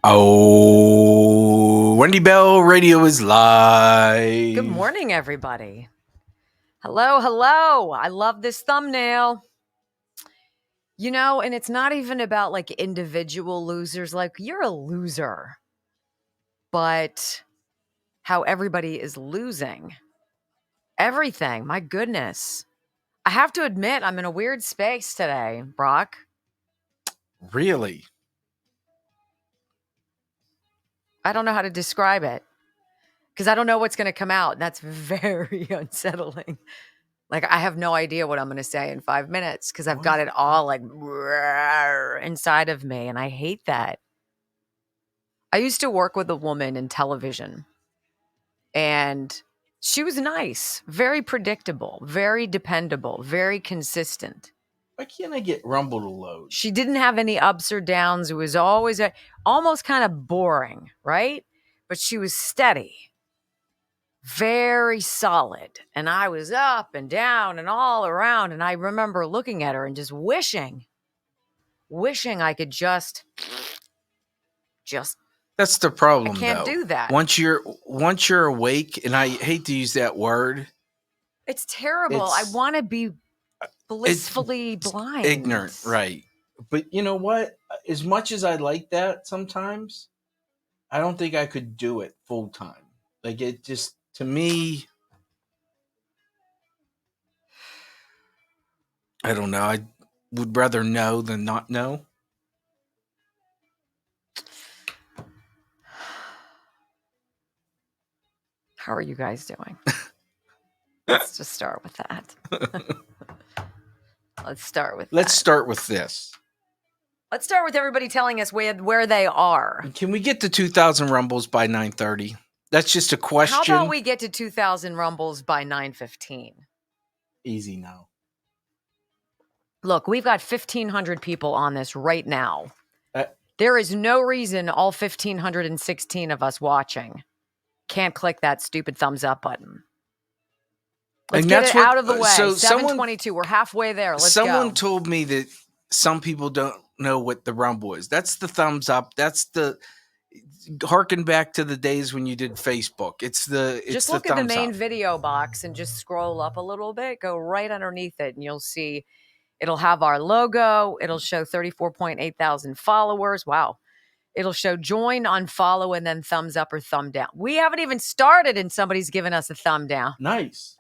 Oh, Wendy Bell Radio is live. Good morning, everybody. Hello, hello. I love this thumbnail. You know, and it's not even about like individual losers, like you're a loser, but how everybody is losing everything. My goodness. I have to admit, I'm in a weird space today, Brock. Really? I don't know how to describe it because I don't know what's going to come out. That's very unsettling. Like, I have no idea what I'm going to say in 5 minutes because I've got it all like inside of me. And I hate that. I used to work with a woman in television and she was nice, very predictable, very dependable, very consistent. Why can't I get Rumble to load? She didn't have any ups or downs. It was always almost kind of boring, right? But she was steady, very solid. And I was up and down and all around. And I remember looking at her and just wishing I could just That's the problem. I can't though. do that. Once you're awake, and I hate to use that word. It's terrible. I want to be blissfully blind. Ignorant, right. But you know what? As much as I like that sometimes, I don't think I could do it full time. Like, it just, to me, I don't know. I would rather know than not know. How are you guys doing? Let's just start with that. Let's start with Let's start with this. Let's start with everybody telling us where they are. Can we get to 2,000 Rumbles by 9:30? That's just a question. How about we get to 2,000 Rumbles by 9:15? Easy now. Look, we've got 1,500 people on this right now. There is no reason all 1,516 of us watching can't click that stupid thumbs up button. Let's get it out of the way. So 722. We're halfway there. Let's go. Someone told me that some people don't know what the Rumble is. That's the thumbs up. That's the harken back to the days when you did Facebook. Just look at the main video box and just scroll up a little bit. Go right underneath it, and you'll see it'll have our logo. It'll show 34.8 thousand followers. Wow. It'll show join, unfollow, and then thumbs up or thumb down. We haven't even started and somebody's given us a thumb down. Nice.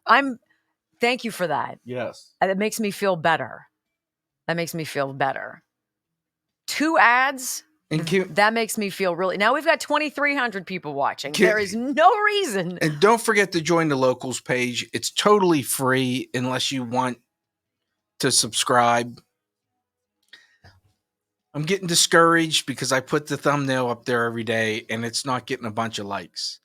Thank you for that. Yes. It makes me feel better. Two ads, that makes me feel really... Now we've got 2,300 people watching. There is no reason. And don't forget to join the locals page. It's totally free unless you want to subscribe. I'm getting discouraged because I put the thumbnail up there every day and it's not getting a bunch of likes.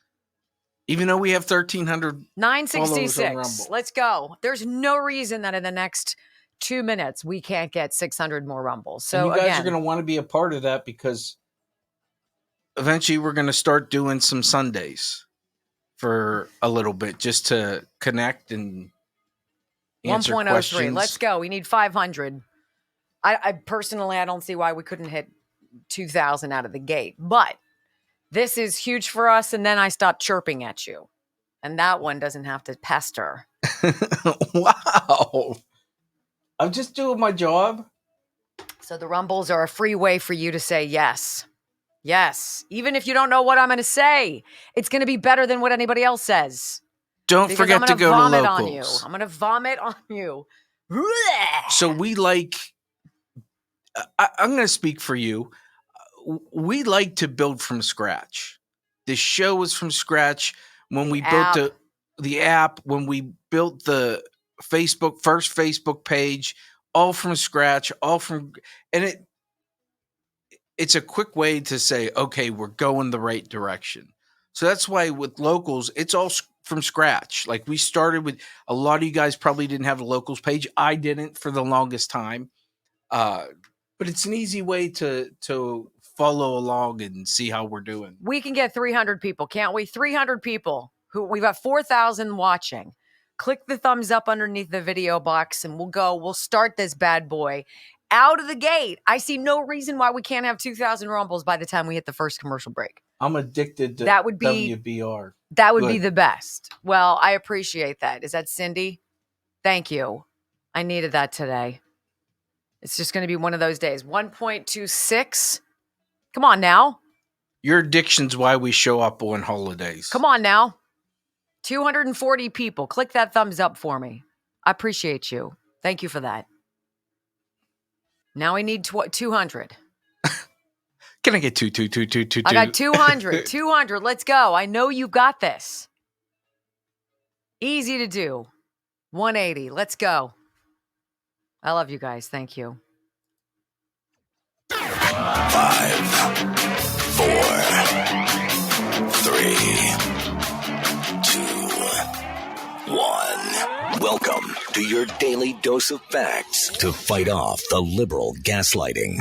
Even though we have 1,300 966. Let's go. There's no reason that in the next 2 minutes we can't get 600 more Rumbles. So and you guys are going to want to be a part of that because eventually we're going to start doing some Sundays for a little bit just to connect and answer 1.03. questions. Let's go. We need 500. I personally, I don't see why we couldn't hit 2,000 out of the gate, but this is huge for us. And then I stop chirping at you, and that one doesn't have to pester. Wow. I'm just doing my job. So the Rumbles are a free way for you to say yes. Yes. Even if you don't know what I'm going to say, it's going to be better than what anybody else says. Don't forget to go to locals. I'm going to vomit on you. So we like... I'm going to speak for you. We like to build from scratch. This show was from scratch when we built the app, when we built the first Facebook page, all from scratch, and it's a quick way to say, okay, we're going the right direction. So that's why with locals, it's all from scratch. Like, we started with, a lot of you guys probably didn't have a locals page. I didn't for the longest time. But it's an easy way to follow along and see how we're doing. We can get 300 people, can't we? 300 people. We've got 4,000 watching. Click the thumbs up underneath the video box and we'll start this bad boy. out of the gate. I see no reason why we can't have 2,000 rumbles by the time we hit the first commercial break. I'm addicted to That would be WBR. That would be the best. Well, I appreciate that. Is that Cindy? Thank you. I needed that today. It's just going to be one of those days. 1.26. Come on now. Your addiction's why we show up on holidays. Come on now. 240 people. Click that thumbs up for me. I appreciate you. Thank you for that. Now we need 200. Can I get two? I got 200. 200. Let's go. I know you got this. Easy to do. 180. Let's go. I love you guys. Thank you. 5, 4, 3, 2, 1. Welcome to your daily dose of facts to fight off the liberal gaslighting.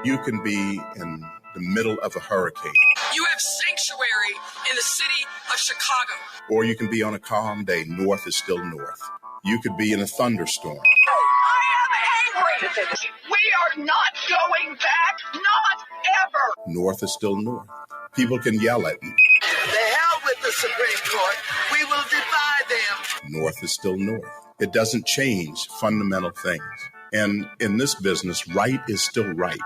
You can be in the middle of a hurricane. You have sanctuary in the city of Chicago. Or you can be on a calm day. North is still north. You could be in a thunderstorm. I am angry. We are not going back. Not ever. North is still north. People can yell at me. The hell with the Supreme Court. We will defy them. North is still north. It doesn't change fundamental things. And in this business, right is still right,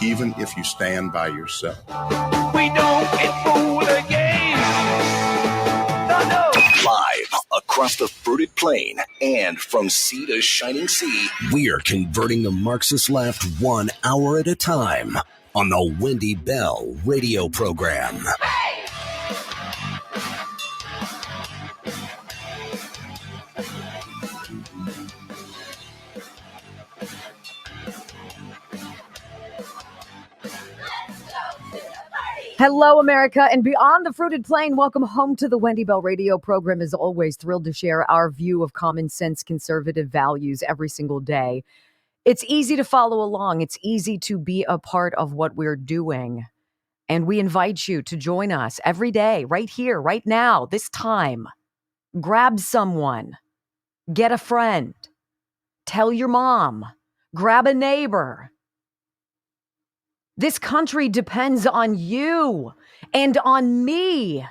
even if you stand by yourself. We don't get fooled again. No. Live across the fruited plain and from sea to shining sea, we are converting the Marxist left 1 hour at a time on the Wendy Bell radio program. Hello, America, and beyond the fruited plain, welcome home to the Wendy Bell radio program. As always, thrilled to share our view of common sense conservative values every single day. It's easy to follow along. It's easy to be a part of what we're doing. And we invite you to join us every day, right here, right now, this time. Grab someone, get a friend, tell your mom, grab a neighbor. This country depends on you and on me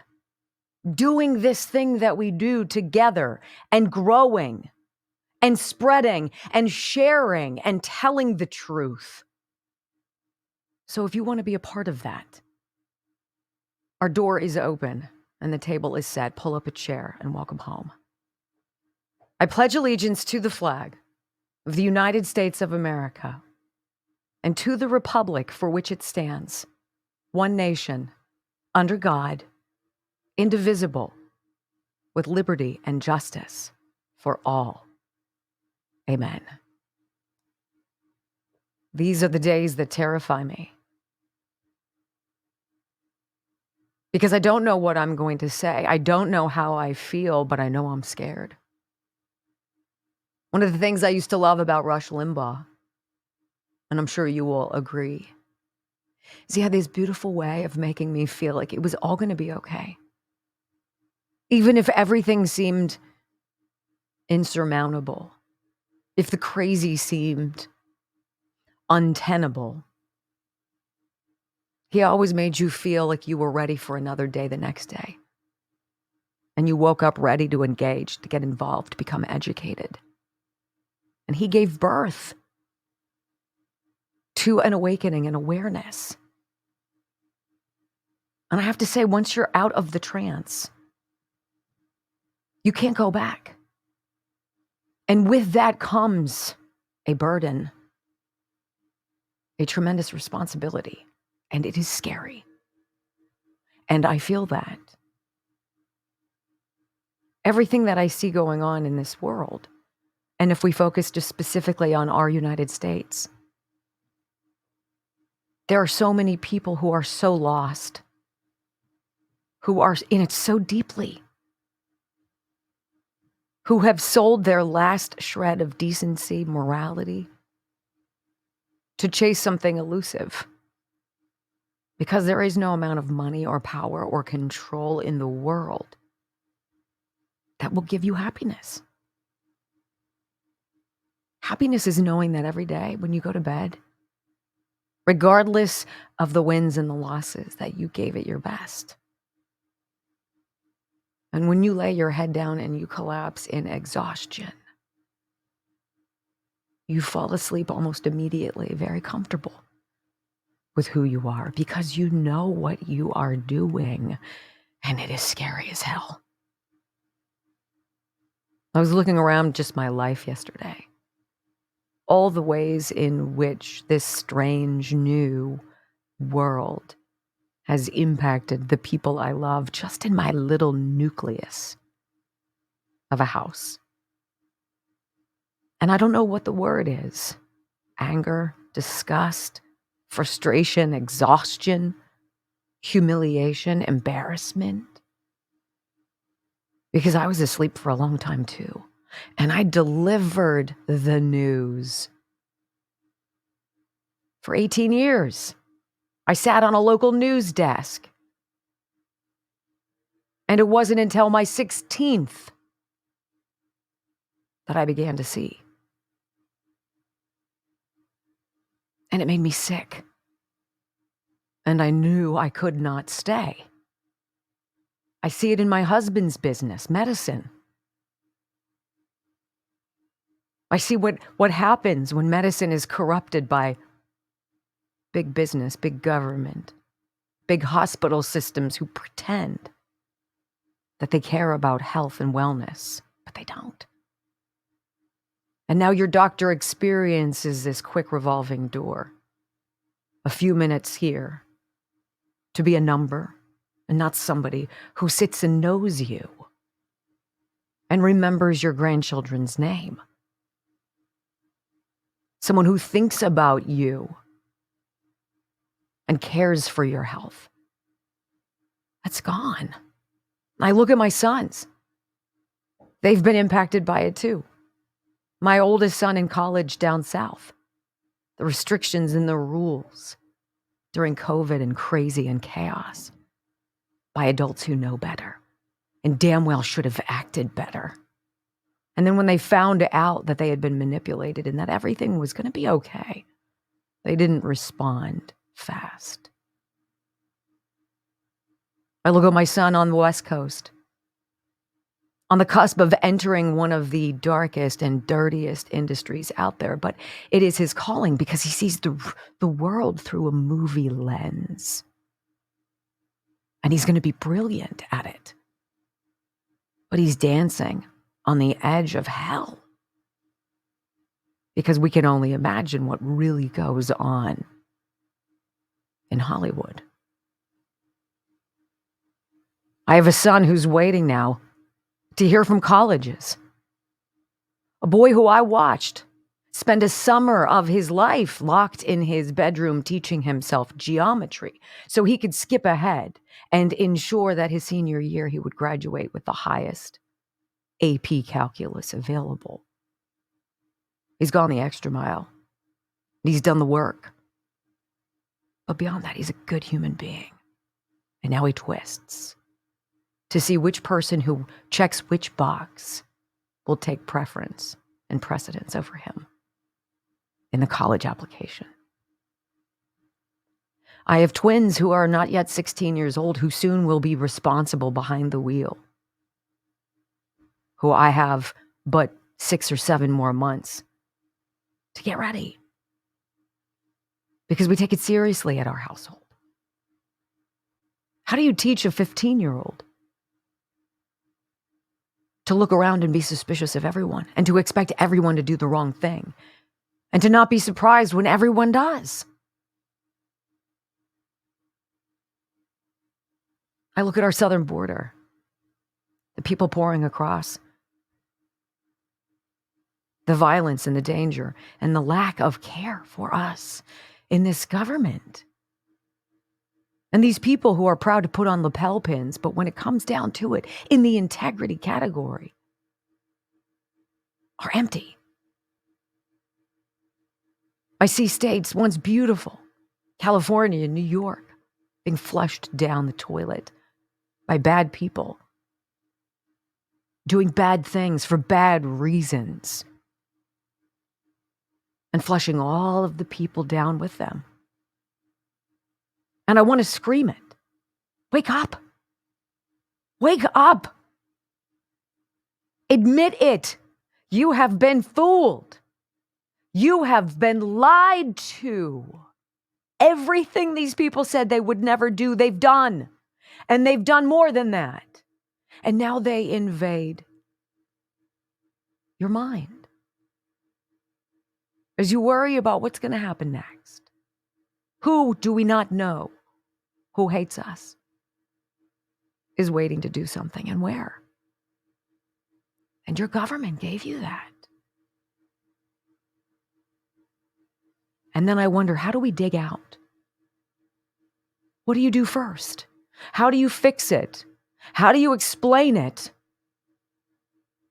doing this thing that we do together and growing and spreading and sharing and telling the truth. So if you want to be a part of that, our door is open and the table is set. Pull up a chair and welcome home. I pledge allegiance to the flag of the United States of America and to the republic for which it stands, one nation, under God, indivisible, with liberty and justice for all. Amen. These are the days that terrify me, because I don't know what I'm going to say. I don't know how I feel, but I know I'm scared. One of the things I used to love about Rush Limbaugh, and I'm sure you will agree, is he had this beautiful way of making me feel like it was all going to be okay. Even if everything seemed insurmountable, if the crazy seemed untenable, he always made you feel like you were ready for another day the next day. And you woke up ready to engage, to get involved, to become educated. And he gave birth to an awakening and awareness. And I have to say, once you're out of the trance, you can't go back. And with that comes a burden, a tremendous responsibility, and it is scary. And I feel that. Everything that I see going on in this world, and if we focus just specifically on our United States, there are so many people who are so lost, who are in it so deeply, who have sold their last shred of decency, morality, to chase something elusive. Because there is no amount of money or power or control in the world that will give you happiness. Happiness is knowing that every day when you go to bed, regardless of the wins and the losses, that you gave it your best. And when you lay your head down and you collapse in exhaustion, you fall asleep almost immediately, very comfortable with who you are because you know what you are doing, and it is scary as hell. I was looking around just my life yesterday. All the ways in which this strange new world has impacted the people I love just in my little nucleus of a house. And I don't know what the word is. Anger, disgust, frustration, exhaustion, humiliation, embarrassment. Because I was asleep for a long time too. And I delivered the news. For 18 years, I sat on a local news desk. And it wasn't until my 16th that I began to see. And it made me sick. And I knew I could not stay. I see it in my husband's business, medicine. I see what happens when medicine is corrupted by big business, big government, big hospital systems who pretend that they care about health and wellness, but they don't. And now your doctor experiences this quick revolving door. A few minutes here to be a number and not somebody who sits and knows you and remembers your grandchildren's name. Someone who thinks about you and cares for your health. That's gone. I look at my sons. They've been impacted by it too. My oldest son in college down south. The restrictions and the rules during COVID and crazy and chaos by adults who know better and damn well should have acted better. And then when they found out that they had been manipulated and that everything was going to be okay, they didn't respond fast. I look at my son on the West Coast, on the cusp of entering one of the darkest and dirtiest industries out there, but it is his calling because he sees the world through a movie lens. And he's going to be brilliant at it. But he's dancing on the edge of hell because we can only imagine what really goes on in Hollywood. I have a son who's waiting now to hear from colleges. A boy who I watched spend a summer of his life locked in his bedroom teaching himself geometry so he could skip ahead and ensure that his senior year he would graduate with the highest AP calculus available. He's gone the extra mile. He's done the work. But beyond that, he's a good human being. And now he twists to see which person who checks which box will take preference and precedence over him in the college application. I have twins who are not yet 16 years old who soon will be responsible behind the wheel, who I have but 6 or 7 more months to get ready because we take it seriously at our household. How do you teach a 15-year-old to look around and be suspicious of everyone and to expect everyone to do the wrong thing and to not be surprised when everyone does? I look at our southern border, the people pouring across, the violence and the danger and the lack of care for us in this government. And these people who are proud to put on lapel pins, but when it comes down to it, in the integrity category, are empty. I see states once beautiful, California and New York, being flushed down the toilet by bad people, doing bad things for bad reasons. and flushing all of the people down with them. And I want to scream it. Wake up. Wake up. Admit it. You have been fooled. You have been lied to. Everything these people said they would never do, they've done. And they've done more than that. And now they invade your mind as you worry about what's going to happen next. Who do we not know who hates us is waiting to do something, and where? And your government gave you that. And then I wonder, how do we dig out? What do you do first? How do you fix it? How do you explain it?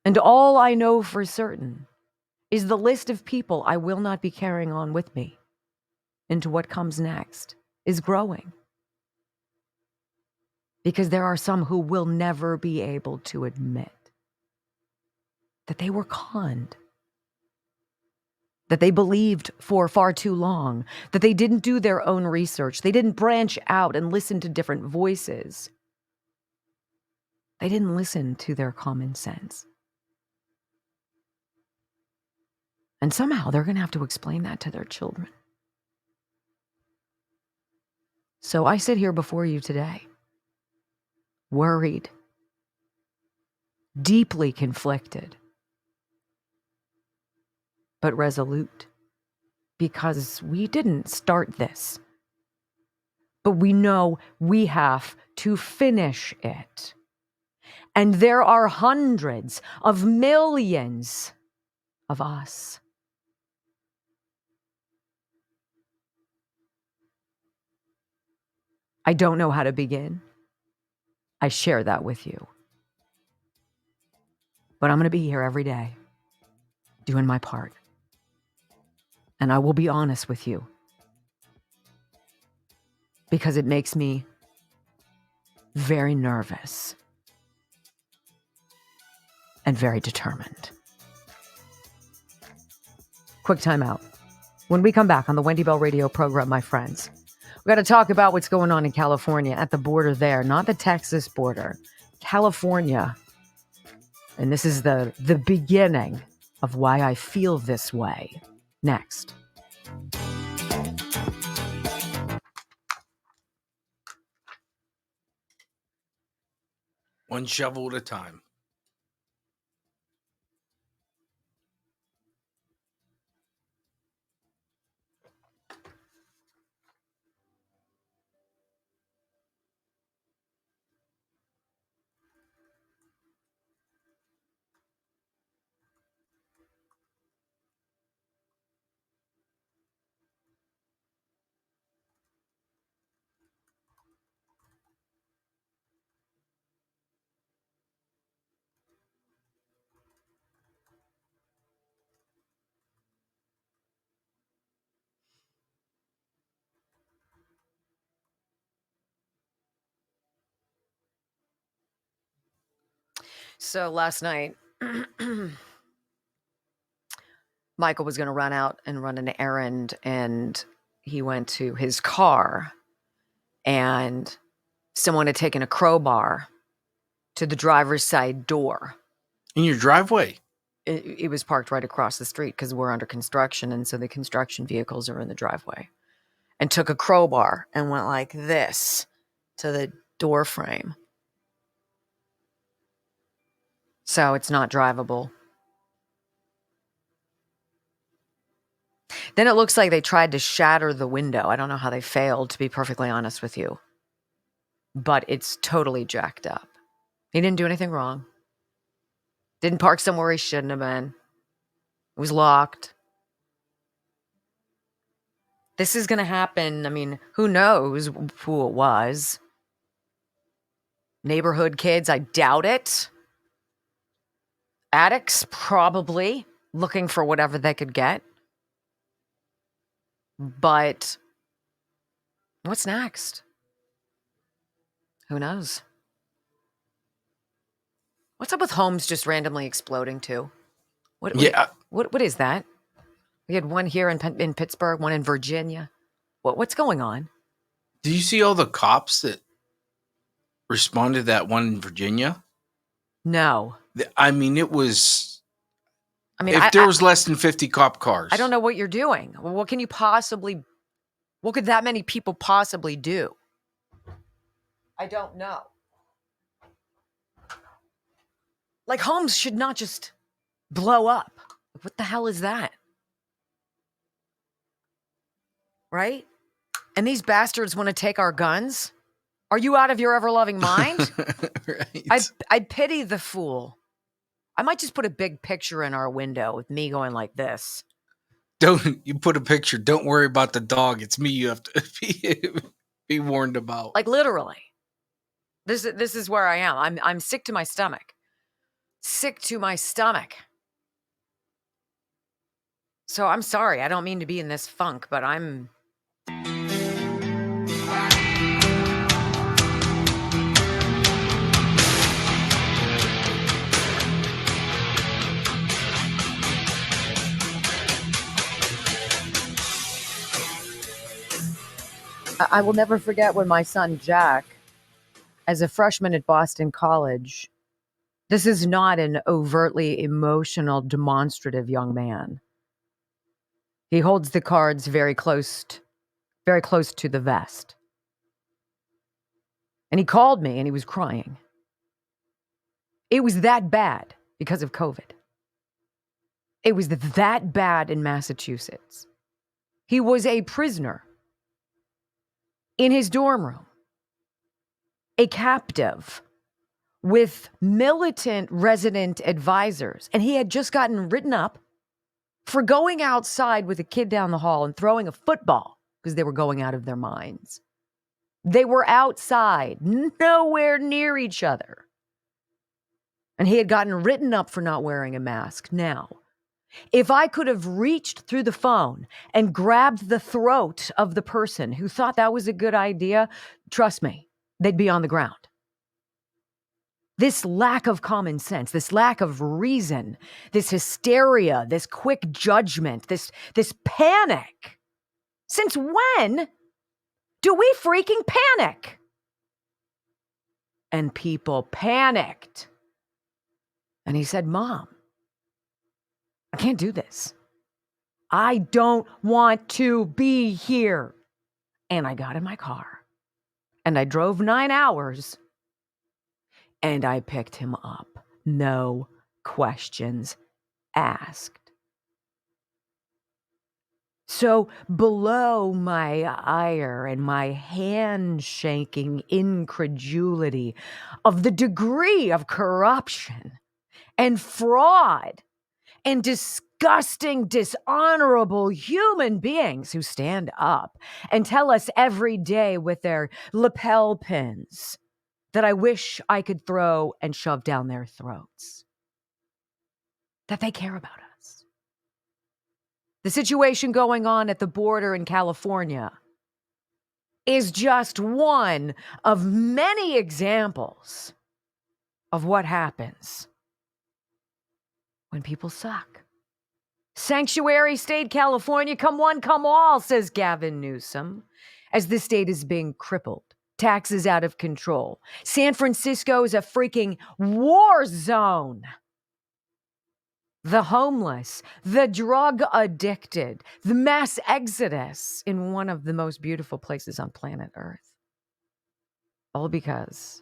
And all I know for certain is the list of people I will not be carrying on with me into what comes next is growing. Because there are some who will never be able to admit that they were conned, that they believed for far too long, that they didn't do their own research, they didn't branch out and listen to different voices. They didn't listen to their common sense. And somehow they're going to have to explain that to their children. So I sit here before you today, worried, deeply conflicted, but resolute, because we didn't start this, but we know we have to finish it. And there are hundreds of millions of us. I don't know how to begin. I share that with you. But I'm going to be here every day, doing my part. And I will be honest with you, because it makes me very nervous and very determined. Quick time out. When we come back on the Wendy Bell Radio program, my friends, we got to talk about what's going on in California at the border there, not the Texas border, California. And this is the beginning of why I feel this way. Next. One shovel at a time. So last night, Michael was going to run out and run an errand, and he went to his car, and someone had taken a crowbar to the driver's side door. In your driveway? It was parked right across the street because we're under construction, and so the construction vehicles are in the driveway. And took a crowbar and went like this to the door frame. So it's not drivable. Then it looks like they tried to shatter the window. I don't know how they failed, to be perfectly honest with you. But it's totally jacked up. He didn't do anything wrong. Didn't park somewhere he shouldn't have been. It was locked. This is going to happen. I mean, who knows who it was? Neighborhood kids? I doubt it. Addicts? Probably. Looking for whatever they could get. But what's next? Who knows? What's up with homes just randomly exploding too? What is that? We had one here in Pittsburgh, one in Virginia. What's going on? Did you see all the cops that responded to that one in Virginia? No. I mean, it was... I mean, if there was less than 50 cop cars. I don't know what you're doing. Well, what could that many people possibly do? I don't know. Like, homes should not just blow up. What the hell is that? Right? And these bastards want to take our guns? Are you out of your ever-loving mind? Right. I'd pity the fool. I might just put a big picture in our window with me going like this. Don't you put a picture. Don't worry about the dog. It's me you have to be warned about. Like, literally. This is where I am. I'm sick to my stomach. Sick to my stomach. So I'm sorry. I don't mean to be in this funk, but I'm... I will never forget when my son Jack, as a freshman at Boston College, this is not an overtly emotional, demonstrative young man. He holds the cards very close to the vest. And he called me and he was crying. It was that bad because of COVID. It was that bad in Massachusetts. He was a prisoner in his dorm room, a captive with militant resident advisors. And he had just gotten written up for going outside with a kid down the hall and throwing a football because they were going out of their minds. They were outside, nowhere near each other. And he had gotten written up for not wearing a mask. Now, if I could have reached through the phone and grabbed the throat of the person who thought that was a good idea, trust me, they'd be on the ground. This lack of common sense, this lack of reason, this hysteria, this quick judgment, this panic. Since when do we freaking panic? And people panicked. And he said, Mom, I can't do this. I don't want to be here. And I got in my car and I drove 9 hours and I picked him up. No questions asked. So below my ire and my hand-shaking incredulity of the degree of corruption and fraud and disgusting, dishonorable human beings who stand up and tell us every day with their lapel pins that I wish I could throw and shove down their throats, that they care about us. The situation going on at the border in California is just one of many examples of what happens when people suck. Sanctuary state California, come one, come all, says Gavin Newsom, as the state is being crippled. Taxes out of control. San Francisco is a freaking war zone. The homeless, the drug addicted, the mass exodus in one of the most beautiful places on planet Earth. All because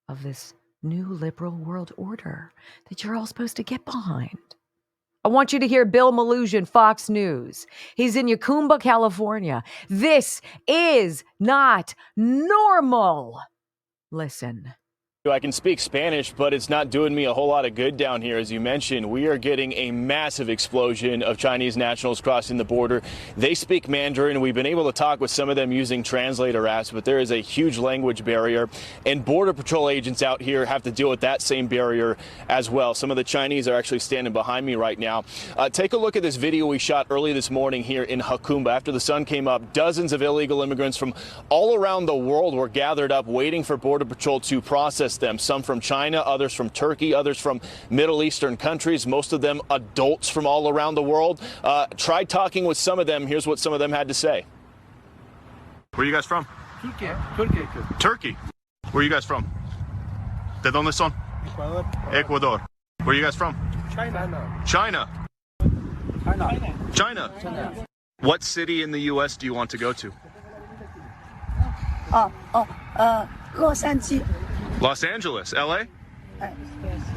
of this new liberal world order that you're all supposed to get behind. I want you to hear Bill Malugin, Fox News. He's in Yacumba, California. This is not normal. Listen. I can speak Spanish, but it's not doing me a whole lot of good down here. As you mentioned, we are getting a massive explosion of Chinese nationals crossing the border. They speak Mandarin. We've been able to talk with some of them using translator apps, but there is a huge language barrier. And Border Patrol agents out here have to deal with that same barrier as well. Some of the Chinese are actually standing behind me right now. Take a look at this video we shot early this morning here in Yacumba. After the sun came up, dozens of illegal immigrants from all around the world were gathered up waiting for Border Patrol to process process them. Some from China, others from Turkey, others from Middle Eastern countries, most of them adults from all around the world. Tried talking with some of them. Here's what some of them had to say. Where are you guys from? Turkey. Where are you guys from? ¿De dónde son? Ecuador. Where are you guys from? China. What city in the U.S. do you want to go to? Los Angeles. Los Angeles. L.A.?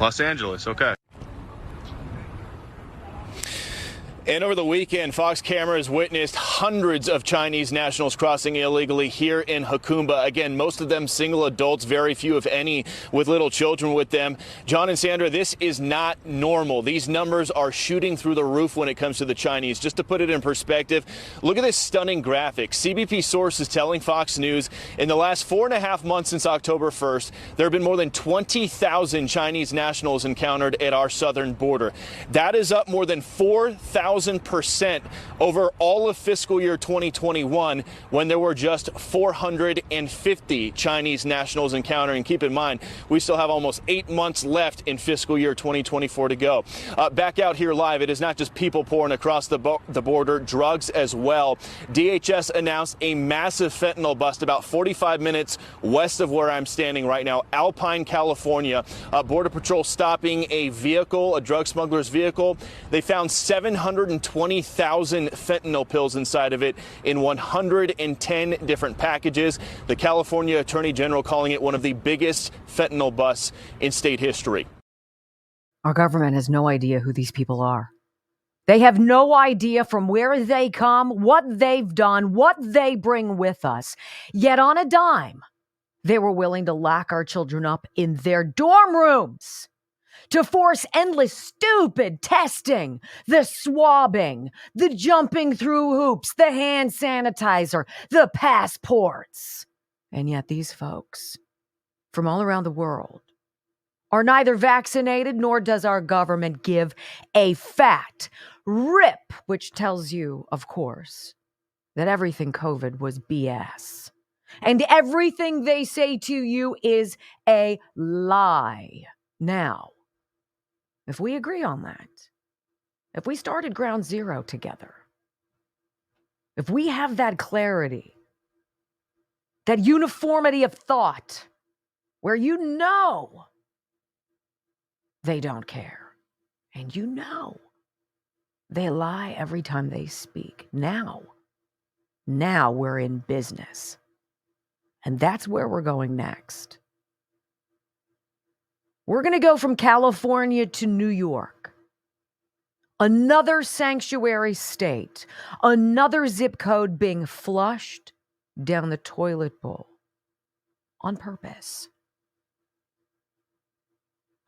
Los Angeles. Okay. And over the weekend, Fox cameras witnessed hundreds of Chinese nationals crossing illegally here in Hukumba. Again, most of them single adults, very few, if any, with little children with them. John and Sandra, this is not normal. These numbers are shooting through the roof when it comes to the Chinese. Just to put it in perspective, look at this stunning graphic. CBP source is telling Fox News in the last 4.5 months since October 1st, there have been more than 20,000 Chinese nationals encountered at our southern border. That is up more than 4,000% over all of fiscal year 2021, when there were just 450 Chinese nationals encountering. Keep in mind, we still have almost 8 months left in fiscal year 2024 to go. Back out here live, it is not just people pouring across the border, drugs as well. DHS announced a massive fentanyl bust about 45 minutes west of where I'm standing right now, Alpine, California. Border Patrol stopping a vehicle, a drug smuggler's vehicle. They found 720,000 fentanyl pills inside of it in 110 different packages. The California Attorney General calling it one of the biggest fentanyl busts in state history. Our government has no idea who these people are. They have no idea from where they come, what they've done, what they bring with us. Yet on a dime, they were willing to lock our children up in their dorm rooms, to force endless stupid testing, the swabbing, the jumping through hoops, the hand sanitizer, the passports. And yet these folks from all around the world are neither vaccinated, nor does our government give a fat rip, which tells you, of course, that everything COVID was BS. And everything they say to you is a lie. Now, if we agree on that, if we started ground zero together, if we have that clarity, that uniformity of thought, where you know they don't care, and you know they lie every time they speak. Now we're in business. And that's where we're going next. We're going to go from California to New York. Another sanctuary state, another zip code being flushed down the toilet bowl on purpose.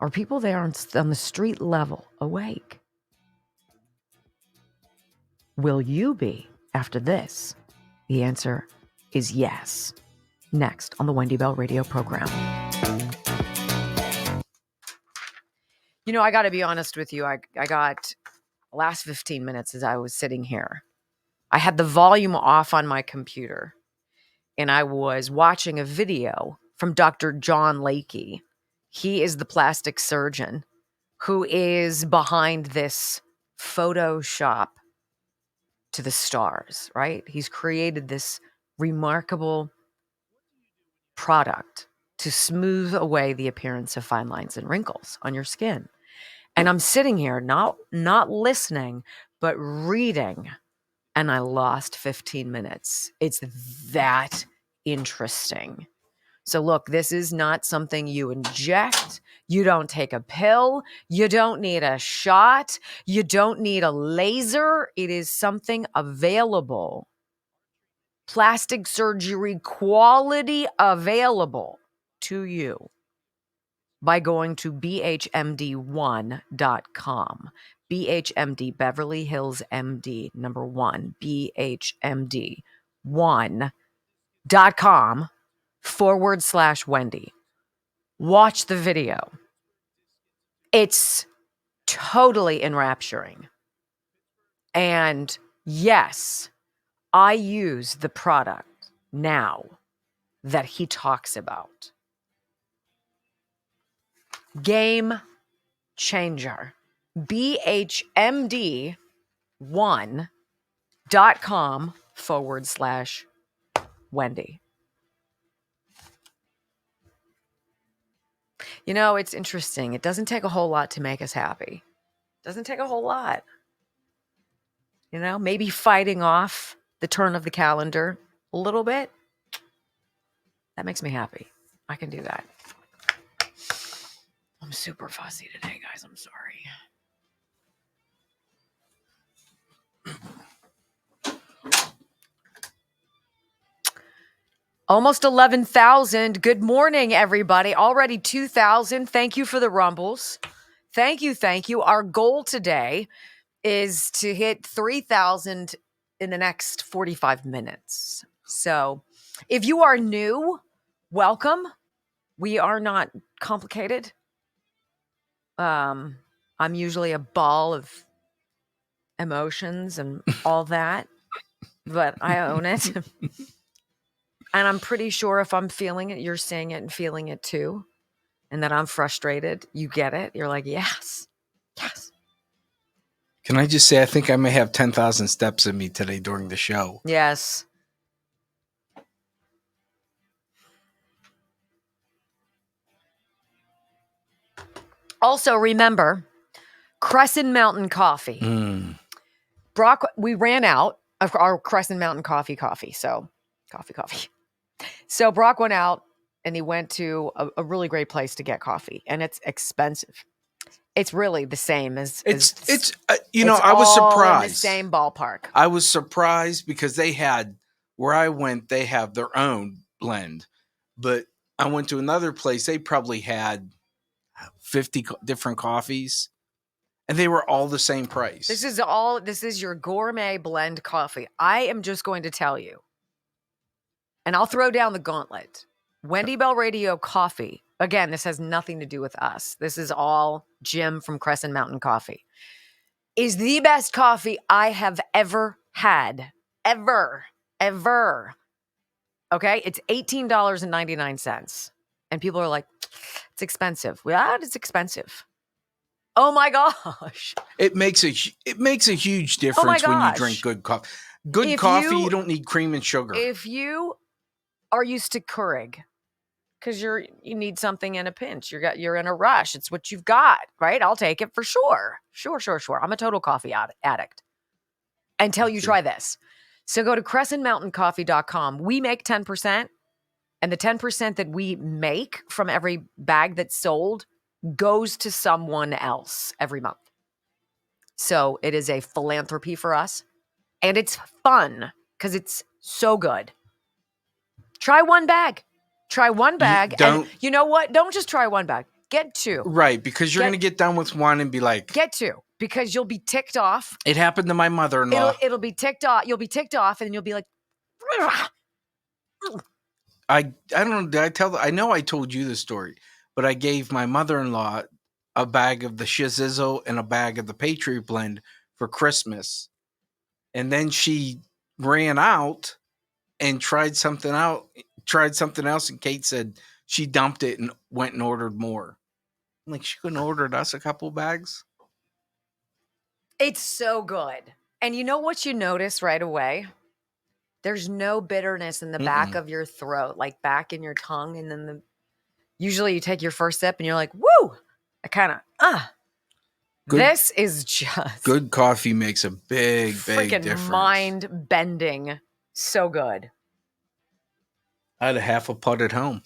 Are people there on the street level awake? Will you be after this? The answer is yes. Next on the Wendy Bell radio program. You know, I got to be honest with you. I got last 15 minutes as I was sitting here, I had the volume off on my computer and I was watching a video from Dr. John Lakey. He is the plastic surgeon who is behind this Photoshop to the stars, right? He's created this remarkable product to smooth away the appearance of fine lines and wrinkles on your skin. And I'm sitting here not listening, but reading, and I lost 15 minutes. It's that interesting. So look, this is not something you inject. You don't take a pill. You don't need a shot. You don't need a laser. It is something available. Plastic surgery quality available to you by going to bhmd1.com. BHMD, Beverly Hills MD, number 1, bhmd1.com/Wendy. Watch the video. It's totally enrapturing. And yes, I use the product now that he talks about. Game Changer. BHMD1.com/Wendy. You know, it's interesting. It doesn't take a whole lot to make us happy. It doesn't take a whole lot. You know, maybe fighting off the turn of the calendar a little bit. That makes me happy. I can do that. I'm super fussy today, guys. I'm sorry. Almost 11,000. Good morning, everybody. Already 2,000. Thank you for the rumbles. Thank you. Thank you. Our goal today is to hit 3,000 in the next 45 minutes. So if you are new, welcome. We are not complicated. I'm usually a ball of emotions and all that, but I own it. And I'm pretty sure if I'm feeling it, you're seeing it and feeling it too. And that I'm frustrated. You get it. You're like, yes, yes. Can I just say, I think I may have 10,000 steps in me today during the show. Yes. Also, remember, Crescent Mountain Coffee. Brock, we ran out of our Crescent Mountain coffee. So, coffee. So Brock went out and he went to a really great place to get coffee, and it's expensive. It's really the same as I was all surprised. in the same ballpark. I was surprised because where I went, they have their own blend, but I went to another place. They probably had 50 different coffees, and they were all the same price. This is your gourmet blend coffee. I am just going to tell you, and I'll throw down the gauntlet. Wendy Bell Radio Coffee. Again, this has nothing to do with us. This is all Jim from Crescent Mountain Coffee. Is the best coffee I have ever had. Ever. Okay? It's $18.99. And people are like, it's expensive. Yeah, it's expensive. Oh my gosh. It makes a huge difference when you drink good coffee. You don't need cream and sugar. If you are used to Keurig, because you need something in a pinch, you're in a rush. It's what you've got, right? I'll take it for sure. Sure. I'm a total coffee addict until you try this. So go to crescentmountaincoffee.com. We make 10%, and the 10% that we make from every bag that's sold goes to someone else every month. So it is a philanthropy for us, and it's fun because it's so good. Try one bag. And you know what? Don't just try one bag. Get two. Right, because you're going to get done with one and be like... Get two, because you'll be ticked off. It happened to my mother-in-law. It'll be ticked off. You'll be ticked off, and you'll be like... I don't know. I know I told you this story, but I gave my mother-in-law a bag of the Shizzle and a bag of the Patriot Blend for Christmas. And then she ran out and tried something else, and Kate said she dumped it and went and ordered more. I'm like, she couldn't have ordered us a couple bags? It's so good. And you know what you notice right away? There's no bitterness in the back of your throat, like back in your tongue. And then usually you take your first sip and you're like, woo! I kind of, this is just... Good coffee makes a big difference. Mind-bending. So good. I had a half a pot at home.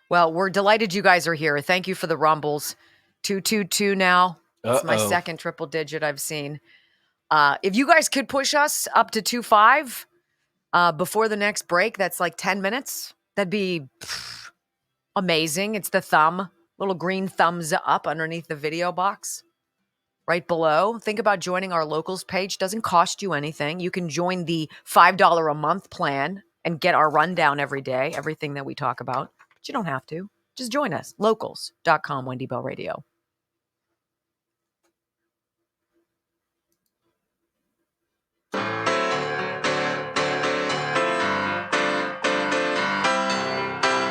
Well, we're delighted you guys are here. Thank you for the rumbles. 222 now. It's my second triple digit I've seen. If you guys could push us up to 25 before the next break, that's like 10 minutes. That'd be amazing. It's the little green thumbs up underneath the video box right below. Think about joining our locals page. Doesn't cost you anything. You can join the $5 a month plan and get our rundown every day, everything that we talk about. But you don't have to. Just join us. Locals.com, Wendy Bell Radio.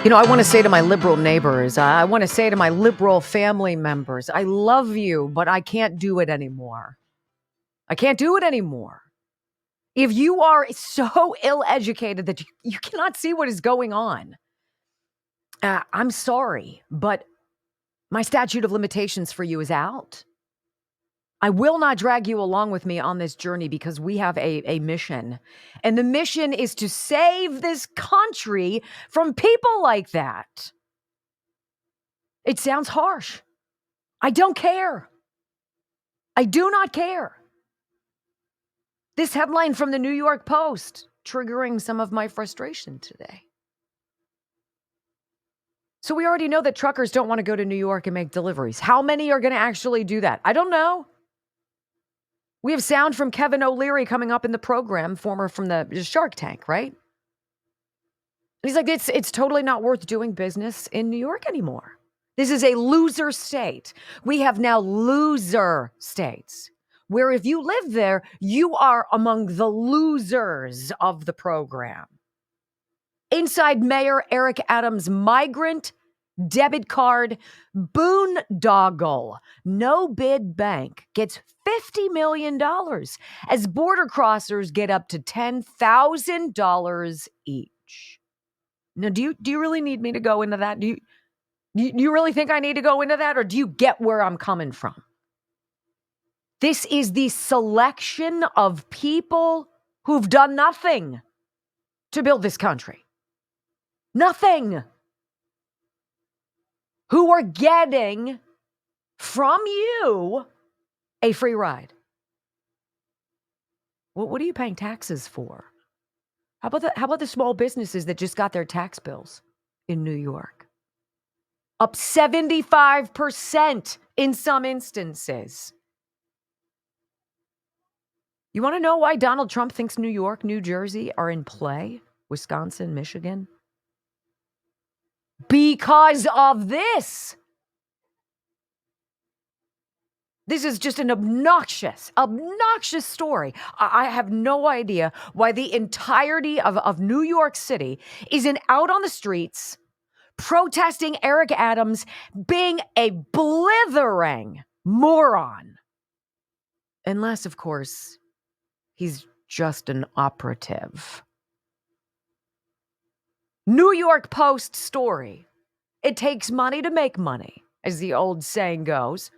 I want to say to my liberal neighbors, I want to say to my liberal family members, I love you, but I can't do it anymore. I can't do it anymore. If you are so ill-educated that you cannot see what is going on, I'm sorry, but my statute of limitations for you is out. I will not drag you along with me on this journey because we have a mission. And the mission is to save this country from people like that. It sounds harsh. I don't care. I do not care. This headline from the New York Post triggering some of my frustration today. So we already know that truckers don't want to go to New York and make deliveries. How many are going to actually do that? I don't know. We have sound from Kevin O'Leary coming up in the program, former from the Shark Tank, right? He's like, it's totally not worth doing business in New York anymore. This is a loser state. We have now loser states, where if you live there, you are among the losers of the program. Inside Mayor Eric Adams' migrant debit card boondoggle. No bid bank gets $50 million as border crossers get up to $10,000 each. Now, do you really need me to go into that? Do you really think I need to go into that, or do you get where I'm coming from? This is the selection of people who've done nothing to build this country. Nothing. Who are getting from you a free ride. Well, what are you paying taxes for? How about the small businesses that just got their tax bills in New York? Up 75% in some instances. You want to know why Donald Trump thinks New York, New Jersey are in play? Wisconsin, Michigan? Because of this. This is just an obnoxious story. I have no idea why the entirety of New York City isn't out on the streets protesting Eric Adams being a blithering moron. Unless, of course, he's just an operative. New York Post story. It takes money to make money, as the old saying goes.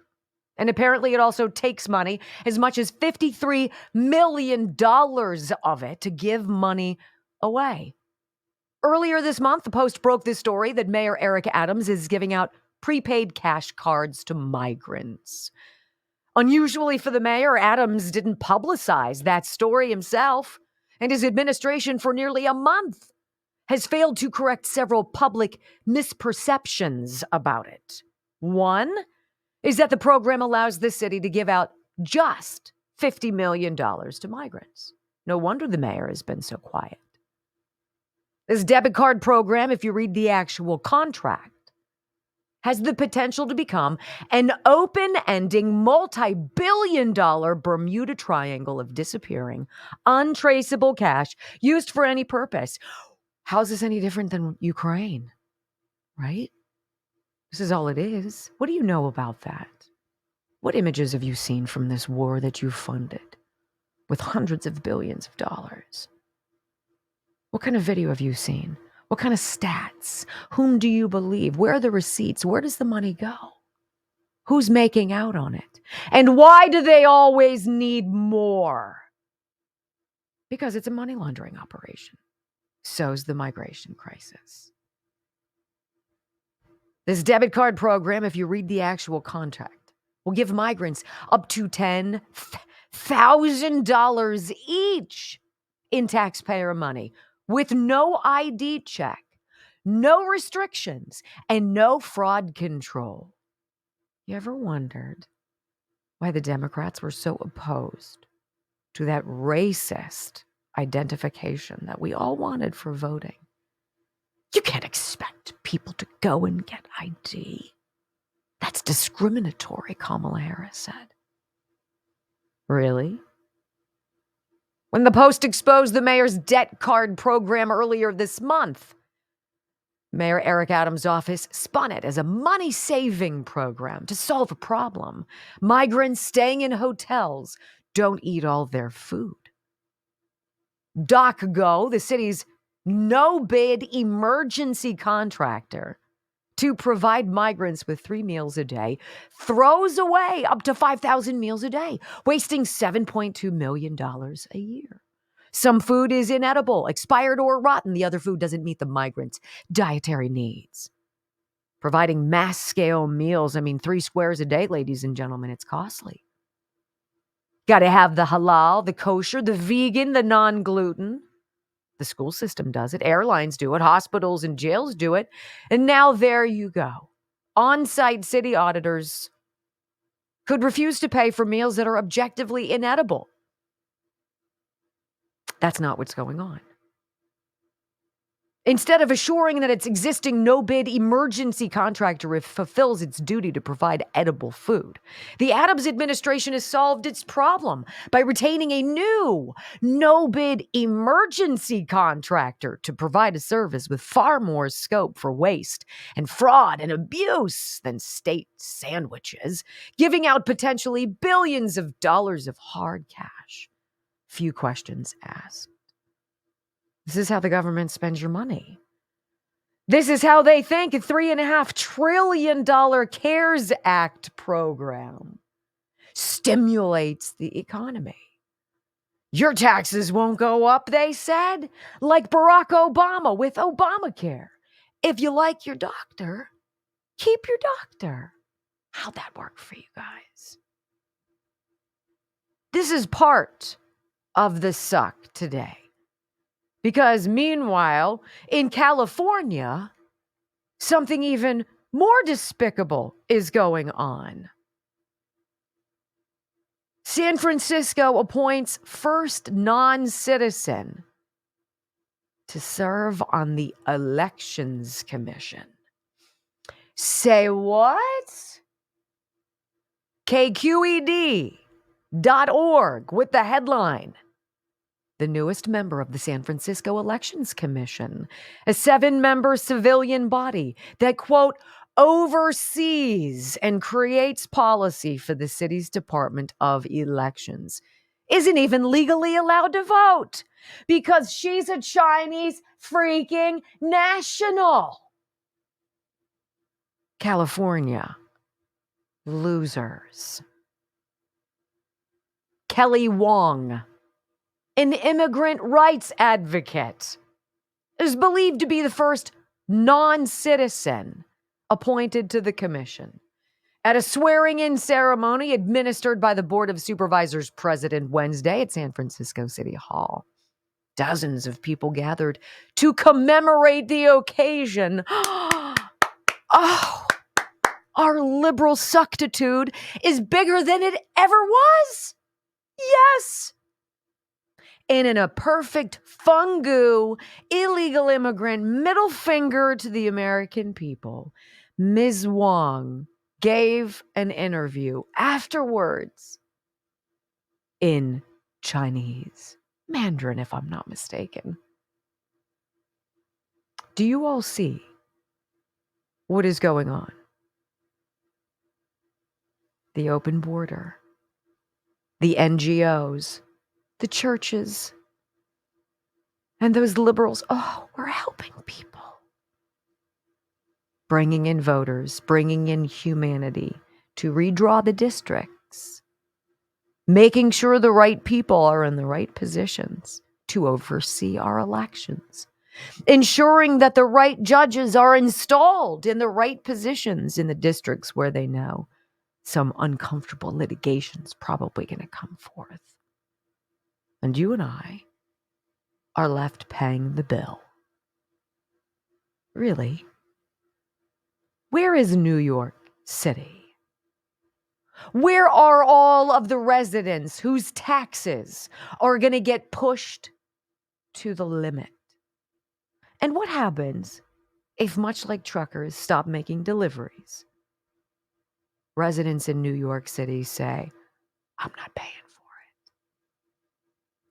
And apparently it also takes money, as much as $53 million of it, to give money away. Earlier this month, the Post broke this story that Mayor Eric Adams is giving out prepaid cash cards to migrants. Unusually for the mayor, Adams didn't publicize that story himself, and his administration for nearly a month has failed to correct several public misperceptions about it. One is that the program allows the city to give out just $50 million to migrants. No wonder the mayor has been so quiet. This debit card program, if you read the actual contract, has the potential to become an open-ending, multi-billion-dollar Bermuda Triangle of disappearing, untraceable cash used for any purpose. How's this any different than Ukraine? Right? This is all it is. What do you know about that? What images have you seen from this war that you funded with hundreds of billions of dollars? What kind of video have you seen? What kind of stats? Whom do you believe? Where are the receipts? Where does the money go? Who's making out on it? And why do they always need more? Because it's a money laundering operation. So's the migration crisis. This debit card program, if you read the actual contract, will give migrants up to $10,000 each in taxpayer money with no ID check, no restrictions, and no fraud control. You ever wondered why the Democrats were so opposed to that racist identification that we all wanted for voting? You can't expect people to go and get ID. That's discriminatory, Kamala Harris said. Really? When the Post exposed the mayor's debt card program earlier this month, Mayor Eric Adams' office spun it as a money-saving program to solve a problem. Migrants staying in hotels don't eat all their food. DocGo, the city's no-bid emergency contractor to provide migrants with 3 meals a day, throws away up to 5,000 meals a day, wasting $7.2 million a year. Some food is inedible, expired, or rotten. The other food doesn't meet the migrants' dietary needs. Providing mass-scale meals, 3 squares a day, ladies and gentlemen, it's costly. Got to have the halal, the kosher, the vegan, the non-gluten. The school system does it. Airlines do it. Hospitals and jails do it. And now there you go. On-site city auditors could refuse to pay for meals that are objectively inedible. That's not what's going on. Instead of assuring that its existing no-bid emergency contractor fulfills its duty to provide edible food, the Adams administration has solved its problem by retaining a new no-bid emergency contractor to provide a service with far more scope for waste and fraud and abuse than state sandwiches, giving out potentially billions of dollars of hard cash. Few questions asked. This is how the government spends your money. This is how they think a $3.5 trillion CARES Act program stimulates the economy. Your taxes won't go up, they said, like Barack Obama with Obamacare. If you like your doctor, keep your doctor. How'd that work for you guys? This is part of the suck today. Because meanwhile, in California, something even more despicable is going on. San Francisco appoints first non-citizen to serve on the Elections Commission. Say what? KQED.org with the headline, the newest member of the San Francisco Elections Commission, a 7-member civilian body that, quote, oversees and creates policy for the city's Department of Elections, isn't even legally allowed to vote because she's a Chinese freaking national. California, losers. Kelly Wong, an immigrant rights advocate, is believed to be the first non-citizen appointed to the commission. At a swearing-in ceremony administered by the Board of Supervisors president Wednesday at San Francisco City Hall, dozens of people gathered to commemorate the occasion. Oh, our liberal suctitude is bigger than it ever was. Yes. And in a perfect fungu, illegal immigrant middle finger to the American people, Ms. Wong gave an interview afterwards in Chinese, Mandarin, if I'm not mistaken. Do you all see what is going on? The open border, the NGOs, the churches, and those liberals. Oh, we're helping people. Bringing in voters, bringing in humanity to redraw the districts, making sure the right people are in the right positions to oversee our elections, ensuring that the right judges are installed in the right positions in the districts where they know some uncomfortable litigation's probably going to come forth. And you and I are left paying the bill. Really? Where is New York City? Where are all of the residents whose taxes are going to get pushed to the limit? And what happens if, much like truckers stop making deliveries, residents in New York City say, I'm not paying for it?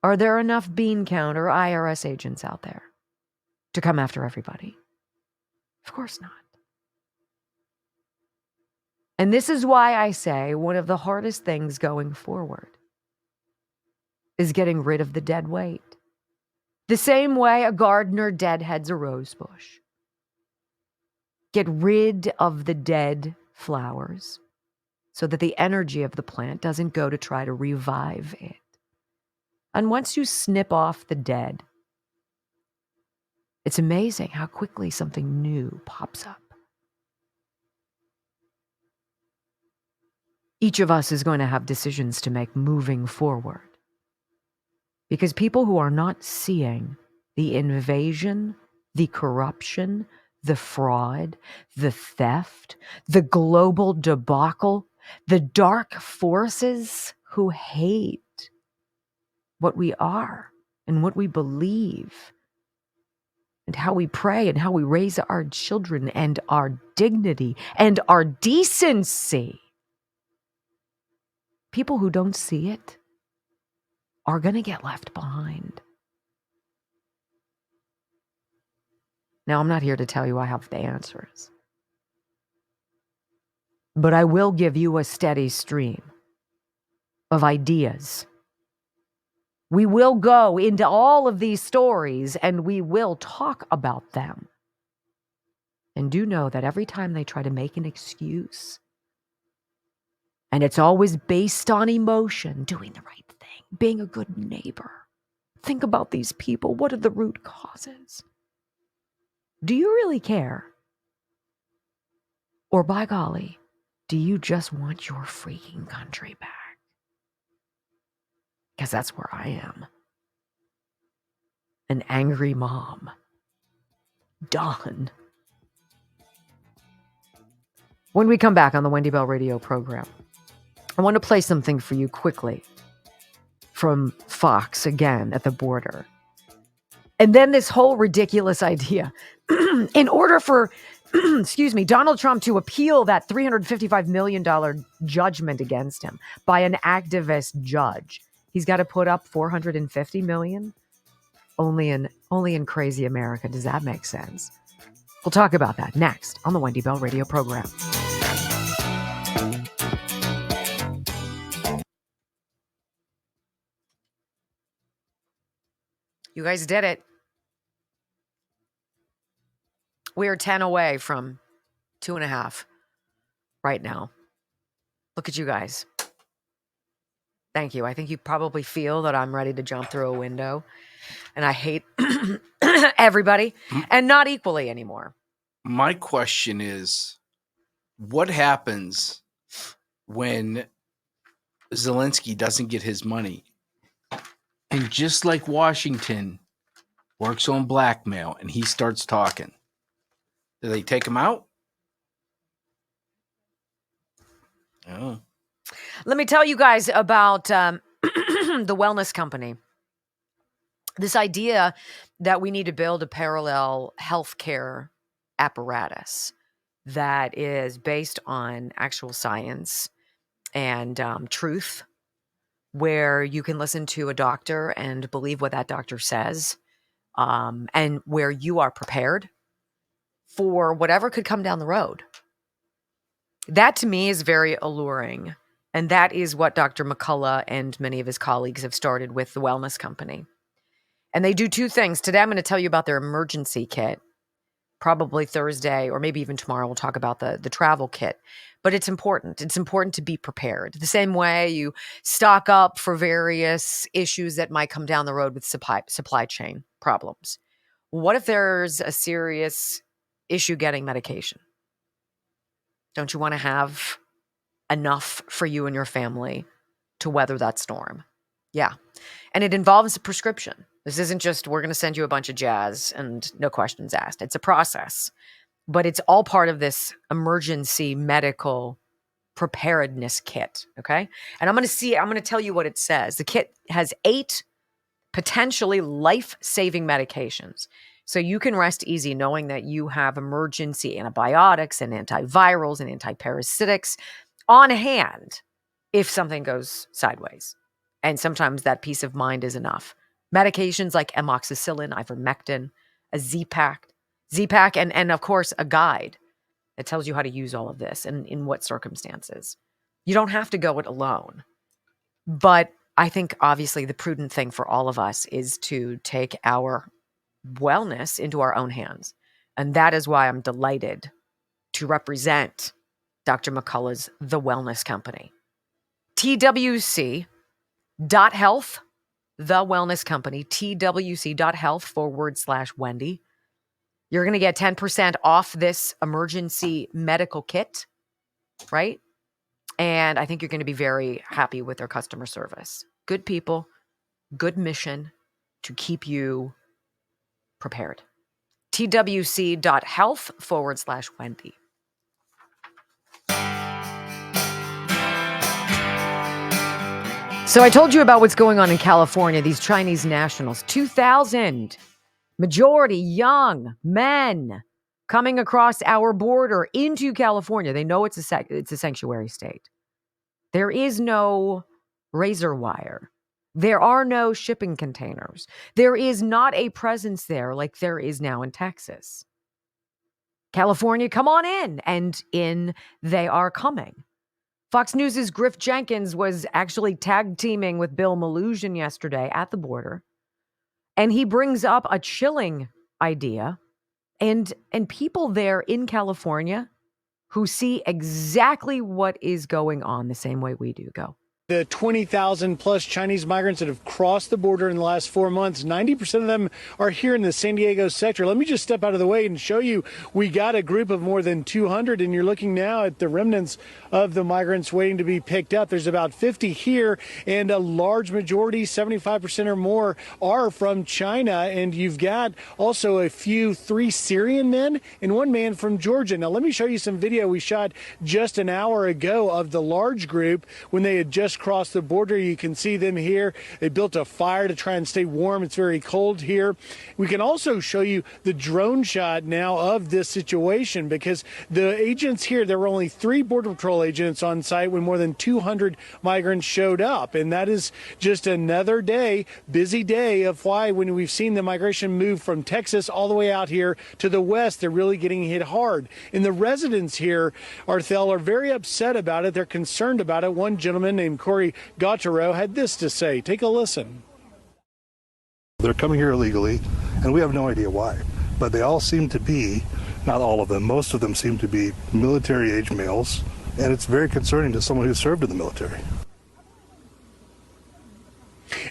Are there enough bean counter IRS agents out there to come after everybody? Of course not. And this is why I say one of the hardest things going forward is getting rid of the dead weight. The same way a gardener deadheads a rose bush. Get rid of the dead flowers so that the energy of the plant doesn't go to try to revive it. And once you snip off the dead, it's amazing how quickly something new pops up. Each of us is going to have decisions to make moving forward. Because people who are not seeing the invasion, the corruption, the fraud, the theft, the global debacle, the dark forces who hate what we are and what we believe and how we pray and how we raise our children and our dignity and our decency. People who don't see it are going to get left behind. Now, I'm not here to tell you I have the answers, but I will give you a steady stream of ideas. We will go into all of these stories and we will talk about them. And do know that every time they try to make an excuse, and it's always based on emotion, doing the right thing, being a good neighbor. Think about these people. What are the root causes? Do you really care? Or by golly, do you just want your freaking country back? Because that's where I am. An angry mom. Done. When we come back on the Wendy Bell Radio program, I want to play something for you quickly from Fox again at the border. And then this whole ridiculous idea. In order for, Donald Trump to appeal that $355 million judgment against him by an activist judge, he's got to put up $450 million. Only in crazy America does that make sense. We'll talk about that next on the Wendy Bell Radio program. You guys did it. We are 10 away from 2.5 right now. Look at you guys. Thank you. I think you probably feel that I'm ready to jump through a window. And I hate everybody and not equally anymore. My question is, what happens when Zelensky doesn't get his money? And just like Washington works on blackmail and he starts talking, do they take him out? Oh. Let me tell you guys about the wellness company. This idea that we need to build a parallel healthcare apparatus that is based on actual science and truth, where you can listen to a doctor and believe what that doctor says, and where you are prepared for whatever could come down the road. That to me is very alluring. And that is what Dr. McCullough and many of his colleagues have started with the wellness company. And they do two things. Today, I'm going to tell you about their emergency kit. Probably Thursday or maybe even tomorrow, we'll talk about the travel kit. But it's important. It's important to be prepared. The same way you stock up for various issues that might come down the road with supply chain problems. What if there's a serious issue getting medication? Don't you want to have enough for you and your family to weather that storm? Yeah. And it involves a prescription. This isn't just, we're going to send you a bunch of jazz and no questions asked. It's a process, but it's all part of this emergency medical preparedness kit. Okay. And I'm going to tell you what it says. The kit has 8 potentially life-saving medications. So you can rest easy knowing that you have emergency antibiotics and antivirals and antiparasitics on hand if something goes sideways. And sometimes that peace of mind is enough. Medications like amoxicillin, ivermectin, a Z-Pack, Z-Pack, and of course, a guide that tells you how to use all of this and in what circumstances. You don't have to go it alone. But I think, obviously, the prudent thing for all of us is to take our wellness into our own hands. And that is why I'm delighted to represent Dr. McCullough's The Wellness Company. TWC.health, The Wellness Company, TWC.health/Wendy. You're going to get 10% off this emergency medical kit, right? And I think you're going to be very happy with their customer service. Good people, good mission to keep you prepared. TWC.health/Wendy. So I told you about what's going on in California, these Chinese nationals, 2,000, majority young men coming across our border into California. They know it's a sanctuary state. There is no razor wire. There are no shipping containers. There is not a presence there like there is now in Texas. California, come on in. And in they are coming. Fox News' Griff Jenkins was actually tag teaming with Bill Malhusian yesterday at the border. And he brings up a chilling idea. And people there in California who see exactly what is going on the same way we do go. The 20,000 plus Chinese migrants that have crossed the border in the last 4 months, 90% of them are here in the San Diego sector. Let me just step out of the way and show you we got a group of more than 200, and you're looking now at the remnants of the migrants waiting to be picked up. There's about 50 here, and a large majority, 75% or more, are from China. And you've got also three Syrian men and one man from Georgia. Now, let me show you some video we shot just an hour ago of the large group when they had just crossed the border. You can see them here. They built a fire to try and stay warm. It's very cold here. We can also show you the drone shot now of this situation, because the agents here, there were only 3 Border Patrol agents on site when more than 200 migrants showed up. And that is just another day, busy day of why when we've seen the migration move from Texas all the way out here to the west, they're really getting hit hard. And the residents here, Arthel, are very upset about it. They're concerned about it. One gentleman named Corey Gautreau had this to say. Take a listen. They're coming here illegally, and we have no idea why. But they all seem to be, not all of them, most of them seem to be military-age males, and it's very concerning to someone who served in the military.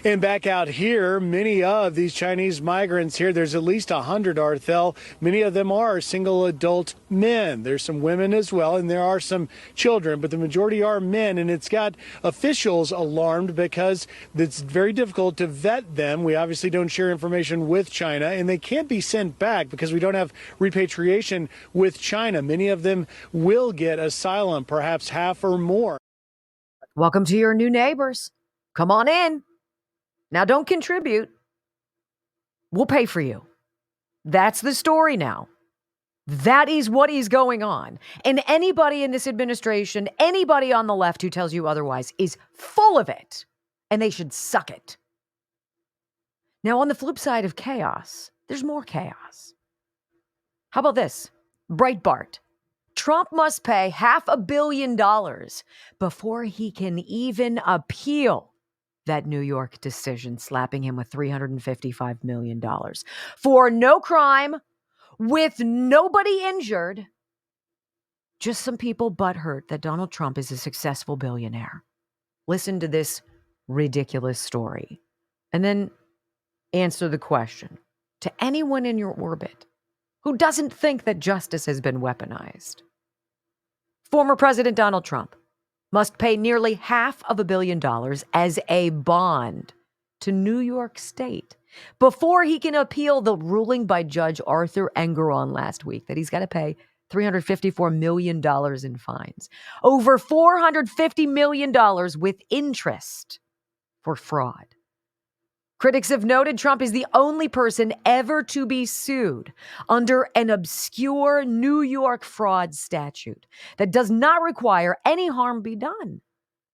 And back out here, many of these Chinese migrants here, there's at least 100, Arthel. Many of them are single adult men. There's some women as well, and there are some children, but the majority are men. And it's got officials alarmed because it's very difficult to vet them. We obviously don't share information with China, and they can't be sent back because we don't have repatriation with China. Many of them will get asylum, perhaps half or more. Welcome to your new neighbors. Come on in. Now, don't contribute. We'll pay for you. That's the story now. That is what is going on. And anybody in this administration, anybody on the left who tells you otherwise is full of it. And they should suck it. Now, on the flip side of chaos, there's more chaos. How about this? Breitbart. Trump must pay $500 million before he can even appeal that New York decision, slapping him with $355 million for no crime, with nobody injured, just some people butthurt that Donald Trump is a successful billionaire. Listen to this ridiculous story and then answer the question to anyone in your orbit who doesn't think that justice has been weaponized. Former President Donald Trump must pay nearly $500 million as a bond to New York State before he can appeal the ruling by Judge Arthur Engeron last week that he's got to pay $354 million in fines, over $450 million with interest for fraud. Critics have noted Trump is the only person ever to be sued under an obscure New York fraud statute that does not require any harm be done.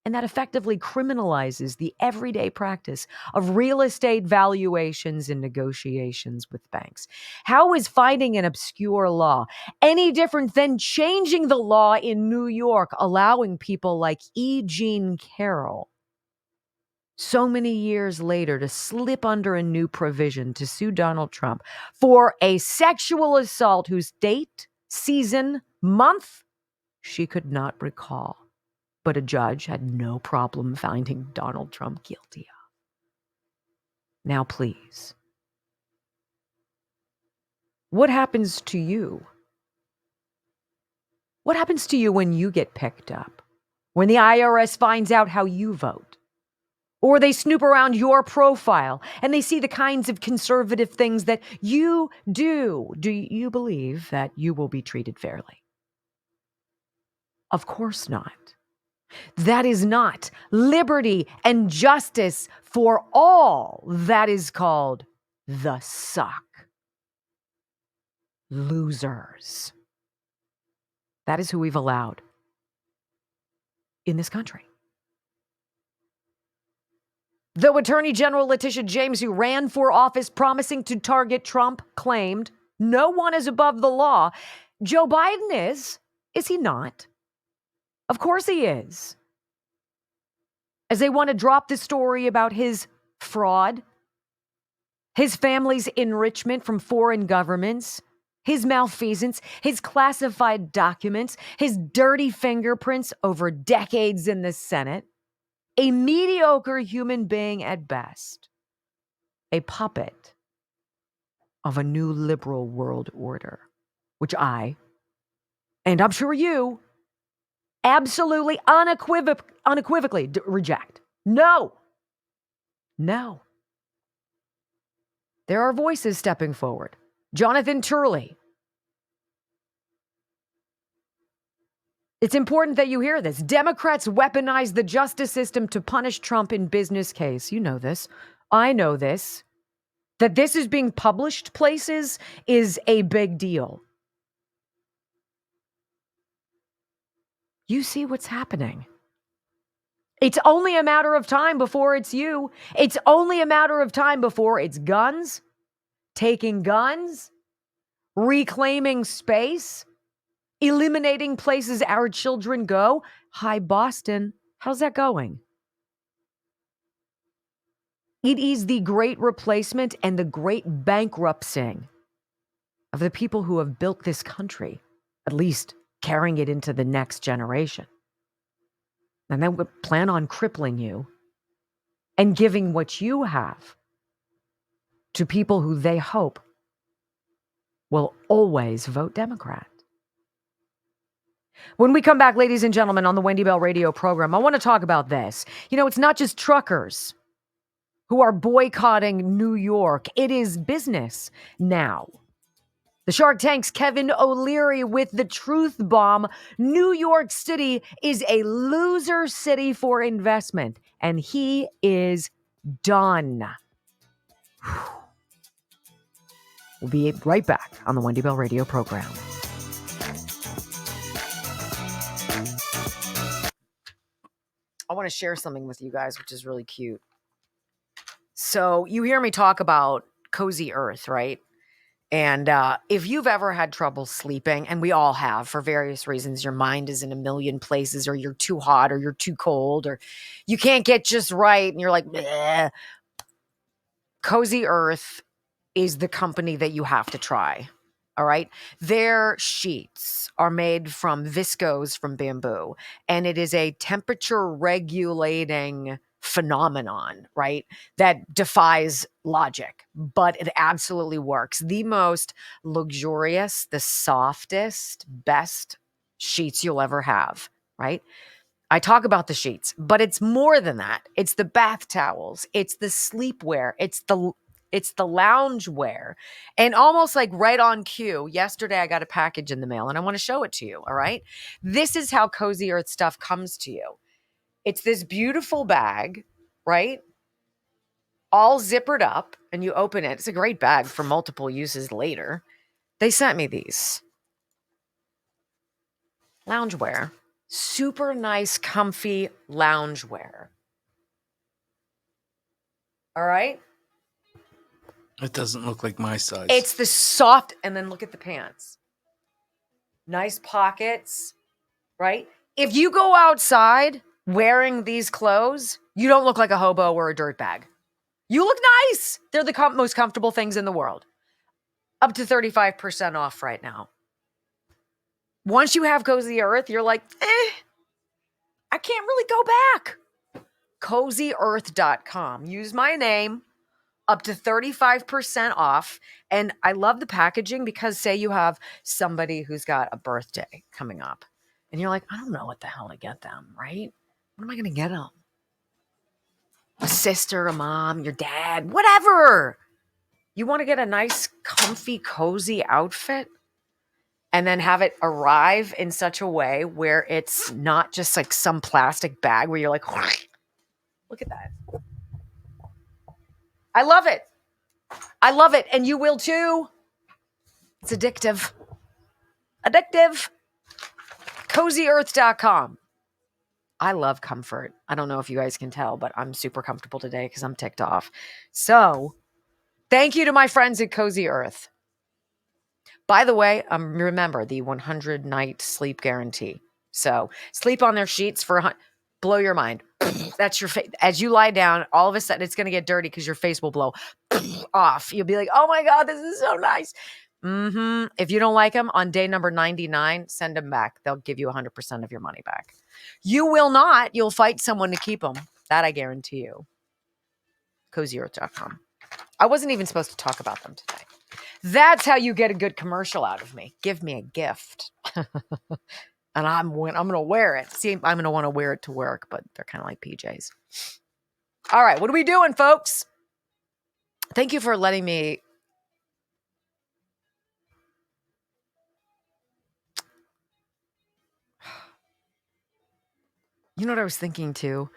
And that effectively criminalizes the everyday practice of real estate valuations and negotiations with banks. How is finding an obscure law any different than changing the law in New York, allowing people like E. Jean Carroll, so many years later, to slip under a new provision to sue Donald Trump for a sexual assault whose date, season, month she could not recall? But a judge had no problem finding Donald Trump guilty of. Now, please, what happens to you? What happens to you when you get picked up? When the IRS finds out how you vote? Or they snoop around your profile and they see the kinds of conservative things that you do? Do you believe that you will be treated fairly? Of course not. That is not liberty and justice for all. That is called the suck. Losers. That is who we've allowed in this country. Though Attorney General Letitia James, who ran for office promising to target Trump, claimed no one is above the law, Joe Biden is. Is he not? Of course he is. As they want to drop the story about his fraud, his family's enrichment from foreign governments, his malfeasance, his classified documents, his dirty fingerprints over decades in the Senate, a mediocre human being at best, a puppet of a new liberal world order, which I, and I'm sure you, absolutely unequivocally reject. No. No. There are voices stepping forward. Jonathan Turley. It's important that you hear this. Democrats weaponize the justice system to punish Trump in business case. You know this. I know this. That this is being published places is a big deal. You see what's happening. It's only a matter of time before it's you. It's only a matter of time before it's guns, taking guns, reclaiming space, eliminating places our children go. Hi, Boston. How's that going? It is the great replacement and the great bankrupting of the people who have built this country, at least carrying it into the next generation. And they would plan on crippling you and giving what you have to people who they hope will always vote Democrat. When we come back, ladies and gentlemen, on the Wendy Bell radio program, I want to talk about this. You know, it's not just truckers who are boycotting New York. It is business now. The Shark Tank's Kevin O'Leary with the truth bomb. New York City is a loser city for investment, and he is done. We'll be right back on the Wendy Bell radio program. I want to share something with you guys, which is really cute. So you hear me talk about Cozy Earth, right? And if you've ever had trouble sleeping, and we all have for various reasons, your mind is in a million places, or you're too hot, or you're too cold, or you can't get just right, and you're like, bleh. Cozy Earth is the company that you have to try. All right. Their sheets are made from viscose from bamboo, and it is a temperature regulating phenomenon, right? That defies logic, but it absolutely works. The most luxurious, the softest, best sheets you'll ever have, right? I talk about the sheets, but it's more than that. It's the bath towels, it's the sleepwear, it's the lounge wear. And almost like right on cue, yesterday I got a package in the mail and I want to show it to you, all right? This is how Cozy Earth stuff comes to you. It's this beautiful bag, right? All zippered up, and you open it. It's a great bag for multiple uses later. They sent me these loungewear. super nice, comfy loungewear. All right? It doesn't look like my size. It's the soft, and then look at the pants. Nice pockets, right? If you go outside wearing these clothes, you don't look like a hobo or a dirtbag. You look nice. They're the most comfortable things in the world. Up to 35% off right now. Once you have Cozy Earth, you're like, I can't really go back. CozyEarth.com. Use my name. Up to 35% off. And I love the packaging because say you have somebody who's got a birthday coming up and you're like, I don't know what the hell to get them, right? What am I going to get them? A sister, a mom, your dad, whatever. You want to get a nice, comfy, cozy outfit and then have it arrive in such a way where it's not just like some plastic bag where you're like, look at that. I love it. I love it. And you will too. It's addictive. Addictive. CozyEarth.com. I love comfort. I don't know if you guys can tell, but I'm super comfortable today because I'm ticked off. So thank you to my friends at Cozy Earth. By the way, remember the 100-night sleep guarantee. So sleep on their sheets for blow your mind. That's your face. As you lie down, all of a sudden it's going to get dirty because your face will blow off. You'll be like, oh my God, this is so nice. If you don't like them, on day number 99, send them back. They'll give you 100% of your money back. You will not. You'll fight someone to keep them. That I guarantee you. CozyEarth.com. I wasn't even supposed to talk about them today. That's how you get a good commercial out of me. Give me a gift. And I'm going to wear it. See, I'm going to want to wear it to work, but they're kind of like PJs. All right, what are we doing, folks? Thank you for letting me. You know what I was thinking too?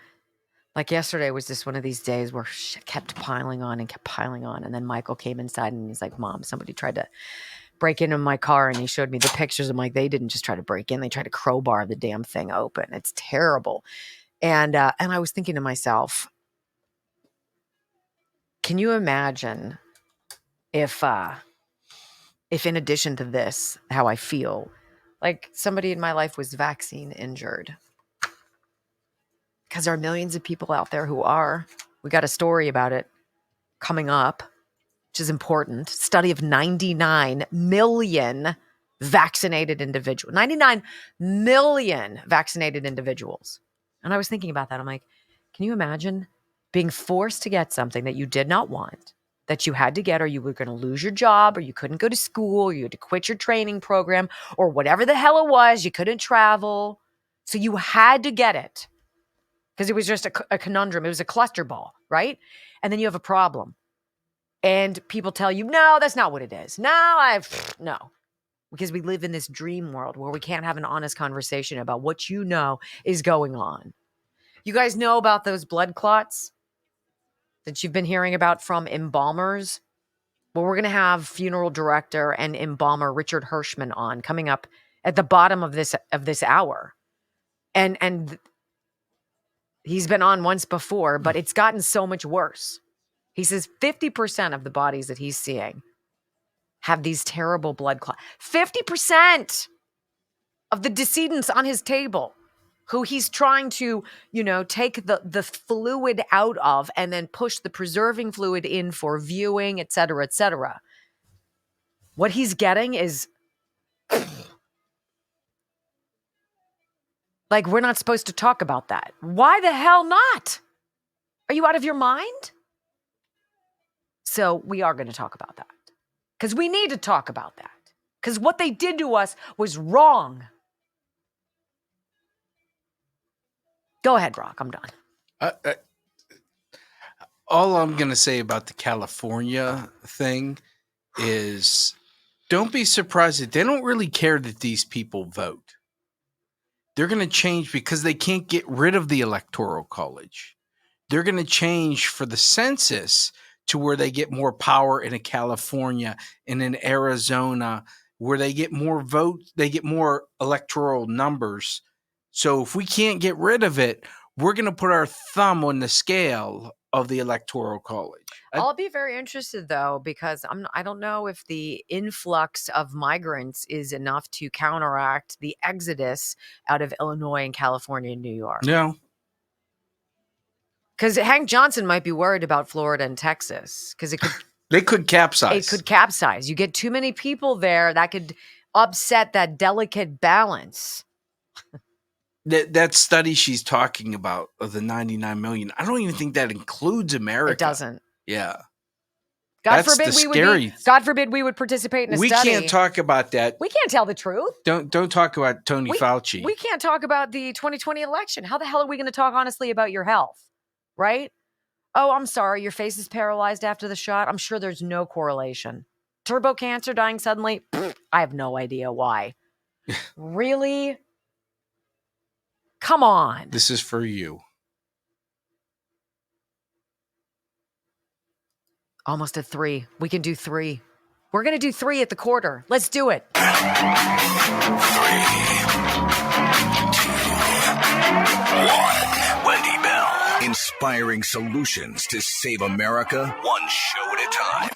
Like yesterday was just one of these days where shit kept piling on and kept piling on. And then Michael came inside and he's like, Mom, somebody tried to break into my car, and he showed me the pictures. I'm like, they didn't just try to break in, they tried to crowbar the damn thing open. It's terrible. And I was thinking to myself, can you imagine if in addition to this, how I feel, like somebody in my life was vaccine injured? Because there are millions of people out there who are. We got a story about it coming up, which is important. Study of 99 million vaccinated individuals. 99 million vaccinated individuals. And I was thinking about that. I'm like, can you imagine being forced to get something that you did not want, that you had to get, or you were going to lose your job, or you couldn't go to school, or you had to quit your training program, or whatever the hell it was, you couldn't travel. So you had to get it because it was just a conundrum. It was a cluster ball, right? And then you have a problem. And people tell you, no, that's not what it is. No. Because we live in this dream world where we can't have an honest conversation about what you know is going on. You guys know about those blood clots that you've been hearing about from embalmers? Well, we're going to have funeral director and embalmer Richard Hirschman on coming up at the bottom of this hour. And he's been on once before, but it's gotten so much worse. He says 50% of the bodies that he's seeing have these terrible blood clots. 50% of the decedents on his table who he's trying to, take the fluid out of and then push the preserving fluid in for viewing, et cetera, et cetera. What he's getting is like, we're not supposed to talk about that. Why the hell not? Are you out of your mind? So we are going to talk about that because we need to talk about that because what they did to us was wrong. Go ahead, Brock. I'm done. All I'm going to say about the California thing is don't be surprised that they don't really care that these people vote. They're going to change because they can't get rid of the Electoral College. They're going to change for the census to where they get more power in a California and in Arizona, where they get more votes, they get more electoral numbers. So if we can't get rid of it, we're going to put our thumb on the scale of the Electoral College. I'll be very interested, though, because I don't know if the influx of migrants is enough to counteract the exodus out of Illinois and California and New York. No. Because Hank Johnson might be worried about Florida and Texas because it could they could capsize. It could capsize. You get too many people there, that could upset that delicate balance. That study she's talking about of the 99 million, I don't even think that includes America. It doesn't. Yeah. God forbid we would participate in a study. We can't talk about that. We can't tell the truth. Don't talk about Tony Fauci. We can't talk about the 2020 election. How the hell are we going to talk honestly about your health? Right? Oh, I'm sorry. Your face is paralyzed after the shot. I'm sure there's no correlation. Turbo cancer, dying suddenly. I have no idea why. Really? Come on. This is for you. Almost at 3. We can do 3. We're going to do 3 at the quarter. Let's do it. 3, 2, 1. Wendy Bell. Inspiring solutions to save America, one show at a time.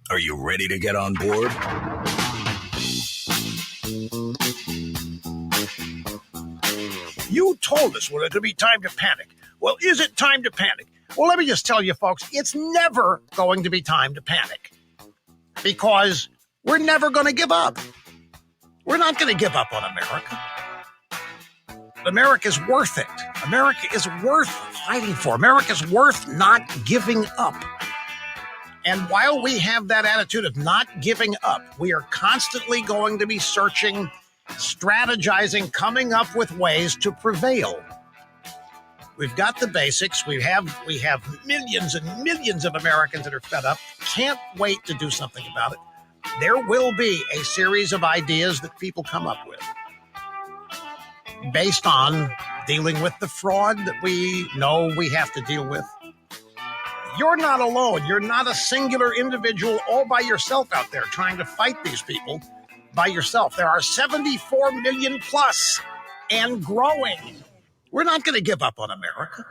Are you ready to get on board? You told us it could be time to panic. Well, is it time to panic? Well, let me just tell you, folks, it's never going to be time to panic because we're never going to give up. We're not going to give up on America. America's worth it. America is worth fighting for. America's worth not giving up. And while we have that attitude of not giving up, we are constantly going to be searching, strategizing, coming up with ways to prevail. We've got the basics. We have millions and millions of Americans that are fed up. Can't wait to do something about it. There will be a series of ideas that people come up with based on dealing with the fraud that we know we have to deal with. You're not alone. You're not a singular individual all by yourself out there trying to fight these people by yourself. There are 74 million plus and growing. We're not going to give up on America.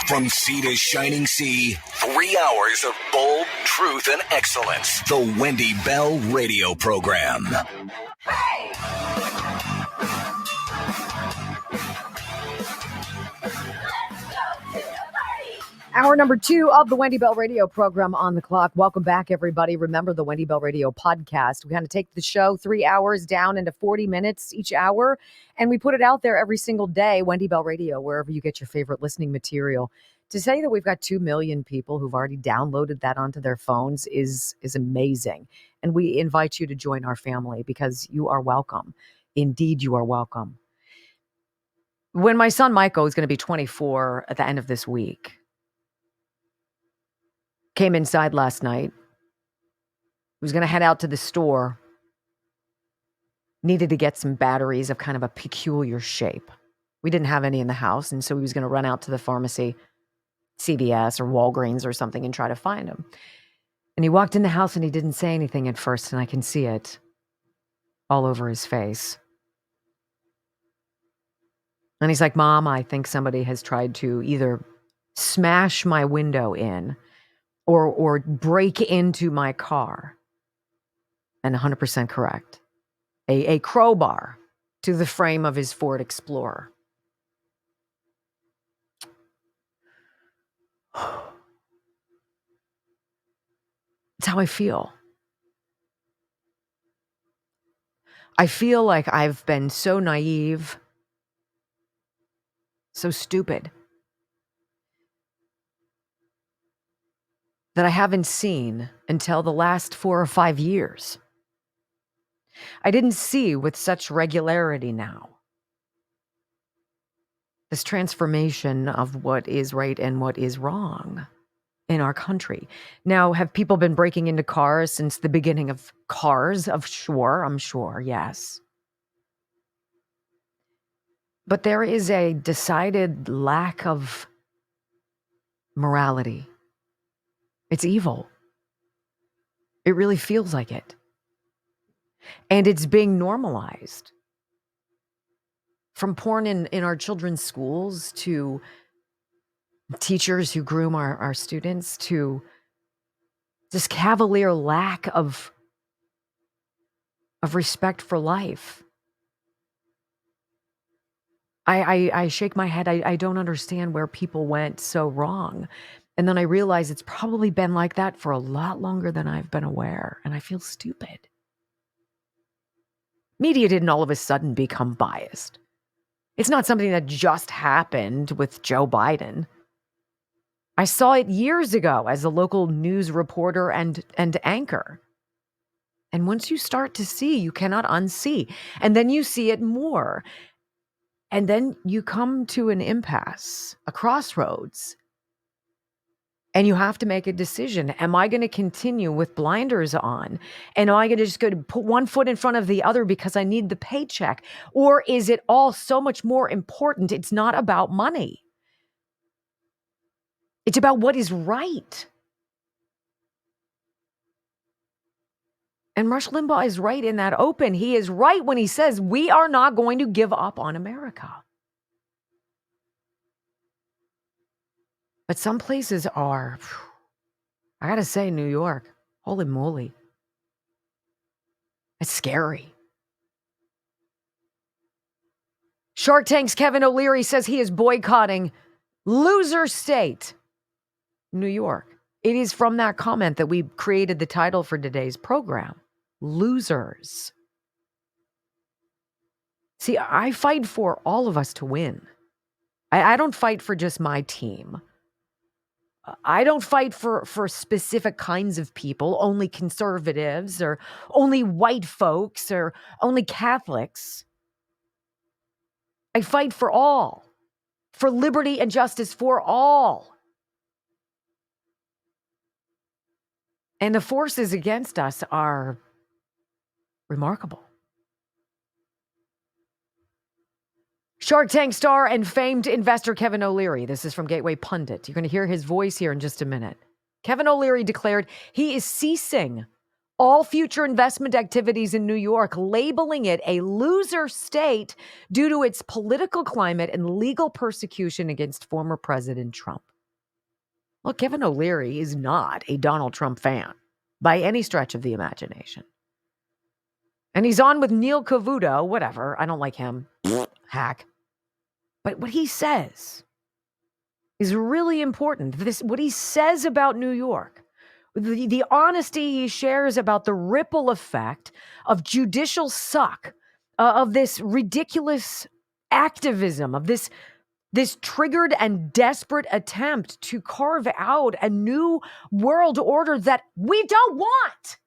From sea to shining sea, 3 hours of bold truth and excellence. The Wendy Bell Radio Program. Hey! Hour number 2 of the Wendy Bell Radio Program on the clock. Welcome back, everybody. Remember the Wendy Bell Radio podcast. We kind of take the show 3 hours down into 40 minutes each hour, and we put it out there every single day, Wendy Bell Radio, wherever you get your favorite listening material. To say that we've got 2 million people who've already downloaded that onto their phones is amazing. And we invite you to join our family because you are welcome. Indeed, you are welcome. When my son Michael is going to be 24 at the end of this week, came inside last night, was going to head out to the store, needed to get some batteries of kind of a peculiar shape. We didn't have any in the house, and so he was going to run out to the pharmacy, CVS or Walgreens or something, and try to find them. And he walked in the house and he didn't say anything at first, and I can see it all over his face. And he's like, "Mom, I think somebody has tried to either smash my window in or break into my car." And 100% correct. A crowbar to the frame of his Ford Explorer. That's how I feel. I feel like I've been so naive, so stupid, that I haven't seen until the last 4 or 5 years. I didn't see with such regularity now this transformation of what is right and what is wrong in our country. Now, have people been breaking into cars since the beginning of cars? I'm sure, yes. But there is a decided lack of morality. It's evil. It really feels like it. And it's being normalized. from porn in our children's schools to teachers who groom our students to this cavalier lack of respect for life. I shake my head. I don't understand where people went so wrong. And then I realize it's probably been like that for a lot longer than I've been aware. And I feel stupid. Media didn't all of a sudden become biased. It's not something that just happened with Joe Biden. I saw it years ago as a local news reporter and anchor. And once you start to see, you cannot unsee. And then you see it more. And then you come to an impasse, a crossroads. And you have to make a decision. Am I going to continue with blinders on? And am I going to just go to put one foot in front of the other because I need the paycheck? Or is it all so much more important? It's not about money. It's about what is right. And Rush Limbaugh is right in that open. He is right when he says we are not going to give up on America. But some places are. I gotta say, New York, holy moly. It's scary. Shark Tank's Kevin O'Leary says he is boycotting loser state, New York. It is from that comment that we created the title for today's program, Losers. See, I fight for all of us to win. I don't fight for just my team. I don't fight for specific kinds of people, only conservatives or only white folks or only Catholics. I fight for all, for liberty and justice for all. And the forces against us are remarkable. Shark Tank star and famed investor Kevin O'Leary. This is from Gateway Pundit. You're going to hear his voice here in just a minute. Kevin O'Leary declared he is ceasing all future investment activities in New York, labeling it a loser state due to its political climate and legal persecution against former President Trump. Well, Kevin O'Leary is not a Donald Trump fan by any stretch of the imagination. And he's on with Neil Cavuto, whatever. I don't like him. Hack. But what he says is really important. What he says about New York, the honesty he shares about the ripple effect of judicial suck, of this ridiculous activism, of this triggered and desperate attempt to carve out a new world order that we don't want,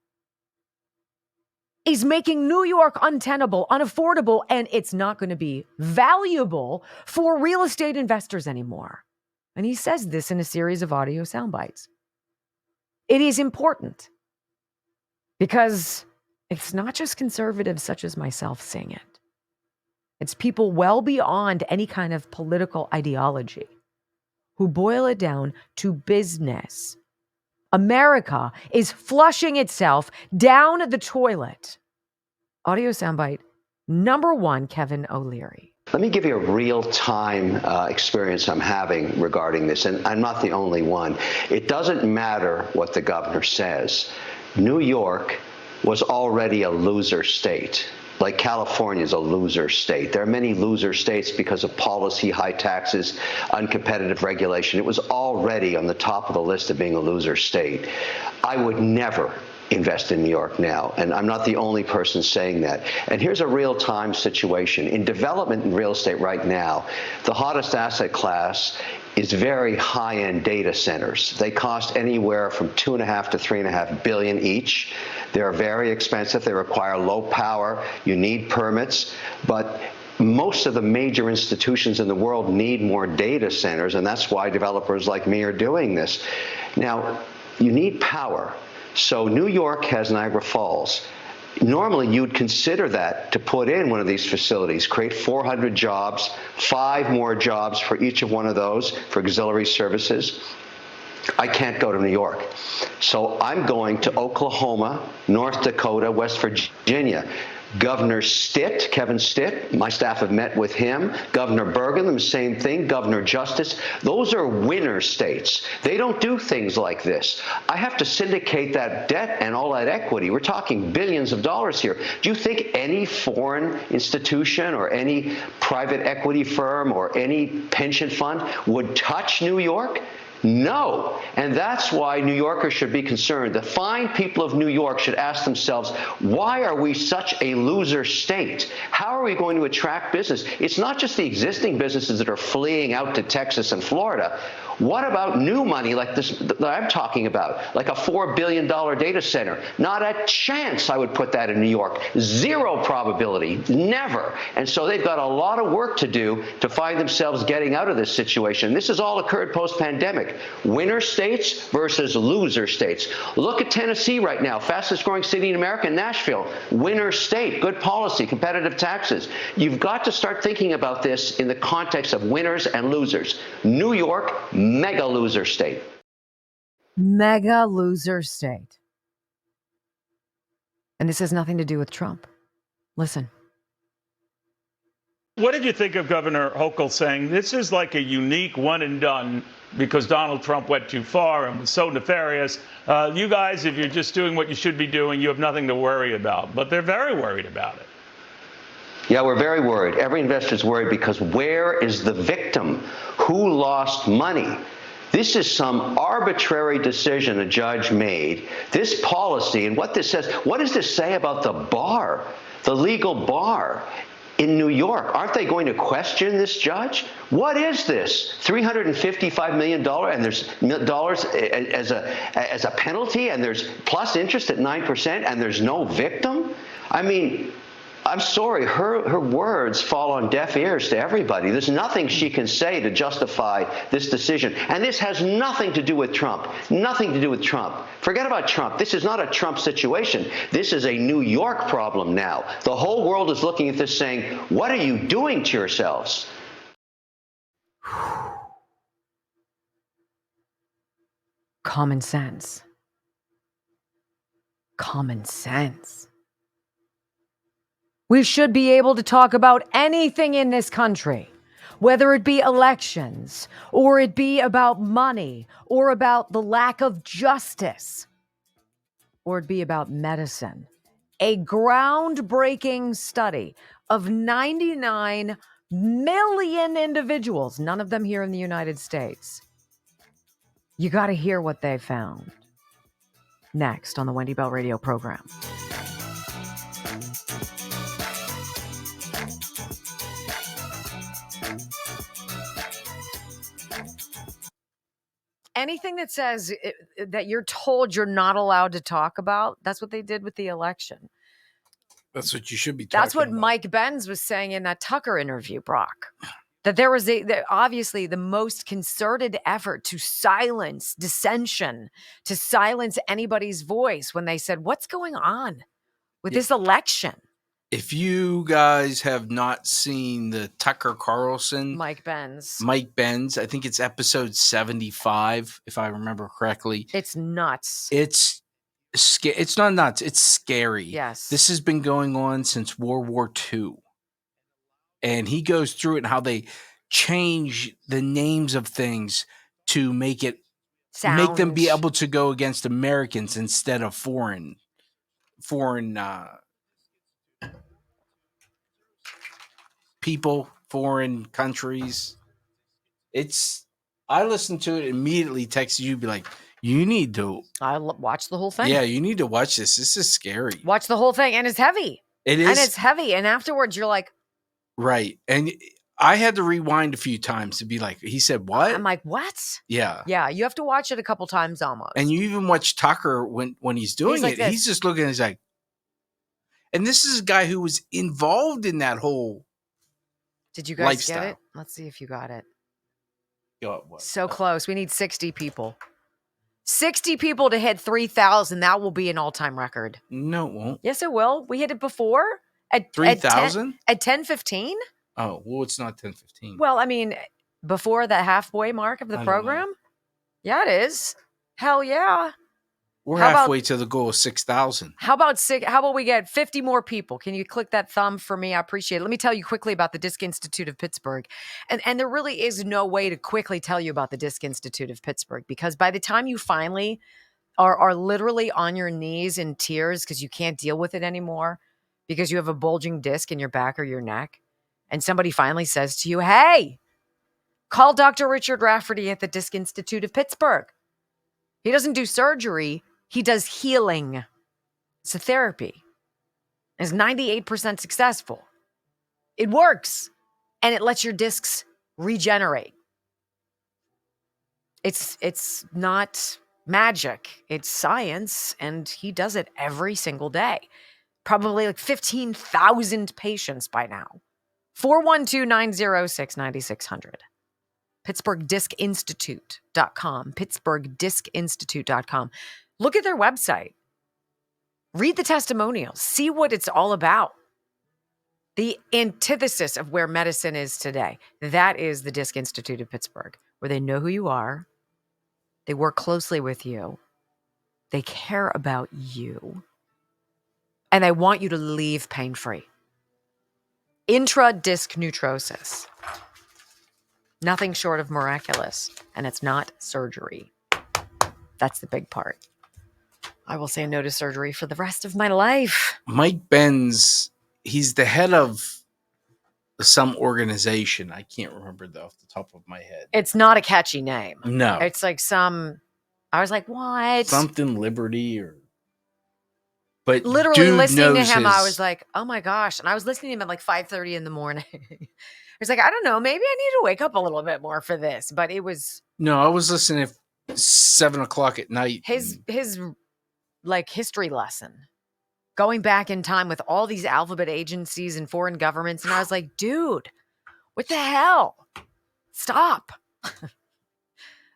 is making New York untenable, unaffordable, and it's not going to be valuable for real estate investors anymore. And he says this in a series of audio sound bites. It is important because it's not just conservatives such as myself saying it. It's people well beyond any kind of political ideology who boil it down to business. America is flushing itself down the toilet. Audio soundbite number 1, Kevin O'Leary. Let me give you a real-time experience I'm having regarding this, and I'm not the only one. It doesn't matter what the governor says. New York was already a loser state. Like California is a loser state. There are many loser states because of policy, high taxes, uncompetitive regulation. It was already on the top of the list of being a loser state. I would never invest in New York now, and I'm not the only person saying that. And here's a real-time situation. In development in real estate right now, the hottest asset class is very high-end data centers. They cost anywhere from $2.5 to $3.5 billion each. They're very expensive. They require low power. You need permits. But most of the major institutions in the world need more data centers, and that's why developers like me are doing this. Now, you need power. So New York has Niagara Falls. Normally, you'd consider that to put in one of these facilities, create 400 jobs, 5 more jobs for each of one of those for auxiliary services. I can't go to New York. So I'm going to Oklahoma, North Dakota, West Virginia. Governor Stitt, Kevin Stitt, my staff have met with him. Governor Bergen, the same thing. Governor Justice. Those are winner states. They don't do things like this. I have to syndicate that debt and all that equity. We're talking billions of dollars here. Do you think any foreign institution or any private equity firm or any pension fund would touch New York? No. And that's why New Yorkers should be concerned. The fine people of New York should ask themselves, why are we such a loser state? How are we going to attract business? It's not just the existing businesses that are fleeing out to Texas and Florida. What about new money like this that I'm talking about, like a $4 billion data center? Not a chance I would put that in New York. Zero probability. Never. And so they've got a lot of work to do to find themselves getting out of this situation. This has all occurred post-pandemic. Winner states versus loser states. Look at Tennessee right now, fastest growing city in America, Nashville. Winner state, good policy, competitive taxes. You've got to start thinking about this in the context of winners and losers. New York, mega loser state. Mega loser state. And this has nothing to do with Trump. Listen. What did you think of Governor Hochul saying this is like a unique one and done because Donald Trump went too far and was so nefarious? You guys, if you're just doing what you should be doing, you have nothing to worry about. But they're very worried about it. Yeah, we're very worried. Every investor's worried because where is the victim? Who lost money? This is some arbitrary decision a judge made. This policy and what this says, what does this say about the bar, the legal bar in New York? Aren't they going to question this judge? What is this? $355 million and there's dollars as a penalty and there's plus interest at 9% and there's no victim? I mean, I'm sorry, her words fall on deaf ears to everybody. There's nothing she can say to justify this decision. And this has nothing to do with Trump. Nothing to do with Trump. Forget about Trump. This is not a Trump situation. This is a New York problem now. The whole world is looking at this saying, what are you doing to yourselves? Common sense. Common sense. We should be able to talk about anything in this country, whether it be elections, or it be about money, or about the lack of justice, or it be about medicine. A groundbreaking study of 99 million individuals, none of them here in the United States. You got to hear what they found. Next on the Wendy Bell Radio program. Anything that says that you're told you're not allowed to talk about, that's what they did with the election. That's what you should be talking about. That's what Mike Benz was saying in that Tucker interview, Brock. That there was obviously the most concerted effort to silence dissension, to silence anybody's voice when they said, what's going on with this election? If you guys have not seen the Tucker Carlson, Mike Benz, I think it's episode 75, if I remember correctly. It's nuts. It's not nuts. It's scary. Yes. This has been going on since World War II. And he goes through it and how they change the names of things to make them be able to go against Americans instead of foreign people, foreign countries. I listened to it, immediately texted you, be like, you need to watch the whole thing. Yeah, you need to watch this. This is scary. Watch the whole thing. And it's heavy. It is. And it's heavy. And afterwards you're like, right. And I had to rewind a few times to be like, he said, what? I'm like, what? Yeah. Yeah. You have to watch it a couple times almost. And you even watch Tucker when he's doing it. He's just looking, he's like, and this is a guy who was involved in that whole Did you guys lifestyle. get it? Let's see if you got it. What? So close. We need 60 people. 60 people to hit 3,000. That will be an all-time record. No, it won't. Yes, it will. We hit it before at 3,000 at 10:15. Oh, well, it's not 10:15. Well, I mean, before the halfway mark of the program. Yeah, it is. Hell yeah. We're How about- halfway to the goal of 6,000. How about we get 50 more people? Can you click that thumb for me? I appreciate it. Let me tell you quickly about the Disc Institute of Pittsburgh. And there really is no way to quickly tell you about the Disc Institute of Pittsburgh, because by the time you finally are literally on your knees in tears because you can't deal with it anymore because you have a bulging disc in your back or your neck, and somebody finally says to you, hey, call Dr. Richard Rafferty at the Disc Institute of Pittsburgh. He doesn't do surgery. He does healing. It's a therapy. It's 98% successful. It works, and it lets your discs regenerate. It's not magic. It's science, and he does it every single day. Probably like 15,000 patients by now. 412-906-9600. PittsburghDiscInstitute.com. PittsburghDiscInstitute.com. Look at their website. Read the testimonials. See what it's all about. The antithesis of where medicine is today. That is the Disc Institute of Pittsburgh, where they know who you are. They work closely with you. They care about you. And they want you to leave pain-free. Intradisc neutrosis. Nothing short of miraculous. And it's not surgery. That's the big part. I will say no to surgery for the rest of my life. Mike Benz, he's the head of some organization. I can't remember off the top of my head. It's not a catchy name. No. It's like I was like, what? Something Liberty or... But literally listening to him, I his... was like, oh my gosh. And I was listening to him at like 5:30 in the morning. I was like, I don't know, maybe I need to wake up a little bit more for this. But it was... No, I was listening at 7 o'clock at night. His like history lesson. Going back in time with all these alphabet agencies and foreign governments. And I was like, dude, what the hell? Stop.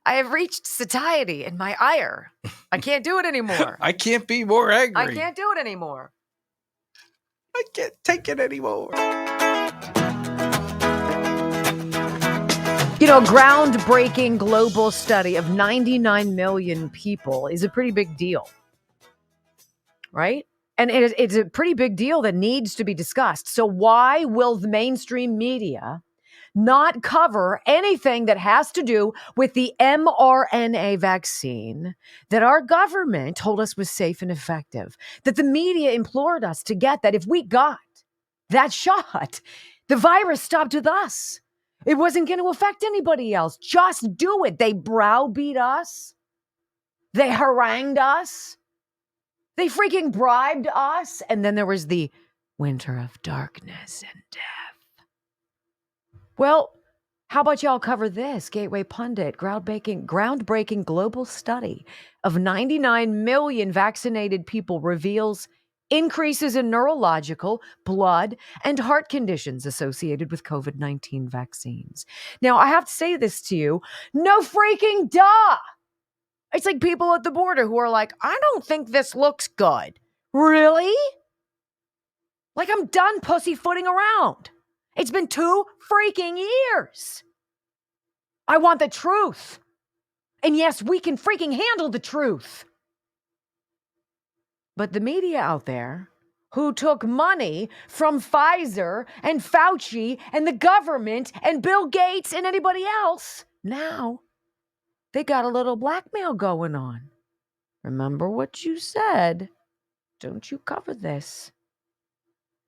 I have reached satiety in my ire. I can't do it anymore. I can't be more angry. I can't do it anymore. I can't take it anymore. You know, groundbreaking global study of 99 million people is a pretty big deal. Right? And it's a pretty big deal that needs to be discussed. So why will the mainstream media not cover anything that has to do with the mRNA vaccine that our government told us was safe and effective, that the media implored us to get, that if we got that shot, the virus stopped with us. It wasn't going to affect anybody else. Just do it. They browbeat us. They harangued us. They freaking bribed us. And then there was the winter of darkness and death. Well, how about y'all cover this? Gateway Pundit, groundbreaking global study of 99 million vaccinated people reveals increases in neurological, blood, and heart conditions associated with COVID-19 vaccines. Now, I have to say this to you. No freaking duh. It's like people at the border who are like, I don't think this looks good. Really? Like I'm done pussyfooting around. It's been 2 freaking years. I want the truth. And yes, we can freaking handle the truth. But the media out there who took money from Pfizer and Fauci and the government and Bill Gates and anybody else, now they got a little blackmail going on. Remember what you said. Don't you cover this.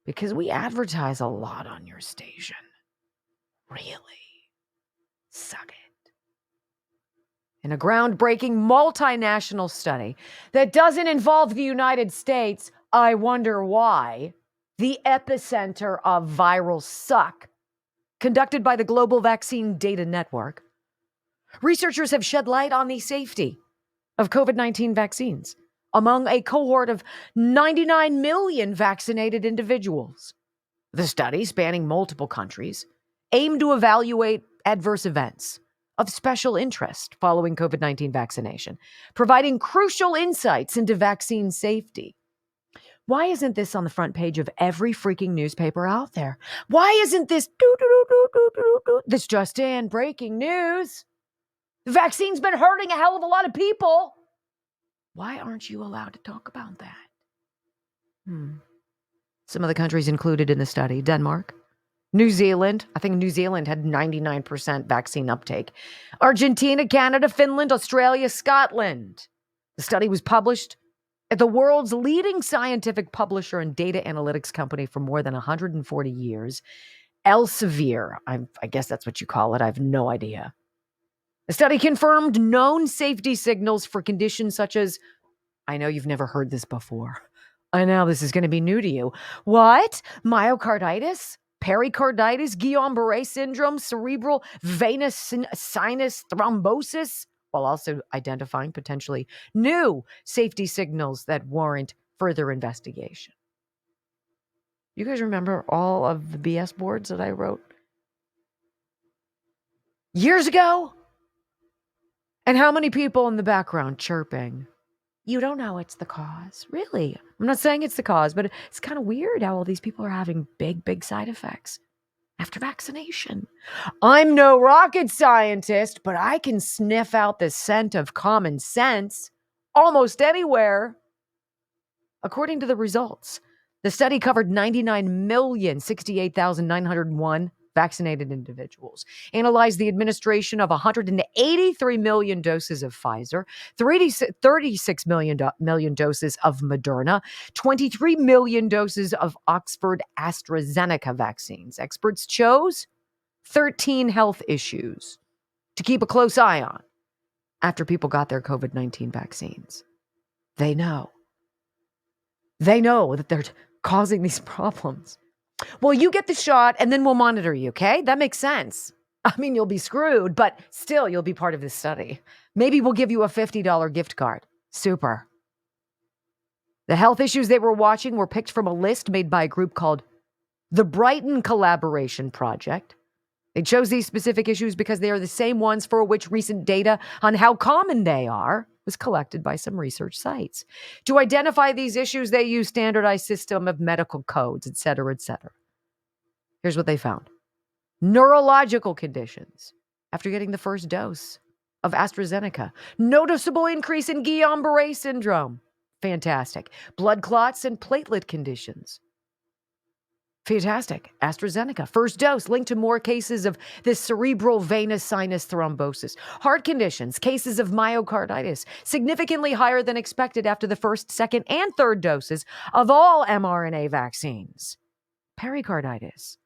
Because we advertise a lot on your station. Really. Suck it. In a groundbreaking multinational study that doesn't involve the United States, I wonder why, the epicenter of viral suck, conducted by the Global Vaccine Data Network, researchers have shed light on the safety of COVID-19 vaccines among a cohort of 99 million vaccinated individuals. The study, spanning multiple countries, aimed to evaluate adverse events of special interest following COVID-19 vaccination, providing crucial insights into vaccine safety. Why isn't this on the front page of every freaking newspaper out there? Why isn't this this just in breaking news? The vaccine's been hurting a hell of a lot of people. Why aren't you allowed to talk about that? Some of the countries included in the study: Denmark, New Zealand. I think New Zealand had 99% vaccine uptake. Argentina, Canada, Finland, Australia, Scotland. The study was published at the world's leading scientific publisher and data analytics company for more than 140 years, Elsevier. I guess that's what you call it. I have no idea. The study confirmed known safety signals for conditions such as, I know you've never heard this before. I know this is going to be new to you. What? Myocarditis? Pericarditis? Guillain-Barré syndrome? Cerebral venous sinus thrombosis? While also identifying potentially new safety signals that warrant further investigation. You guys remember all of the BS boards that I wrote years ago? And how many people in the background chirping? You don't know it's the cause. Really? I'm not saying it's the cause, but it's kind of weird how all these people are having big side effects after vaccination. I'm no rocket scientist, but I can sniff out the scent of common sense almost anywhere. According to the results, the study covered 99,068,901 vaccinated individuals, analyzed the administration of 183 million doses of Pfizer, 36 million doses of Moderna, 23 million doses of Oxford AstraZeneca vaccines. Experts chose 13 health issues to keep a close eye on after people got their COVID-19 vaccines. They know that they're causing these problems. Well, you get the shot and then we'll monitor you, okay? That makes sense. I mean, you'll be screwed, but still you'll be part of this study. Maybe we'll give you a $50 gift card. Super. The health issues they were watching were picked from a list made by a group called the Brighton Collaboration Project. They chose these specific issues because they are the same ones for which recent data on how common they are was collected by some research sites. To identify these issues, they use standardized system of medical codes, et cetera, et cetera. Here's what they found. Neurological conditions after getting the first dose of AstraZeneca. Noticeable increase in Guillain-Barré syndrome. Fantastic. Blood clots and platelet conditions. Fantastic. AstraZeneca. First dose linked to more cases of this cerebral venous sinus thrombosis. Heart conditions, cases of myocarditis, significantly higher than expected after the first, second, and third doses of all mRNA vaccines. Pericarditis.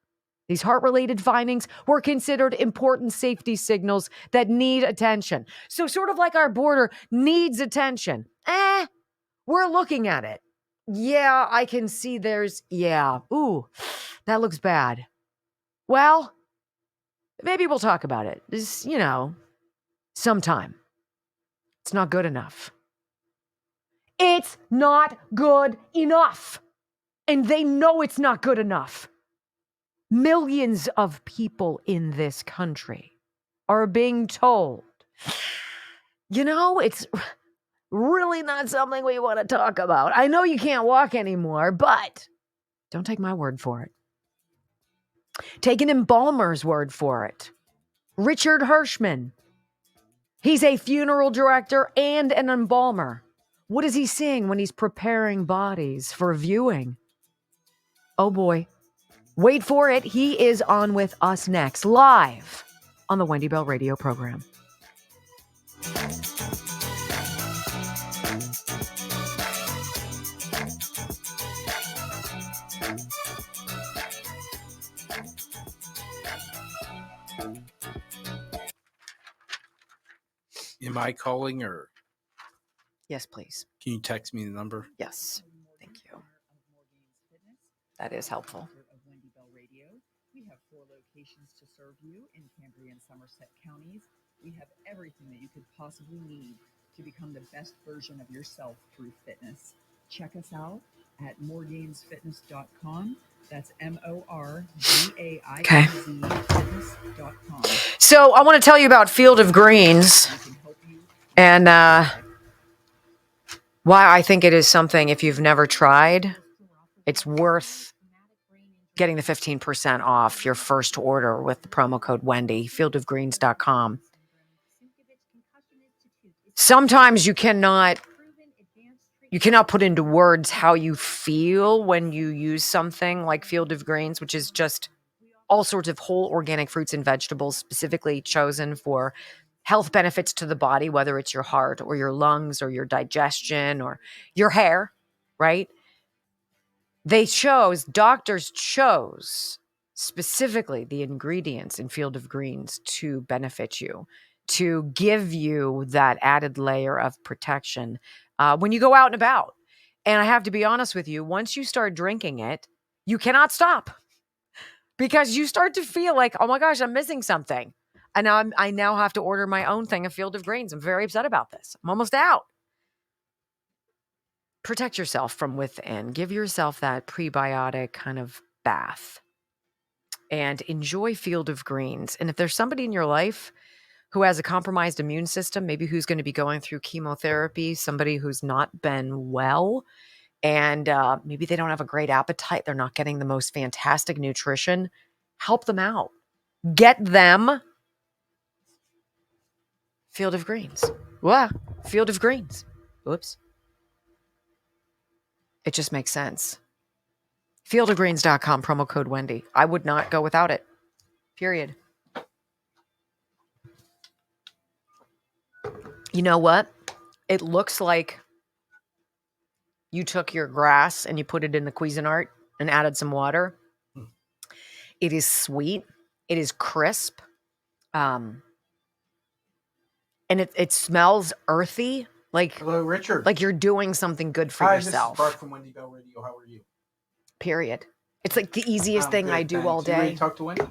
These heart-related findings were considered important safety signals that need attention. So sort of like our border needs attention. We're looking at it. Yeah, I can see ooh, that looks bad. Well, maybe we'll talk about it. This, sometime. It's not good enough. It's not good enough. And they know it's not good enough. Millions of people in this country are being told, it's really not something we want to talk about. I know you can't walk anymore, but don't take my word for it. Take an embalmer's word for it. Richard Hirschman. He's a funeral director and an embalmer. What is he seeing when he's preparing bodies for viewing? Oh boy. Wait for it. He is on with us next, live on the Wendy Bell radio program. Am I calling or? Yes, please. Can you text me the number? Yes. Thank you. That is helpful. Wendy Bell Radio. We have 4 locations to serve you in Cambria and Somerset counties. We have everything that you could possibly need to become the best version of yourself through fitness. Check us out at moregainsfitness.com. That's MORGAINZ fitness.com. So I want to tell you about Field of Greens and why I think it is something, if you've never tried, it's worth getting the 15% off your first order with the promo code Wendy, fieldofgreens.com. Sometimes you cannot You cannot put into words how you feel when you use something like Field of Greens, which is just all sorts of whole organic fruits and vegetables specifically chosen for health benefits to the body, whether it's your heart or your lungs or your digestion or your hair, right? Doctors chose specifically the ingredients in Field of Greens to benefit you, to give you that added layer of protection when you go out and about. And I have to be honest with you, once you start drinking it, you cannot stop because you start to feel like, oh my gosh, I'm missing something. And I now have to order my own thing of Field of Greens. I'm very upset about this. I'm almost out. Protect yourself from within. Give yourself that prebiotic kind of bath and enjoy Field of Greens. And if there's somebody in your life who has a compromised immune system, maybe who's going to be going through chemotherapy, somebody who's not been well, and maybe they don't have a great appetite, they're not getting the most fantastic nutrition, help them out. Get them Field of Greens. Wow, Field of Greens. Whoops. It just makes sense. Fieldofgreens.com, promo code Wendy. I would not go without it. Period. You know what? It looks like you took your grass and you put it in the Cuisinart and added some water. It is sweet. It is crisp. And it smells earthy. Like, hello, Richard. Like you're doing something good for yourself. This is Bart from Wendy Bell Radio. How are you? Period. It's like the easiest thing good, I do thanks. all You ready day. to talk to Wendy?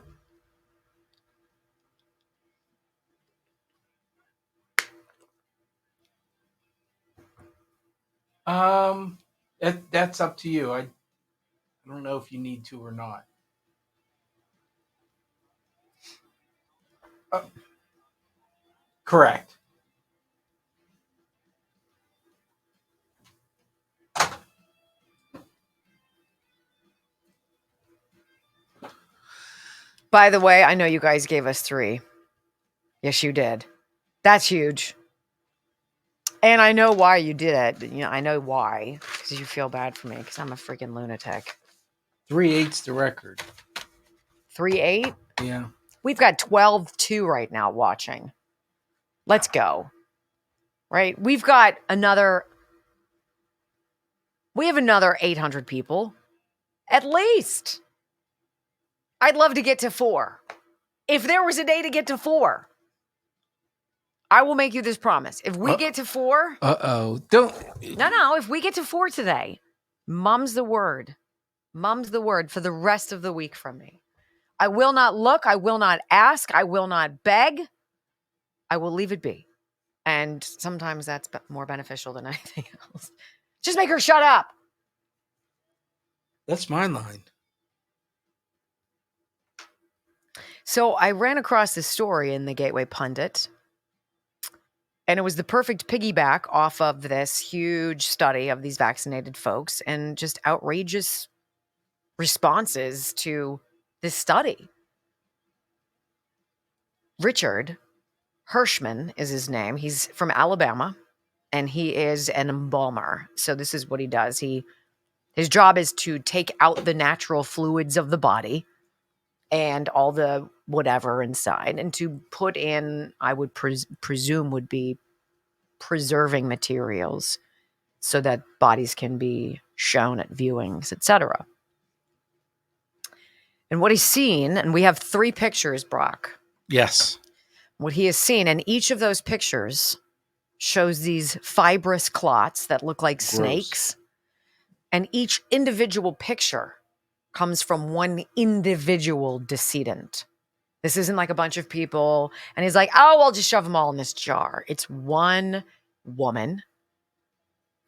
That's up to you. I don't know if you need to or not. Correct. By the way, I know you guys gave us 3. Yes, you did. That's huge. And I know why you did it. You know, I know why. Because you feel bad for me. Because I'm a freaking lunatic. 3/8's the record. 3-8? Yeah. We've got 12-2 right now watching. Let's go. Right? We have another 800 people. At least. I'd love to get to 4. If there was a day to get to 4, I will make you this promise. If we get to 4. Don't. No. If we get to 4 today, mum's the word. Mum's the word for the rest of the week from me. I will not look. I will not ask. I will not beg. I will leave it be. And sometimes that's more beneficial than anything else. Just make her shut up. That's my line. So I ran across this story in the Gateway Pundit. And it was the perfect piggyback off of this huge study of these vaccinated folks and just outrageous responses to this study. Richard Hirschman is his name. He's from Alabama, and he is an embalmer. So this is what he does. His job is to take out the natural fluids of the body and all the whatever inside, and to put in, I would presume would be preserving materials so that bodies can be shown at viewings, etc. And what he's seen, and we have 3 pictures, Brock. Yes. What he has seen, and each of those pictures shows these fibrous clots that look like snakes. And each individual picture comes from one individual decedent. This isn't like a bunch of people. And he's like, oh, I'll just shove them all in this jar. It's one woman.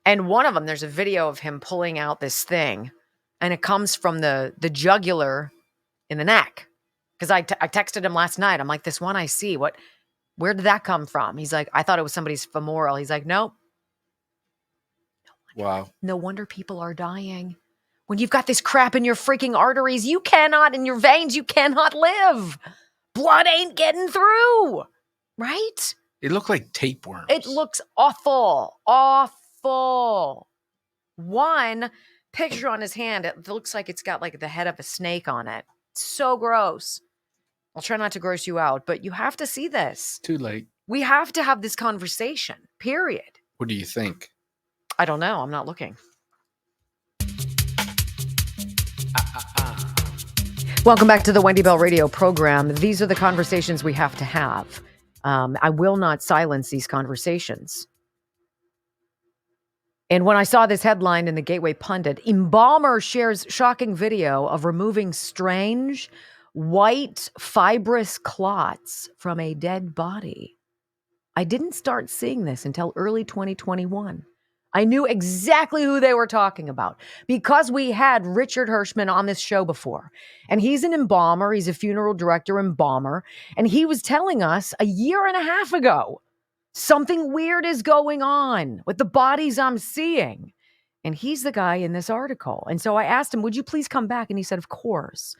And one of them, there's a video of him pulling out this thing. And it comes from the jugular in the neck. Because I texted him last night. I'm like, this one I see, where did that come from? He's like, I thought it was somebody's femoral. He's like, nope. Wow. No wonder people are dying. When you've got this crap in your freaking arteries, you cannot, in your veins, you cannot live. Blood ain't getting through. Right? It looked like tapeworms. It looks awful. Awful. One picture on his hand, it looks like it's got like the head of a snake on it. So gross. I'll try not to gross you out, but you have to see this. Too late. We have to have this conversation, period. What do you think? I don't know. I'm not looking. Welcome back to the Wendy Bell Radio program. These are the conversations we have to have. I will not silence these conversations. And when I saw this headline in the Gateway Pundit, embalmer shares shocking video of removing strange white fibrous clots from a dead body. I didn't start seeing this until early 2021. I knew exactly who they were talking about because we had Richard Hirschman on this show before. And he's an embalmer. He's a funeral director embalmer. And he was telling us a year and a half ago, something weird is going on with the bodies I'm seeing. And he's the guy in this article. And so I asked him, would you please come back? And he said, of course.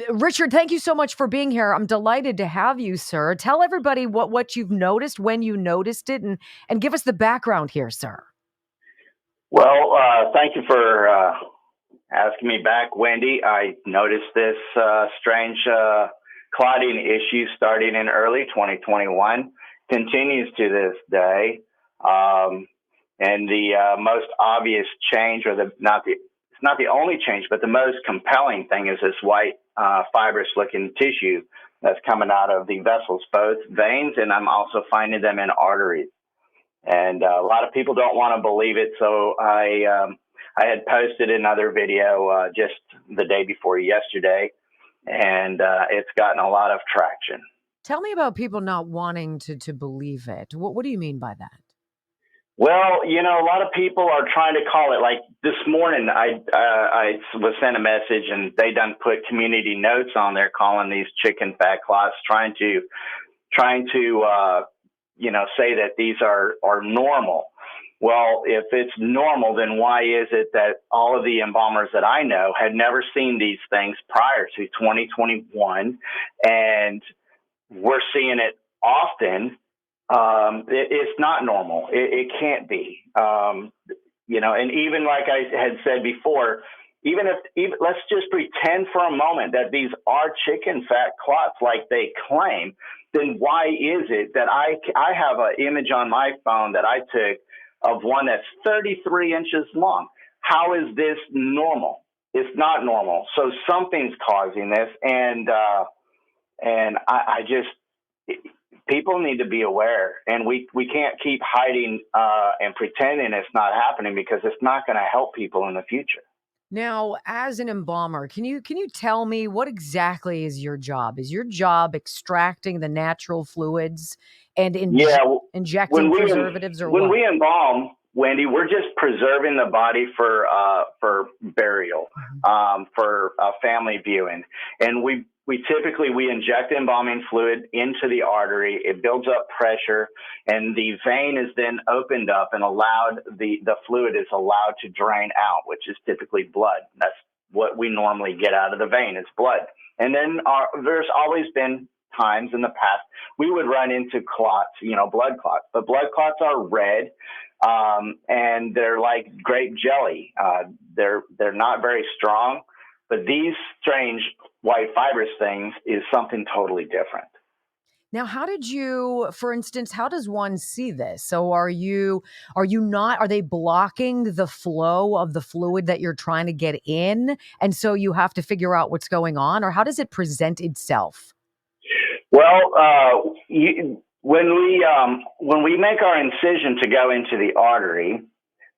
Richard, thank you so much for being here. I'm delighted to have you, sir. Tell everybody what you've noticed, when you noticed it, and give us the background here, sir. Well, thank you for asking me back, Wendy. I noticed this strange clotting issue starting in early 2021, continues to this day. And the most obvious change, or it's not the only change, but the most compelling thing is this white fibrous looking tissue that's coming out of the vessels, both veins, and I'm also finding them in arteries. And a lot of people don't want to believe it. So I had posted another video just the day before yesterday, and it's gotten a lot of traction. Tell me about people not wanting to believe it. What do you mean by that? Well, a lot of people are trying to call it, like this morning, I was sent a message and they done put community notes on there calling these chicken fat clots, trying to say that these are normal. Well, if it's normal, then why is it that all of the embalmers that I know had never seen these things prior to 2021, and we're seeing it often? It's not normal. It can't be. And even like I had said before, even let's just pretend for a moment that these are chicken fat clots like they claim, then why is it that I have an image on my phone that I took of one that's 33 inches long? How is this normal? It's not normal. So something's causing this, and I just. People need to be aware, and we can't keep hiding and pretending it's not happening, because it's not going to help people in the future. Now, as an embalmer, can you tell me what exactly is your job? Is your job extracting the natural fluids and injecting preservatives, or when what? we embalm, Wendy, we're just preserving the body for burial, for family viewing, and we typically inject embalming fluid into the artery. It builds up pressure, and the vein is then opened up and the fluid is allowed to drain out, which is typically blood. That's what we normally get out of the vein, is blood. And then there's always been times in the past we would run into clots, blood clots. But blood clots are red, and they're like grape jelly. They're not very strong. But these strange white fibrous things is something totally different. Now, how does one see this? So are they blocking the flow of the fluid that you're trying to get in? And so you have to figure out what's going on, or how does it present itself? Well, when we make our incision to go into the artery,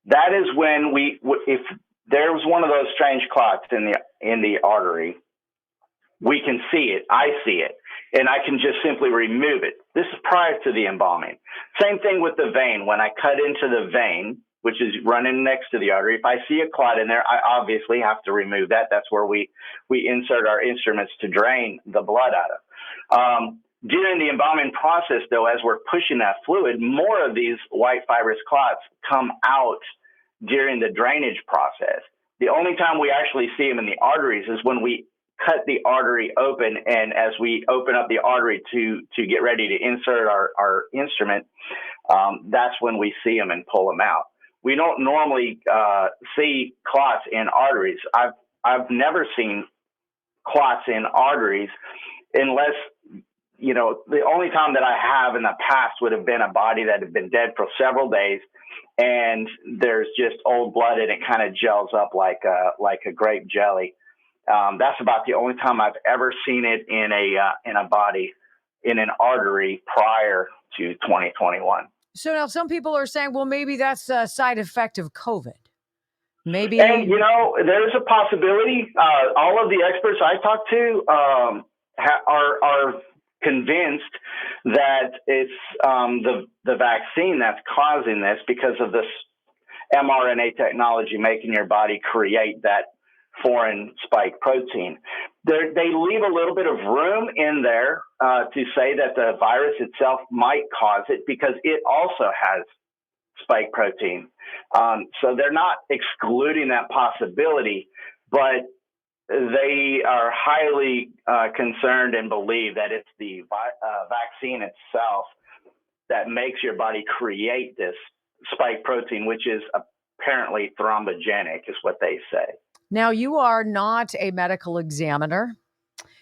that is when if there's one of those strange clots in the artery, we can see it. I see it, and I can just simply remove it. This is prior to the embalming. Same thing with the vein. When I cut into the vein, which is running next to the artery, if I see a clot in there, I obviously have to remove that. That's where we insert our instruments to drain the blood out of. During the embalming process, though, as we're pushing that fluid, more of these white fibrous clots come out during the drainage process. The only time we actually see them in the arteries is when we cut the artery open, and as we open up the artery to get ready to insert our instrument, that's when we see them and pull them out. we don't normally see clots in arteries. I've never seen clots in arteries unless, the only time that I have in the past would have been a body that had been dead for several days, and there's just old blood and it kind of gels up like a grape jelly. That's about the only time I've ever seen it in a body, in an artery prior to 2021. So now some people are saying, well, maybe that's a side effect of COVID. Maybe. And, there's a possibility. All of the experts I talk to are convinced that it's the vaccine that's causing this because of this mRNA technology making your body create that foreign spike protein. They leave a little bit of room in there to say that the virus itself might cause it because it also has spike protein. So they're not excluding that possibility, but they are highly concerned and believe that it's the vaccine itself that makes your body create this spike protein, which is apparently thrombogenic, is what they say. Now, you are not a medical examiner.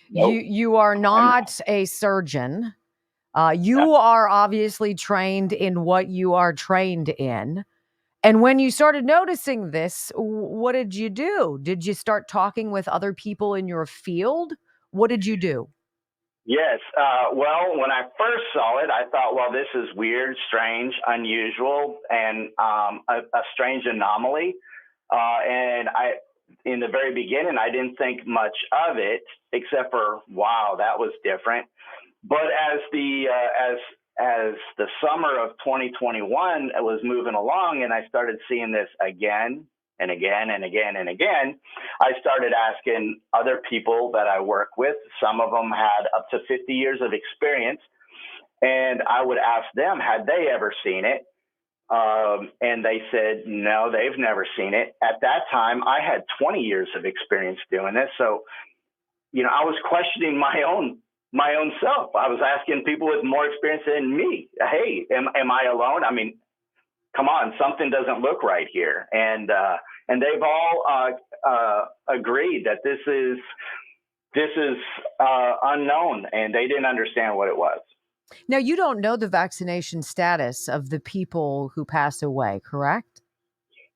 Nope. You are not a surgeon. You are obviously trained in what you are trained in. And when you started noticing this, what did you do? Did you start talking with other people in your field? What did you do? Yes. Well, when I first saw it, I thought, well, this is weird, strange, unusual, and a strange anomaly. And in the very beginning, I didn't think much of it, except for, wow, that was different. But as the summer of 2021 was moving along, and I started seeing this again and again and again and again, I started asking other people that I work with. Some of them had up to 50 years of experience, and I would ask them, had they ever seen it? And they said, no, they've never seen it. At that time, I had 20 years of experience doing this. So, I was questioning my own self. I was asking people with more experience than me, hey, am I alone? I mean, come on, something doesn't look right here. And they've all agreed that this is unknown, and they didn't understand what it was. Now, you don't know the vaccination status of the people who passed away, correct?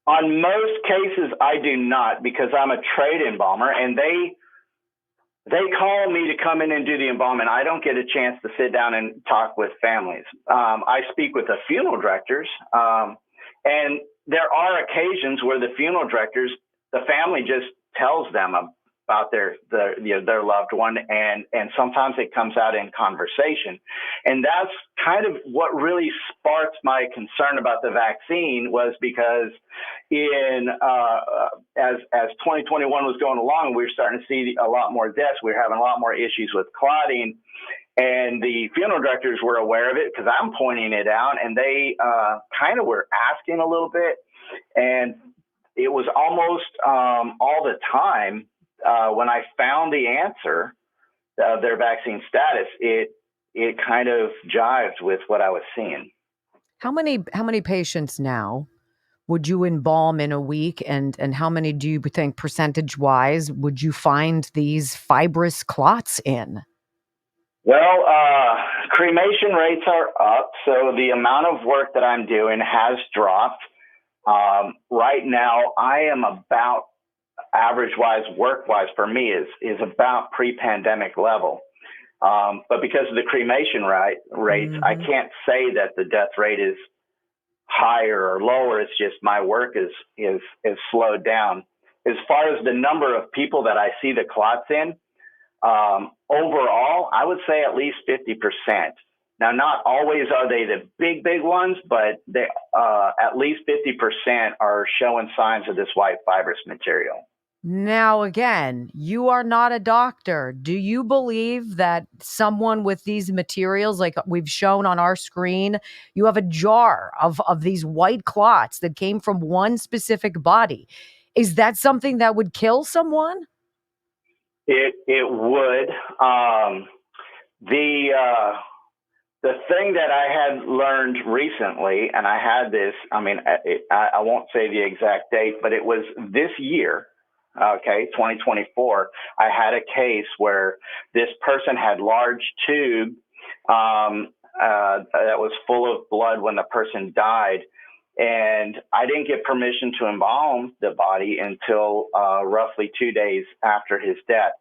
On most cases, I do not, because I'm a trade embalmer, and they call me to come in and do the embalming. I don't get a chance to sit down and talk with families. I speak with the funeral directors, and there are occasions where the funeral directors, the family just tells them about their loved one, and sometimes it comes out in conversation. And that's kind of what really sparked my concern about the vaccine, was because as 2021 was going along, we were starting to see a lot more deaths. We were having a lot more issues with clotting, and the funeral directors were aware of it because I'm pointing it out, and they kind of were asking a little bit, and it was almost all the time when I found the answer of their vaccine status, it kind of jived with what I was seeing. How many patients now would you embalm in a week, and how many do you think percentage-wise would you find these fibrous clots in? Well, cremation rates are up, so the amount of work that I'm doing has dropped. Right now, I am about average-wise, work-wise, for me is about pre-pandemic level. But because of the cremation rates, mm-hmm. I can't say that the death rate is higher or lower. It's just my work is slowed down. As far as the number of people that I see the clots in, overall, I would say at least 50%. Now, not always are they the big ones, but they at least 50% are showing signs of this white fibrous material. Now, again, you are not a doctor. Do you believe that someone with these materials, like we've shown on our screen, you have a jar of these white clots that came from one specific body? Is that something that would kill someone? It would. The thing that I had learned recently, and I had this, I mean, I won't say the exact date, but it was this year, okay, 2024. I had a case where this person had large tube that was full of blood when the person died. And I didn't get permission to embalm the body until roughly 2 days after his death.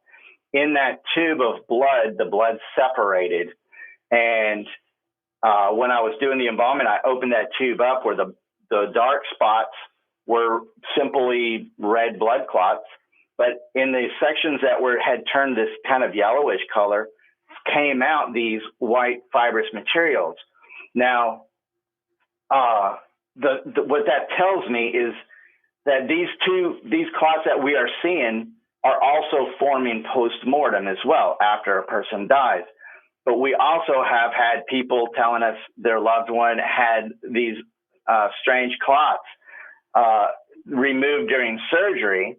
In that tube of blood, the blood separated. And when I was doing the embalming, I opened that tube up where the dark spots were simply red blood clots. But in the sections that had turned this kind of yellowish color, came out these white fibrous materials. Now, what that tells me is that these clots that we are seeing are also forming post-mortem as well after a person dies. But we also have had people telling us their loved one had these strange clots removed during surgery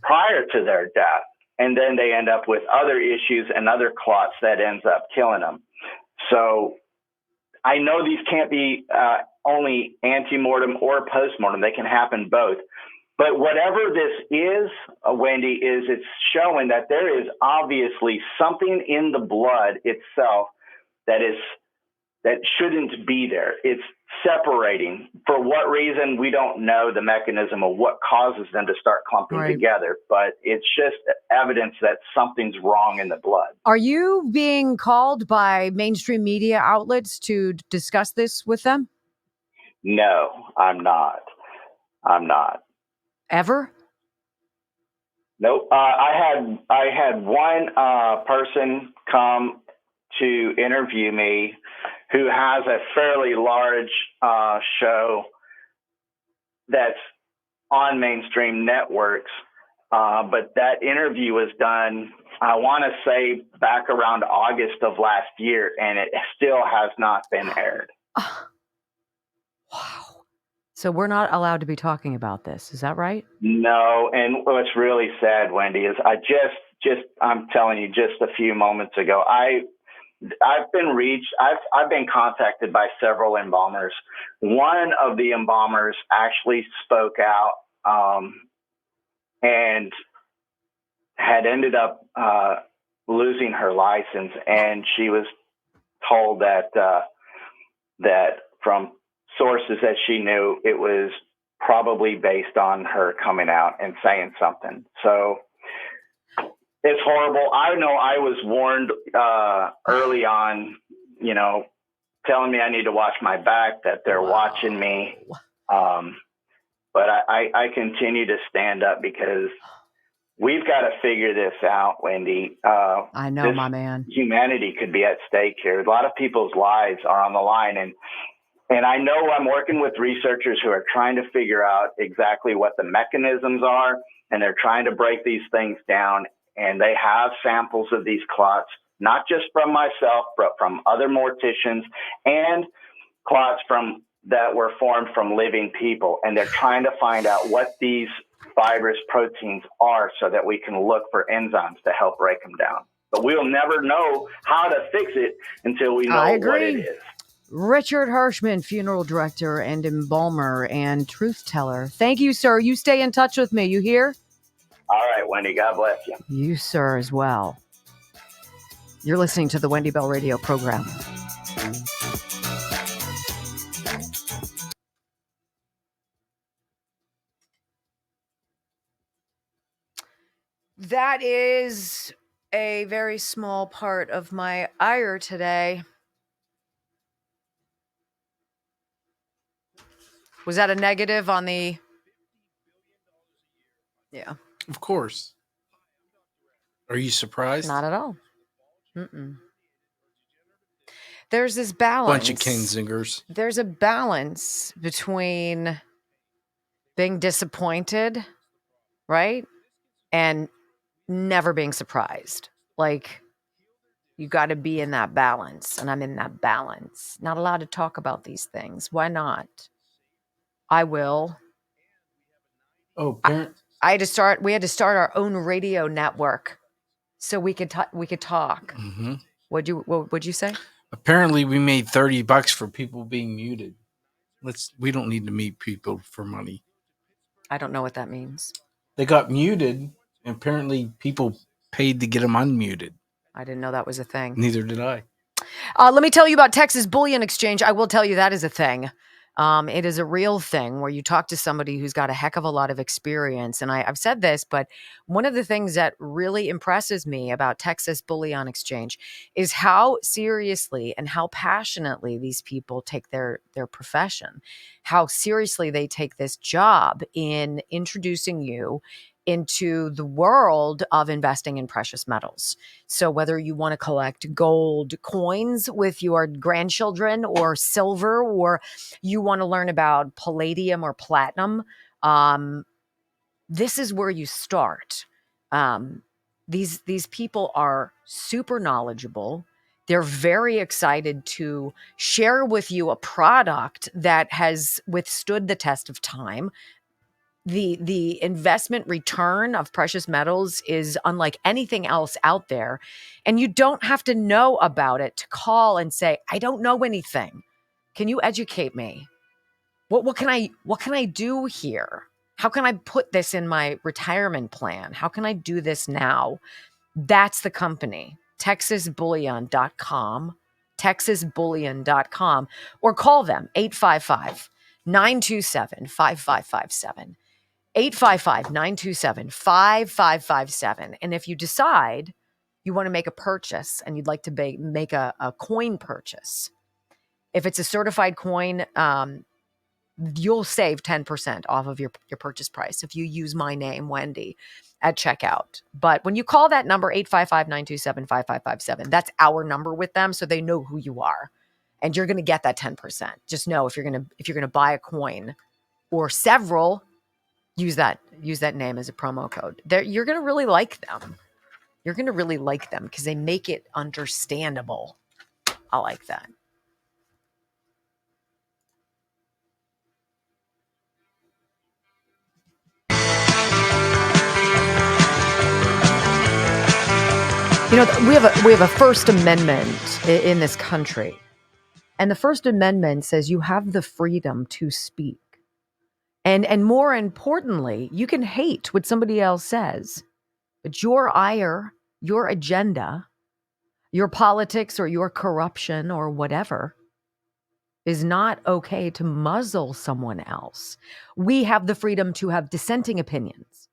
prior to their death. And then they end up with other issues and other clots that ends up killing them. So I know these can't be only antemortem or postmortem. They can happen both. But whatever this is, Wendy, is it's showing that there is obviously something in the blood itself that shouldn't be there. It's separating. For what reason, we don't know the mechanism of what causes them to start clumping together. But it's just evidence that something's wrong in the blood. Are you being called by mainstream media outlets to discuss this with them? No, I'm not. Ever? Nope. I had one person come to interview me who has a fairly large show that's on mainstream networks. But that interview was done, I want to say, back around August of last year, and it still has not been aired. Wow. So we're not allowed to be talking about this. Is that right? No. And what's really sad, Wendy, is I'm telling you, just a few moments ago, I've been contacted by several embalmers. One of the embalmers actually spoke out and had ended up losing her license, and she was told that from sources that she knew, it was probably based on her coming out and saying something. So it's horrible. I know I was warned early on, telling me I need to watch my back, that they're watching me. But I continue to stand up because we've got to figure this out, Wendy. I know, my man. Humanity could be at stake here. A lot of people's lives are on the line. And I know I'm working with researchers who are trying to figure out exactly what the mechanisms are, and they're trying to break these things down. And they have samples of these clots, not just from myself, but from other morticians and clots that were formed from living people. And they're trying to find out what these fibrous proteins are so that we can look for enzymes to help break them down. But we'll never know how to fix it until we know what it is. Richard Hirschman, funeral director and embalmer and truth teller. Thank you, sir. You stay in touch with me. You hear? All right, Wendy. God bless you. You, sir, as well. You're listening to the Wendy Bell Radio program. That is a very small part of my ire today. Was that a negative on the... Yeah. Of course. Are you surprised? Not at all. There's this balance. Bunch of King Zingers. There's a balance between being disappointed, right? And never being surprised. Like, you got to be in that balance. And I'm in that balance. Not allowed to talk about these things. Why not? I will. Oh, parent. We had to start our own radio network so we could talk. Mm-hmm. What'd you say? Apparently, we made $30 for people being muted. We don't need to mute people for money. I don't know what that means. They got muted, and apparently people paid to get them unmuted. I didn't know that was a thing. Neither did I. Let me tell you about Texas Bullion Exchange. I will tell you that is a thing. It is a real thing where you talk to somebody who's got a heck of a lot of experience. And I've said this, but one of the things that really impresses me about Texas Bullion Exchange is how seriously and how passionately these people take their profession, how seriously they take this job in introducing you into the world of investing in precious metals. So whether you want to collect gold coins with your grandchildren or silver, or you want to learn about palladium or platinum, this is where you start. These people are super knowledgeable. They're very excited to share with you a product that has withstood the test of time. The investment return of precious metals is unlike anything else out there. And you don't have to know about it to call and say, I don't know anything. Can you educate me? What can I do here? How can I put this in my retirement plan? How can I do this now? That's the company, texasbullion.com, texasbullion.com, or call them 855-927-5557. 855-927-5557. And if you decide you want to make a purchase and you'd like to make a coin purchase, if it's a certified coin, you'll save 10% off of your purchase price if you use my name, Wendy, at checkout. But when you call that number, 855-927-5557, that's our number with them, so they know who you are. And you're going to get that 10%. Just know if you're going to buy a coin or several, use that name as a promo code. You're going to really like them. You're going to really like them because they make it understandable. I like that. You know, we have a First Amendment in this country. And the First Amendment says you have the freedom to speak. And more importantly, you can hate what somebody else says, but your ire, your agenda, your politics or your corruption or whatever is not okay to muzzle someone else. We have the freedom to have dissenting opinions.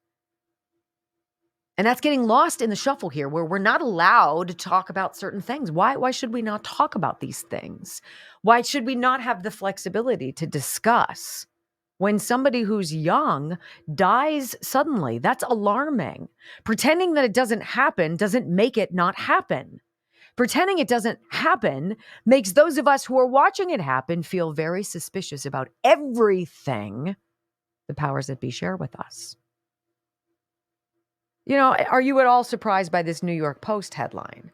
And that's getting lost in the shuffle here, where we're not allowed to talk about certain things. Why should we not talk about these things? Why should we not have the flexibility to discuss when somebody who's young dies suddenly? That's alarming. Pretending that it doesn't happen doesn't make it not happen. Pretending it doesn't happen makes those of us who are watching it happen feel very suspicious about everything the powers that be share with us. You know, are you at all surprised by this New York Post headline?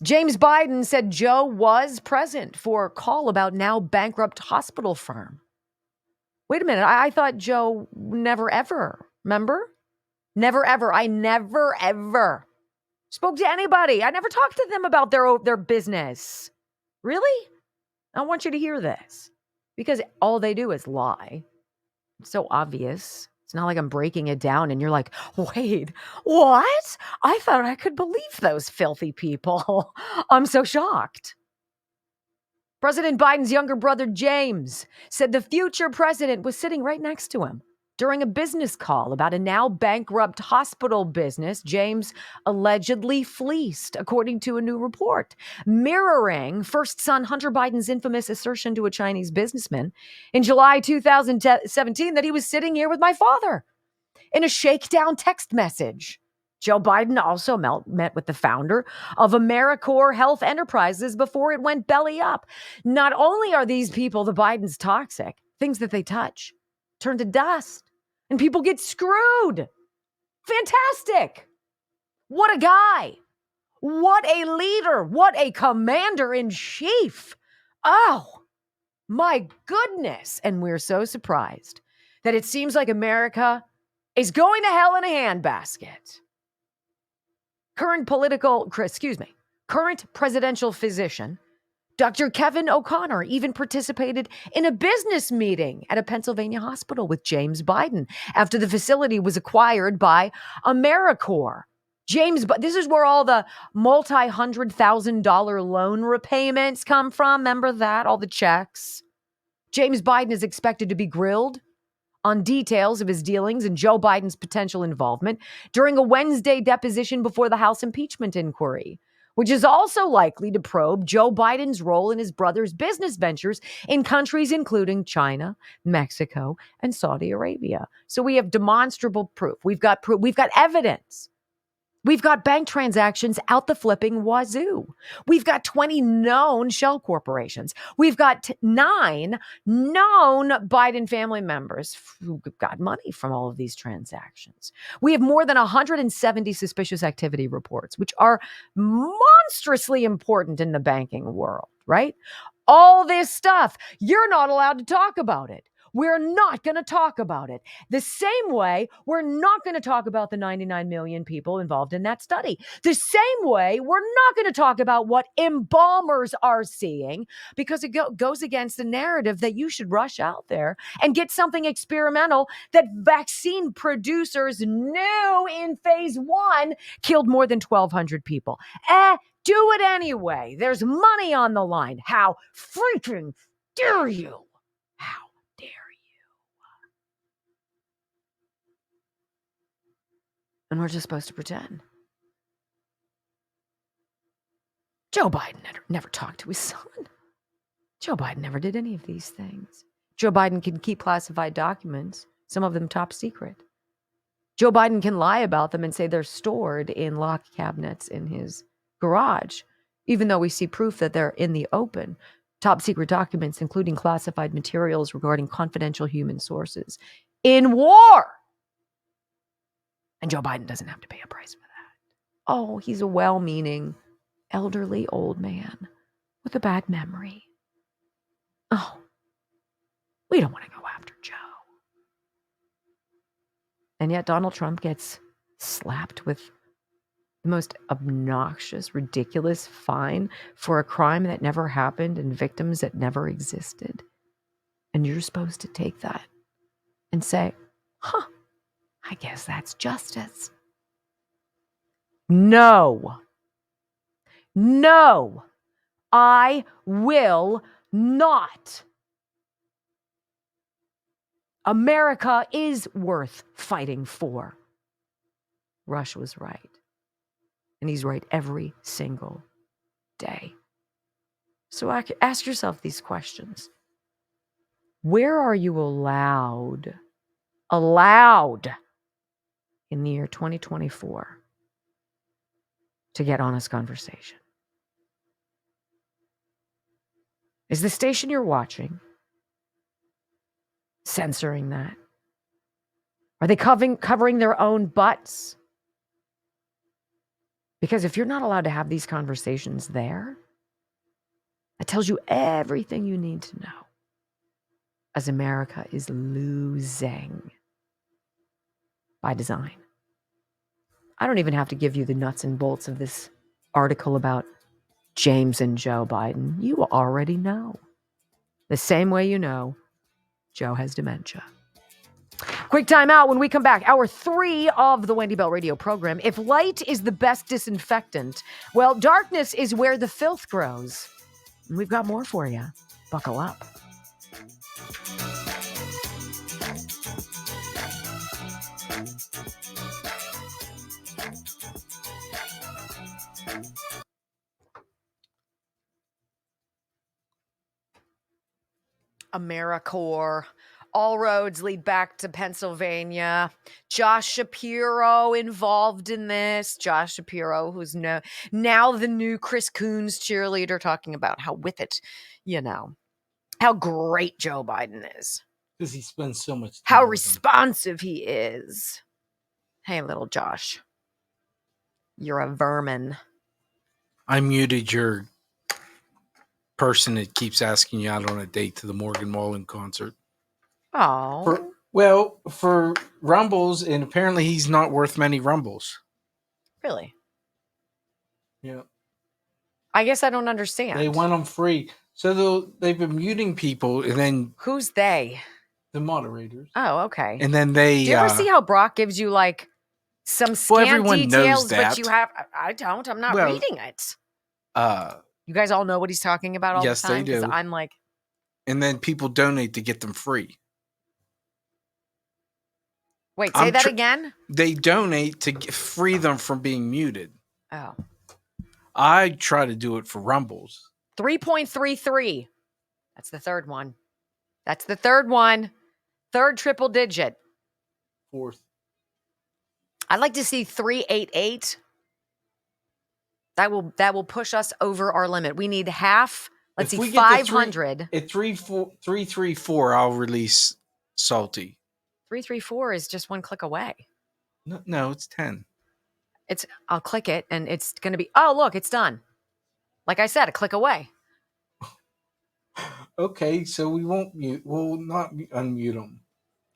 James Biden said Joe was present for a call about now bankrupt hospital firm. Wait a minute. I thought Joe never ever, remember? Never ever. I never ever spoke to anybody. I never talked to them about their business. Really? I want you to hear this because all they do is lie. It's so obvious. It's not like I'm breaking it down and you're like, wait, what? I thought I could believe those filthy people. I'm so shocked. President Biden's younger brother, James, said the future president was sitting right next to him during a business call about a now bankrupt hospital business James allegedly fleeced, according to a new report, mirroring first son Hunter Biden's infamous assertion to a Chinese businessman in July 2017 that he was sitting here with my father in a shakedown text message. Joe Biden also met with the founder of AmeriCorps Health Enterprises before it went belly up. Not only are these people, the Bidens, toxic, things that they touch turn to dust and people get screwed. Fantastic. What a guy. What a leader. What a commander in chief. Oh, my goodness. And we're so surprised that it seems like America is going to hell in a handbasket. Current presidential physician Dr. Kevin O'Connor even participated in a business meeting at a Pennsylvania hospital with James Biden after the facility was acquired by AmeriCorps. This is where all the multi-$100,000 loan repayments come from. Remember that? All the checks. James Biden is expected to be grilled on details of his dealings and Joe Biden's potential involvement during a Wednesday deposition before the House impeachment inquiry, which is also likely to probe Joe Biden's role in his brother's business ventures in countries including China, Mexico, and Saudi Arabia. So we have demonstrable proof. We've got proof. We've got evidence. We've got bank transactions out the flipping wazoo. We've got 20 known shell corporations. We've got 9 known Biden family members who got money from all of these transactions. We have more than 170 suspicious activity reports, which are monstrously important in the banking world, right? All this stuff, you're not allowed to talk about it. We're not going to talk about it. The same way we're not going to talk about the 99 million people involved in that study. The same way we're not going to talk about what embalmers are seeing, because it goes against the narrative that you should rush out there and get something experimental that vaccine producers knew in phase 1 killed more than 1,200 people. Do it anyway. There's money on the line. How freaking dare you? How dare you? And we're just supposed to pretend. Joe Biden never talked to his son. Joe Biden never did any of these things. Joe Biden can keep classified documents, some of them top secret. Joe Biden can lie about them and say they're stored in locked cabinets in his garage, even though we see proof that they're in the open. Top secret documents, including classified materials regarding confidential human sources in war. And Joe Biden doesn't have to pay a price for that. Oh, he's a well-meaning, elderly old man with a bad memory. Oh, we don't want to go after Joe. And yet Donald Trump gets slapped with the most obnoxious, ridiculous fine for a crime that never happened and victims that never existed. And you're supposed to take that and say, I guess that's justice. No, I will not. America is worth fighting for. Rush was right. And he's right every single day. So ask yourself these questions. Where are you allowed in the year 2024 to get honest conversation? Is the station you're watching censoring that? Are they covering their own butts? Because if you're not allowed to have these conversations there, that tells you everything you need to know, as America is losing by design. I don't even have to give you the nuts and bolts of this article about James and Joe Biden. You already know. The same way you know Joe has dementia. Quick time out. When we come back, hour 3 of the Wendy Bell radio program. If light is the best disinfectant, well, darkness is where the filth grows. And we've got more for you. Buckle up. AmeriCorps. All roads lead back to Pennsylvania. Josh Shapiro involved in this. Josh Shapiro, who's now the new Chris Coons cheerleader, talking about how with it, how great Joe Biden is. Because he spends so much time. How responsive he is. Hey, little Josh. You're a vermin. I muted your person that keeps asking you out on a date to the Morgan Wallen concert. Oh. For rumbles, and apparently he's not worth many rumbles. Really? Yeah. I guess I don't understand. They want them free. So they've been muting people, and then who's they? The moderators. Oh, okay. And then they. Do you ever see how Brock gives you like some scant everyone knows details, that. but you have? I don't. I'm not reading it. You guys all know what he's talking about all the time. Yes, they do. I'm like. And then people donate to get them free. Wait, say that again? They donate to free them from being muted. Oh. I try to do it for Rumbles. 3.33. That's the third one. That's the third one. Third triple digit. Fourth. I'd like to see 388. That will push us over our limit. We need half. Let's see, 500. At 334, I'll release Salty. 334 is just one click away. No, it's 10. I'll click it and it's going to be, oh, look, it's done. Like I said, a click away. Okay, so we won't mute. We'll not unmute them.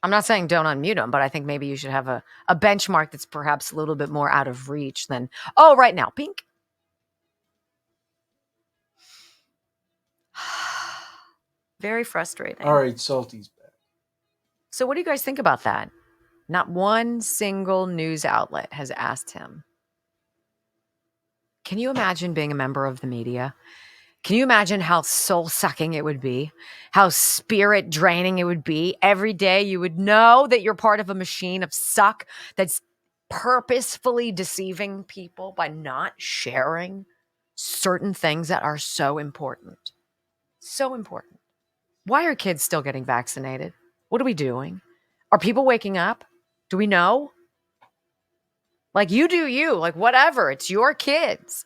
I'm not saying don't unmute them, but I think maybe you should have a benchmark that's perhaps a little bit more out of reach than, oh, right now, pink. Very frustrating. All right, Salty's back. So what do you guys think about that? Not one single news outlet has asked him. Can you imagine being a member of the media? Can you imagine how soul-sucking it would be? How spirit-draining it would be? Every day you would know that you're part of a machine of suck that's purposefully deceiving people by not sharing certain things that are so important. So important. Why are kids still getting vaccinated? What are we doing? Are people waking up? Do we know? Like, you do you. Like, whatever. It's your kids.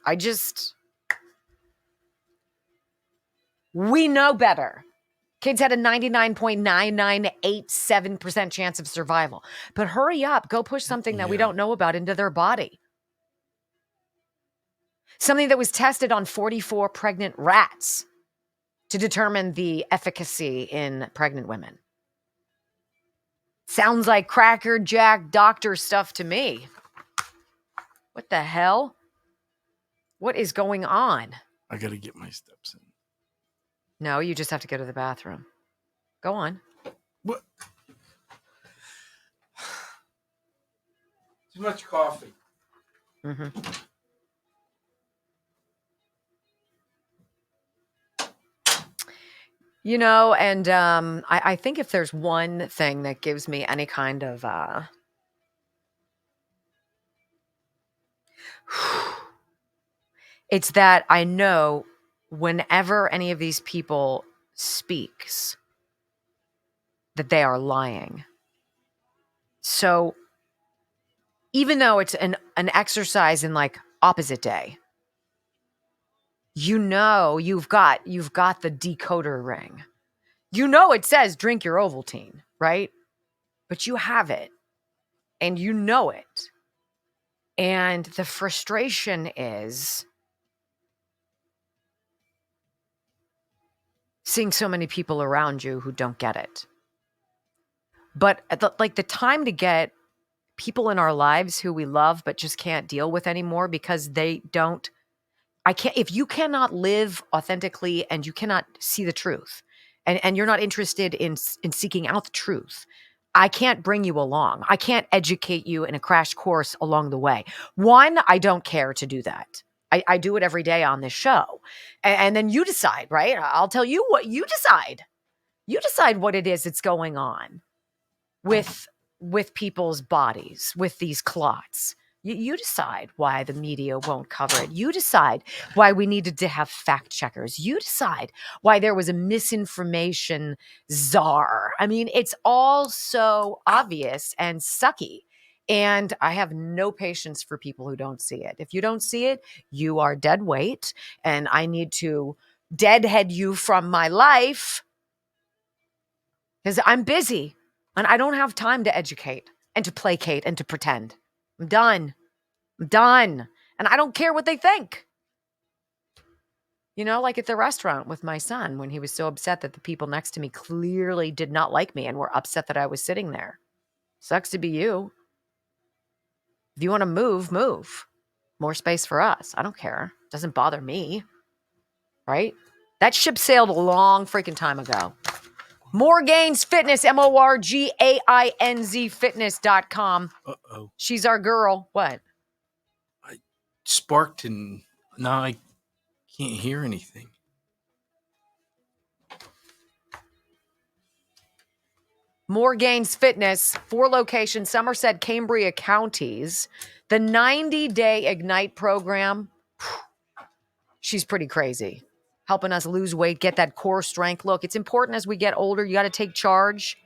We know better. Kids had a 99.9987% chance of survival. But hurry up. Go push something that we don't know about into their body. Something that was tested on 44 pregnant rats to determine the efficacy in pregnant women. Sounds like Cracker Jack doctor stuff to me. What the hell? What is going on? I got to get my steps in. No, you just have to go to the bathroom. Go on. What? Too much coffee. Mm-hmm. You know, and I think if there's one thing that gives me any kind of it's that I know whenever any of these people speaks that they are lying. So even though it's an exercise in like opposite day, you know you've got the decoder ring. You know it says drink your Ovaltine, right? But you have it and you know it. And the frustration is seeing so many people around you who don't get it. But at the time to get people in our lives who we love but just can't deal with anymore because they don't, if you cannot live authentically and you cannot see the truth and you're not interested in seeking out the truth, I can't bring you along. I can't educate you in a crash course along the way. One, I don't care to do that. I do it every day on this show. And then you decide, right? I'll tell you what you decide. You decide what it is that's going on with people's bodies, with these clots. You decide why the media won't cover it. You decide why we needed to have fact checkers. You decide why there was a misinformation czar. I mean, it's all so obvious and sucky. And I have no patience for people who don't see it. If you don't see it, you are dead weight. And I need to deadhead you from my life because I'm busy. And I don't have time to educate and to placate and to pretend. I'm done. And I don't care what they think. You know, like at the restaurant with my son when he was so upset that the people next to me clearly did not like me and were upset that I was sitting there. Sucks to be you. If you want to move. More space for us. I don't care. Doesn't bother me. right? That ship sailed a long freaking time ago. Morgain's Fitness, MORGAINZ fitness.com. Uh-oh. She's our girl. What? Sparked and now I can't hear anything. Morgain's Fitness, 4 locations, Somerset, Cambria counties. The 90-day Ignite program, she's pretty crazy. Helping us lose weight, get that core strength. Look, it's important as we get older. You got to take charge.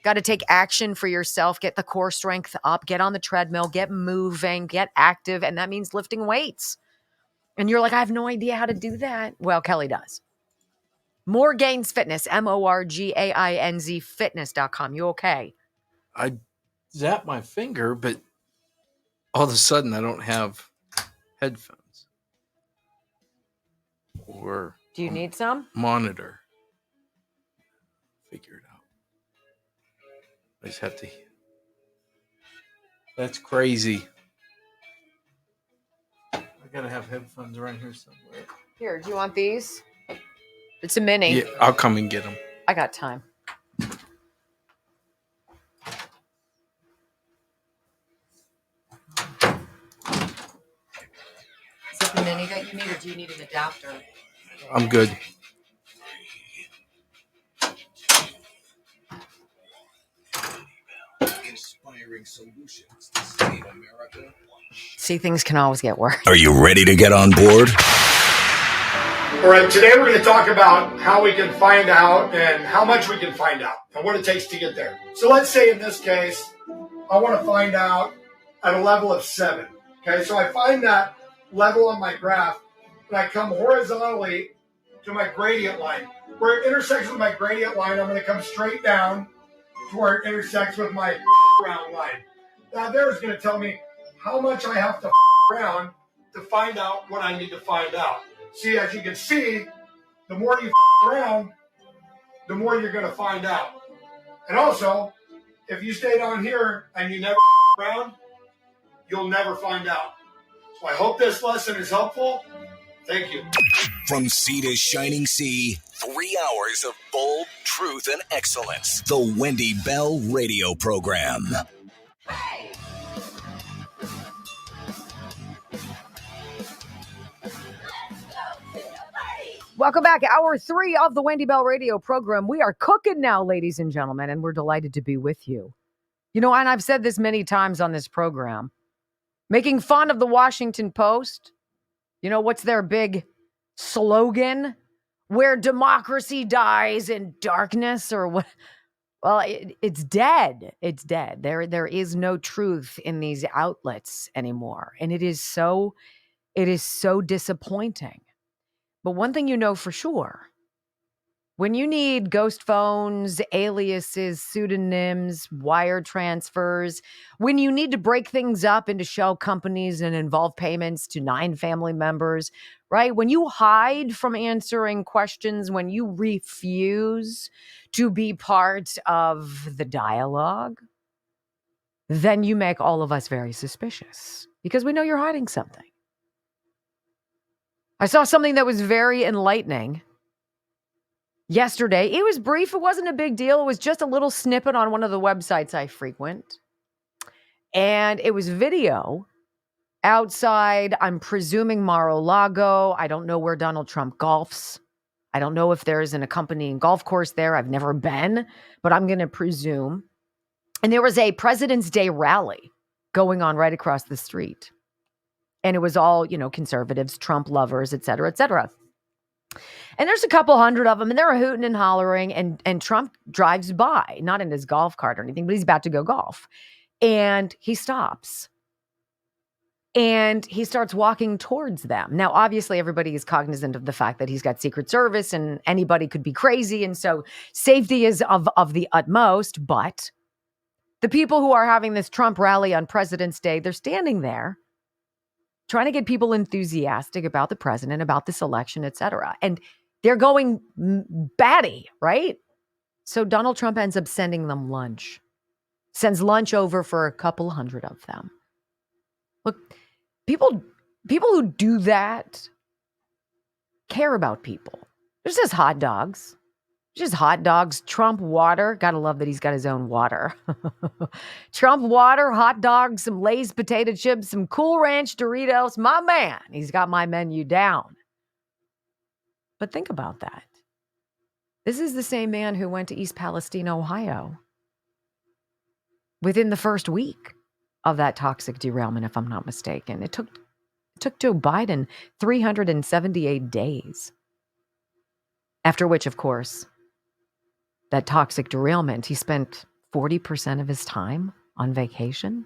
Got to take action for yourself. Get the core strength up. Get on the treadmill. Get moving. Get active. And that means lifting weights. And you're like, I have no idea how to do that. Well, Kelly does. Morgain's Fitness, MORGAINZ fitness.com. You okay? I zapped my finger, but all of a sudden I don't have headphones or Do you need some? monitor. Figure it out. I just have to. That's crazy. I gotta have headphones around here somewhere. Here, do you want these? It's a mini. Yeah, I'll come and get them. I got time. Is it the mini that you need, or do you need an adapter? I'm good. Inspiring solutions to save America. See, things can always get worse. Are you ready to get on board? All right, today we're going to talk about how we can find out and how much we can find out and what it takes to get there. So let's say in this case, I want to find out at a level of 7. Okay, so I find that level on my graph and I come horizontally to my gradient line. Where it intersects with my gradient line, I'm going to come straight down to where it intersects with my round line. Now there's going to tell me how much I have to around to find out what I need to find out. See, as you can see, the more you around, the more you're going to find out. And also, if you stay down here and you never around, you'll never find out. So I hope this lesson is helpful. Thank you. From sea to shining sea, 3 hours of bold truth and excellence. The Wendy Bell Radio Program. Welcome back. Hour 3 of the Wendy Bell Radio Program. We are cooking now, ladies and gentlemen, and we're delighted to be with you. You know, and I've said this many times on this program, making fun of the Washington Post. You know, what's their big slogan? Where democracy dies in darkness, or what? Well, it's dead. It's dead. There is no truth in these outlets anymore. And it is so disappointing. But one thing you know for sure, when you need ghost phones, aliases, pseudonyms, wire transfers, when you need to break things up into shell companies and involve payments to 9 family members, right? When you hide from answering questions, when you refuse to be part of the dialogue, then you make all of us very suspicious because we know you're hiding something. I saw something that was very enlightening yesterday. It was brief. It wasn't a big deal. It was just a little snippet on one of the websites I frequent. And it was video outside, I'm presuming Mar-a-Lago. I don't know where Donald Trump golfs. I don't know if there's an accompanying golf course there. I've never been, but I'm going to presume. And there was a President's Day rally going on right across the street. And it was all, you know, conservatives, Trump lovers, et cetera, et cetera. And there's a couple hundred of them, and they're hooting and hollering, and Trump drives by, not in his golf cart or anything, but he's about to go golf. And he stops. And he starts walking towards them. Now, obviously, everybody is cognizant of the fact that he's got Secret Service and anybody could be crazy. And so safety is of the utmost. But the people who are having this Trump rally on President's Day, they're standing there trying to get people enthusiastic about the president, about this election, et cetera. And they're going batty, right? So Donald Trump ends up sending them lunch, sends lunch over for a couple hundred of them. Look, people who do that, care about people. There's just hot dogs. Just hot dogs, Trump water. Gotta love that he's got his own water. Trump water, hot dogs, some Lay's potato chips, some Cool Ranch Doritos. My man, he's got my menu down. But think about that. This is the same man who went to East Palestine, Ohio, within the first week of that toxic derailment, if I'm not mistaken. It took Joe Biden 378 days. After which, of course, that toxic derailment, he spent 40% of his time on vacation.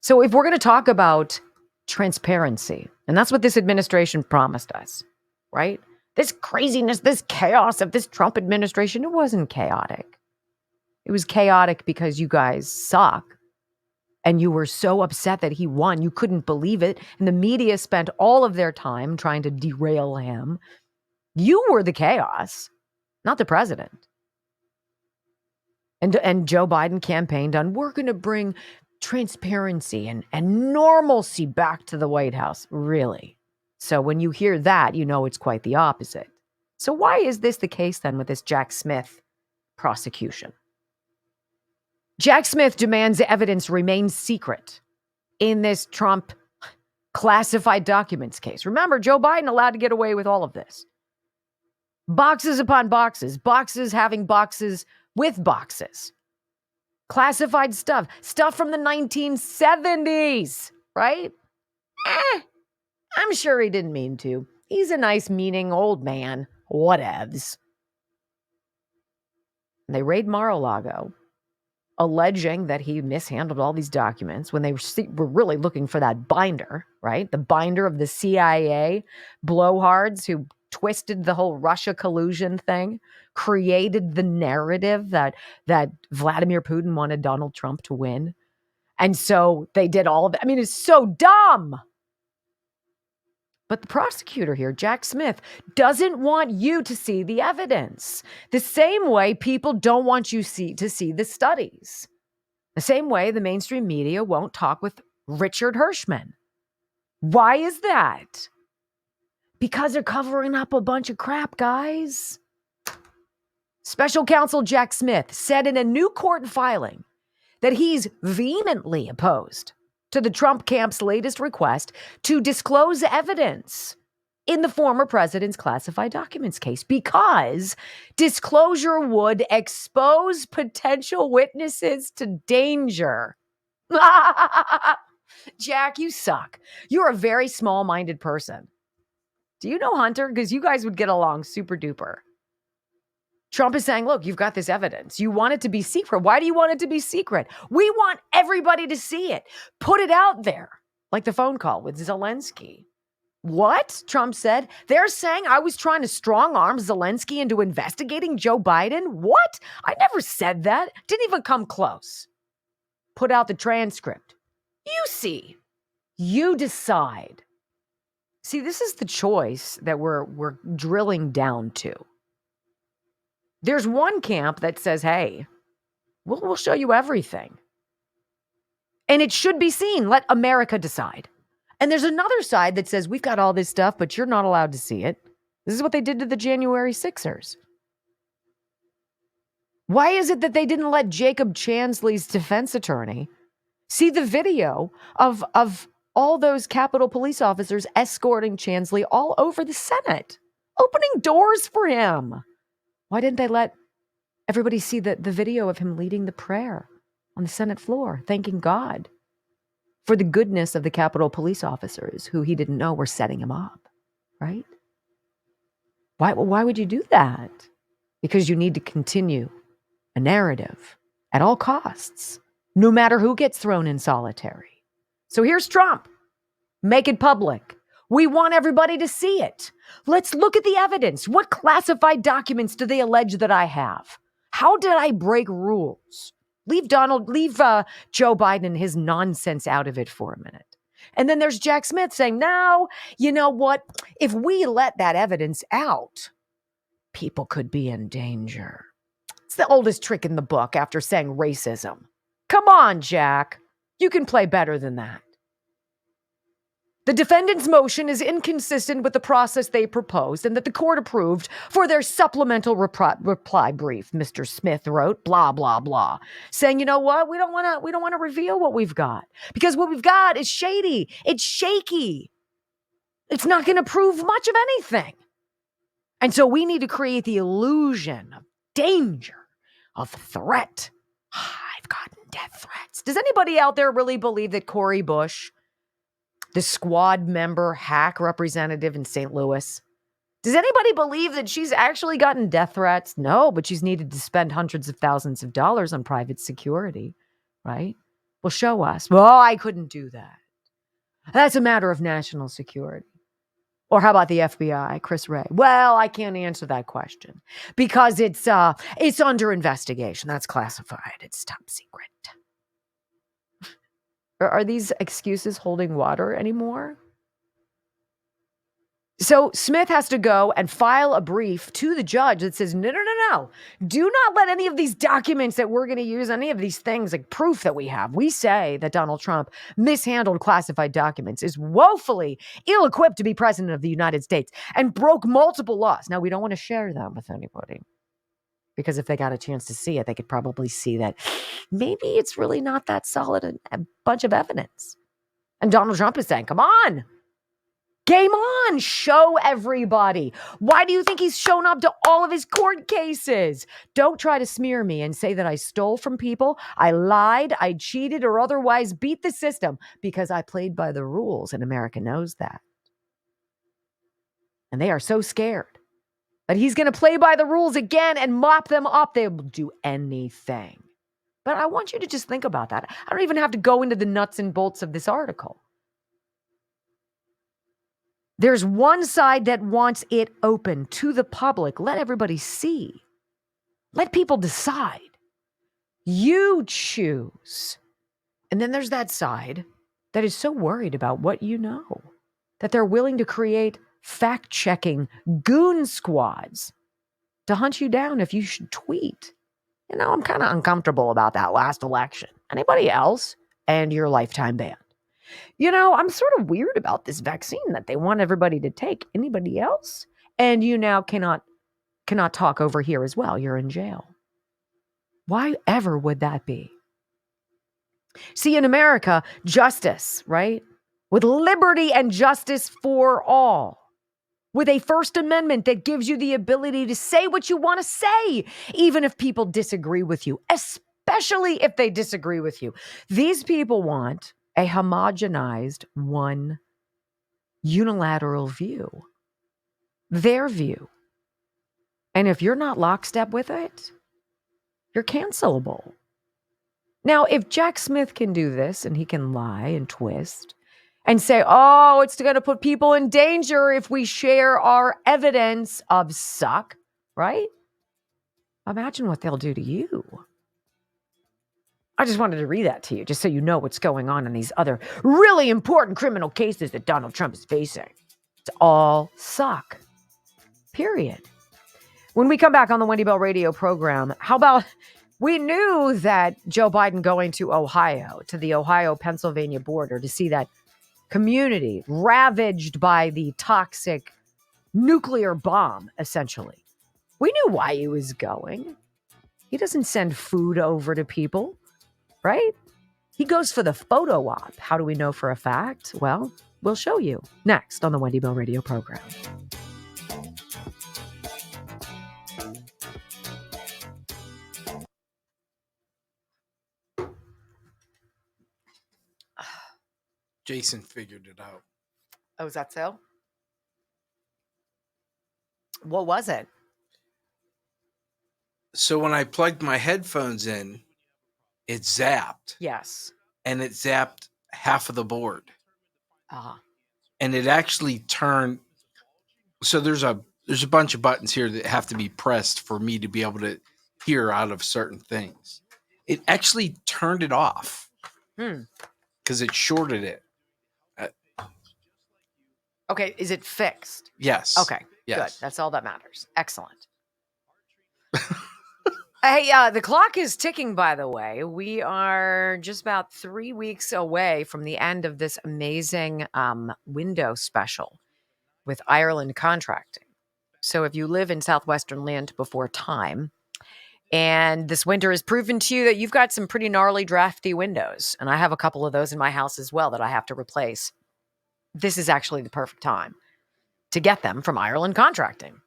So if we're going to talk about transparency, and that's what this administration promised us, right? This craziness, this chaos of this Trump administration, it wasn't chaotic. It was chaotic because you guys suck. And you were so upset that he won. You couldn't believe it. And the media spent all of their time trying to derail him. You were the chaos, not the president. And Joe Biden campaigned on, we're going to bring transparency and normalcy back to the White House. Really? So when you hear that, you know it's quite the opposite. So why is this the case then with this Jack Smith prosecution? Jack Smith demands evidence remains secret in this Trump classified documents case. Remember, Joe Biden allowed to get away with all of this. Boxes upon boxes, boxes having boxes with boxes. Classified stuff from the 1970s, right? I'm sure he didn't mean to. He's a nice, meaning old man. Whatevs. And they raid Mar-a-Lago, alleging that he mishandled all these documents when they were really looking for that binder, right? The binder of the CIA blowhards who twisted the whole Russia collusion thing, created the narrative that Vladimir Putin wanted Donald Trump to win. And so they did all of it. I mean, it's so dumb. But the prosecutor here, Jack Smith, doesn't want you to see the evidence. The same way people don't want you to see the studies. The same way the mainstream media won't talk with Richard Hirschman. Why is that? Because they're covering up a bunch of crap, guys. Special counsel Jack Smith said in a new court filing that he's vehemently opposed to the Trump camp's latest request to disclose evidence in the former president's classified documents case because disclosure would expose potential witnesses to danger. Jack, you suck. You're a very small-minded person. Do you know Hunter? Because you guys would get along super duper. Trump is saying, look, you've got this evidence. You want it to be secret. Why do you want it to be secret? We want everybody to see it. Put it out there. Like the phone call with Zelensky. What? Trump said. They're saying I was trying to strong arm Zelensky into investigating Joe Biden? What? I never said that. Didn't even come close. Put out the transcript. You see. You decide. See, this is the choice that we're drilling down to. There's one camp that says, hey, we'll show you everything. And it should be seen. Let America decide. And there's another side that says, we've got all this stuff, but you're not allowed to see it. This is what they did to the January 6ers. Why is it that they didn't let Jacob Chansley's defense attorney see the video of all those Capitol police officers escorting Chansley all over the Senate, opening doors for him? Why didn't they let everybody see the video of him leading the prayer on the Senate floor, thanking God for the goodness of the Capitol police officers who he didn't know were setting him up, right? Why would you do that? Because you need to continue a narrative at all costs, no matter who gets thrown in solitary. So here's Trump. Make it public. We want everybody to see it. Let's look at the evidence. What classified documents do they allege that I have? How did I break rules? Leave Joe Biden and his nonsense out of it for a minute. And then there's Jack Smith saying, now, you know what? If we let that evidence out, people could be in danger. It's the oldest trick in the book after saying racism. Come on, Jack. You can play better than that. The defendant's motion is inconsistent with the process they proposed and that the court approved for their supplemental reply brief. Mr. Smith wrote, blah, blah, blah, saying, you know what? We don't want to reveal what we've got because what we've got is shady. It's shaky. It's not going to prove much of anything. And so we need to create the illusion of danger, of threat. I've gotten death threats. Does anybody out there really believe that Cori Bush, the squad member hack representative in St. Louis, does anybody believe that she's actually gotten death threats? No, but she's needed to spend hundreds of thousands of dollars on private security, right? Well, show us. Well, I couldn't do that. That's a matter of national security. Or how about the FBI, Chris Wray? Well, I can't answer that question because it's under investigation. That's classified. It's top secret. Are these excuses holding water anymore? So Smith has to go and file a brief to the judge that says, no. Do not let any of these documents that we're going to use, any of these things like proof that we have. We say that Donald Trump mishandled classified documents, is woefully ill-equipped to be president of the United States, and broke multiple laws. Now, we don't want to share them with anybody because if they got a chance to see it, they could probably see that maybe it's really not that solid a bunch of evidence. And Donald Trump is saying, come on. Game on, show everybody. Why do you think he's shown up to all of his court cases? Don't try to smear me and say that I stole from people, I lied, I cheated, or otherwise beat the system because I played by the rules, and America knows that. And they are so scared that he's going to play by the rules again and mop them up. They will do anything. But I want you to just think about that. I don't even have to go into the nuts and bolts of this article. There's one side that wants it open to the public. Let everybody see. Let people decide. You choose. And then there's that side that is so worried about what you know, that they're willing to create fact-checking goon squads to hunt you down if you should tweet. You know, I'm kind of uncomfortable about that last election. Anybody else? And your lifetime ban. You know, I'm sort of weird about this vaccine that they want everybody to take. Anybody else? And you now cannot talk over here as well. You're in jail. Why ever would that be? See, in America, justice, right? With liberty and justice for all. With a First Amendment that gives you the ability to say what you want to say, even if people disagree with you, especially if they disagree with you. These people want a homogenized one unilateral view, their view. And if you're not lockstep with it, you're cancelable. Now, if Jack Smith can do this and he can lie and twist and say, oh, it's going to put people in danger if we share our evidence of suck, right? Imagine what they'll do to you. I just wanted to read that to you, just so you know what's going on in these other really important criminal cases that Donald Trump is facing. It's all suck. Period. When we come back on the Wendy Bell radio program, how about we knew that Joe Biden going to Ohio, to the Ohio-Pennsylvania border to see that community ravaged by the toxic nuclear bomb, essentially. We knew why he was going. He doesn't send food over to people. Right? He goes for the photo op. How do we know for a fact? Well, we'll show you next on the Wendy Bell radio program. Jason figured it out. Oh, is that so? What was it? So when I plugged my headphones in, it zapped. Yes. And it zapped half of the board. Uh-huh. And it actually turned. So there's a bunch of buttons here that have to be pressed for me to be able to hear out of certain things. It actually turned it off. Because it shorted it. Okay, is it fixed? Yes. Okay, yes. good. That's all that matters. Excellent. Hey, the clock is ticking, by the way. We are just about 3 weeks away from the end of this amazing window special with Ireland Contracting. So if you live in southwestern land before time, and this winter has proven to you that you've got some pretty gnarly, drafty windows, and I have a couple of those in my house as well that I have to replace, this is actually the perfect time to get them from Ireland Contracting.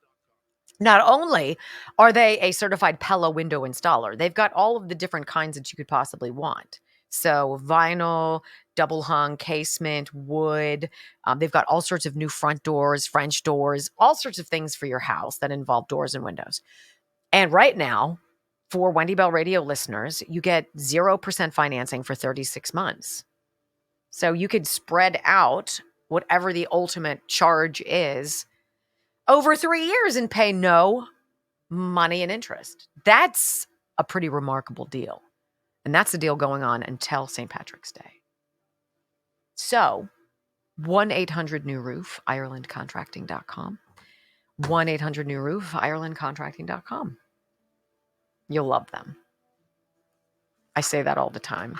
Not only are they a certified Pella window installer, they've got all of the different kinds that you could possibly want. So vinyl, double hung, casement, wood. They've got all sorts of new front doors, French doors, all sorts of things for your house that involve doors and windows. And right now, for Wendy Bell Radio listeners, you get 0% financing for 36 months. So you could spread out whatever the ultimate charge is over 3 years and pay no money and interest. That's a pretty remarkable deal. And that's the deal going on until St. Patrick's Day. So 1-800-NEW-ROOF, IrelandContracting.com. 1-800-NEW-ROOF, IrelandContracting.com. You'll love them. I say that all the time,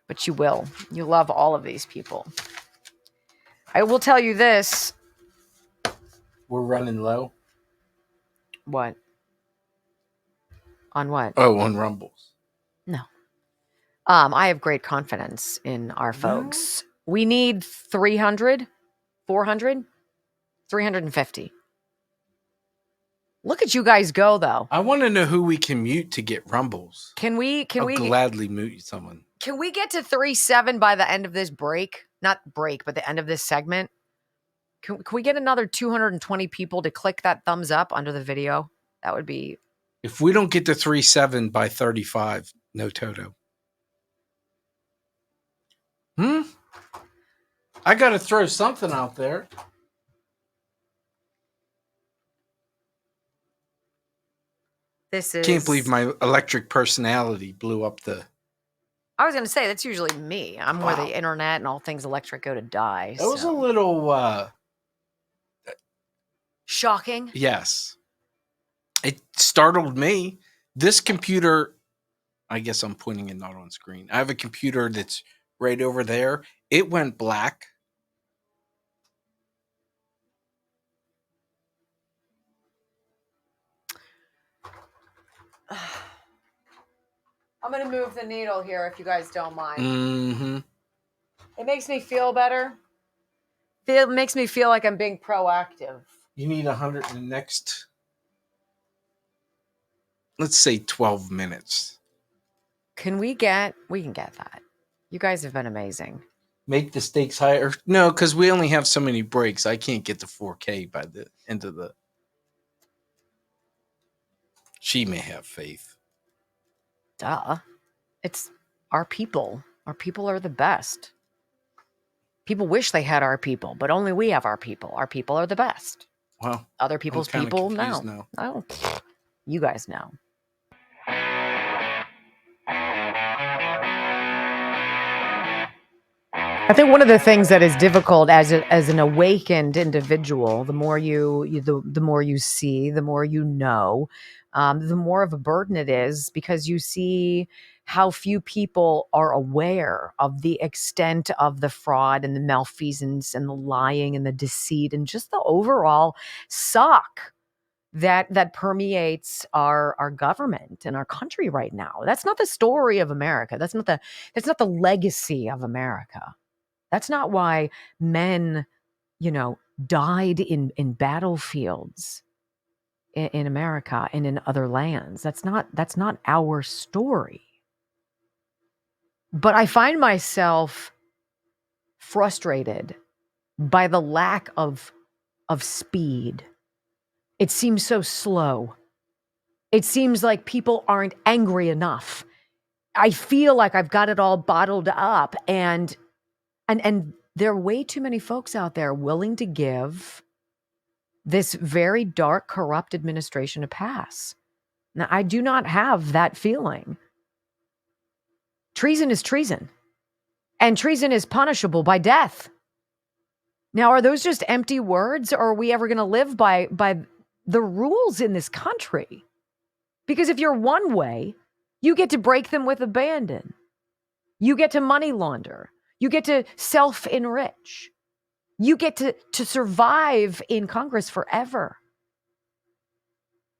but you will. You love all of these people. I will tell you this. We're running low. What? On what? Oh, on Rumbles. No. I have great confidence in our folks. We need 300, 400, 350. Look at you guys go, though. I want to know who we can mute to get Rumbles. I'll gladly mute someone. Can we get to 3-7 by the end of this break? Not break, but the end of this segment. Can we get another 220 people to click that thumbs up under the video? That would be... If we don't get to 3-7 by 35, no Toto. I got to throw something out there. This is... Can't believe my electric personality blew up the... I was going to say, that's usually me. I'm where the internet and all things electric go to die. That was a little... shocking? Yes. It startled me. This computer... I guess I'm pointing it not on screen. I have a computer that's right over there. It went black. I'm going to move the needle here if you guys don't mind. Mm-hmm. It makes me feel better. It makes me feel like I'm being proactive. You need 100 in the next, let's say 12 minutes. We can get that. You guys have been amazing. Make the stakes higher. No, because we only have so many breaks. I can't get to 4K by the end of the... She may have faith. Duh. It's our people. Our people are the best. People wish they had our people, but only we have our people. Our people are the best. Well, other people's people, no. Now. Oh, you guys know. I think one of the things that is difficult as an awakened individual, the more the more you see, the more you know, the more of a burden it is, because you see how few people are aware of the extent of the fraud and the malfeasance and the lying and the deceit and just the overall suck that permeates our government and our country right now. That's not the story of America. That's not the legacy of America. That's not why men, died in battlefields in America and in other lands. That's not our story. But I find myself frustrated by the lack of speed. It seems so slow. It seems like people aren't angry enough. I feel like I've got it all bottled up, and there are way too many folks out there willing to give this very dark, corrupt administration a pass. Now, I do not have that feeling. Treason is treason, and treason is punishable by death. Now, are those just empty words, or are we ever going to live by the rules in this country? Because if you're one way, you get to break them with abandon. You get to money launder. You get to self-enrich. You get to survive in Congress forever.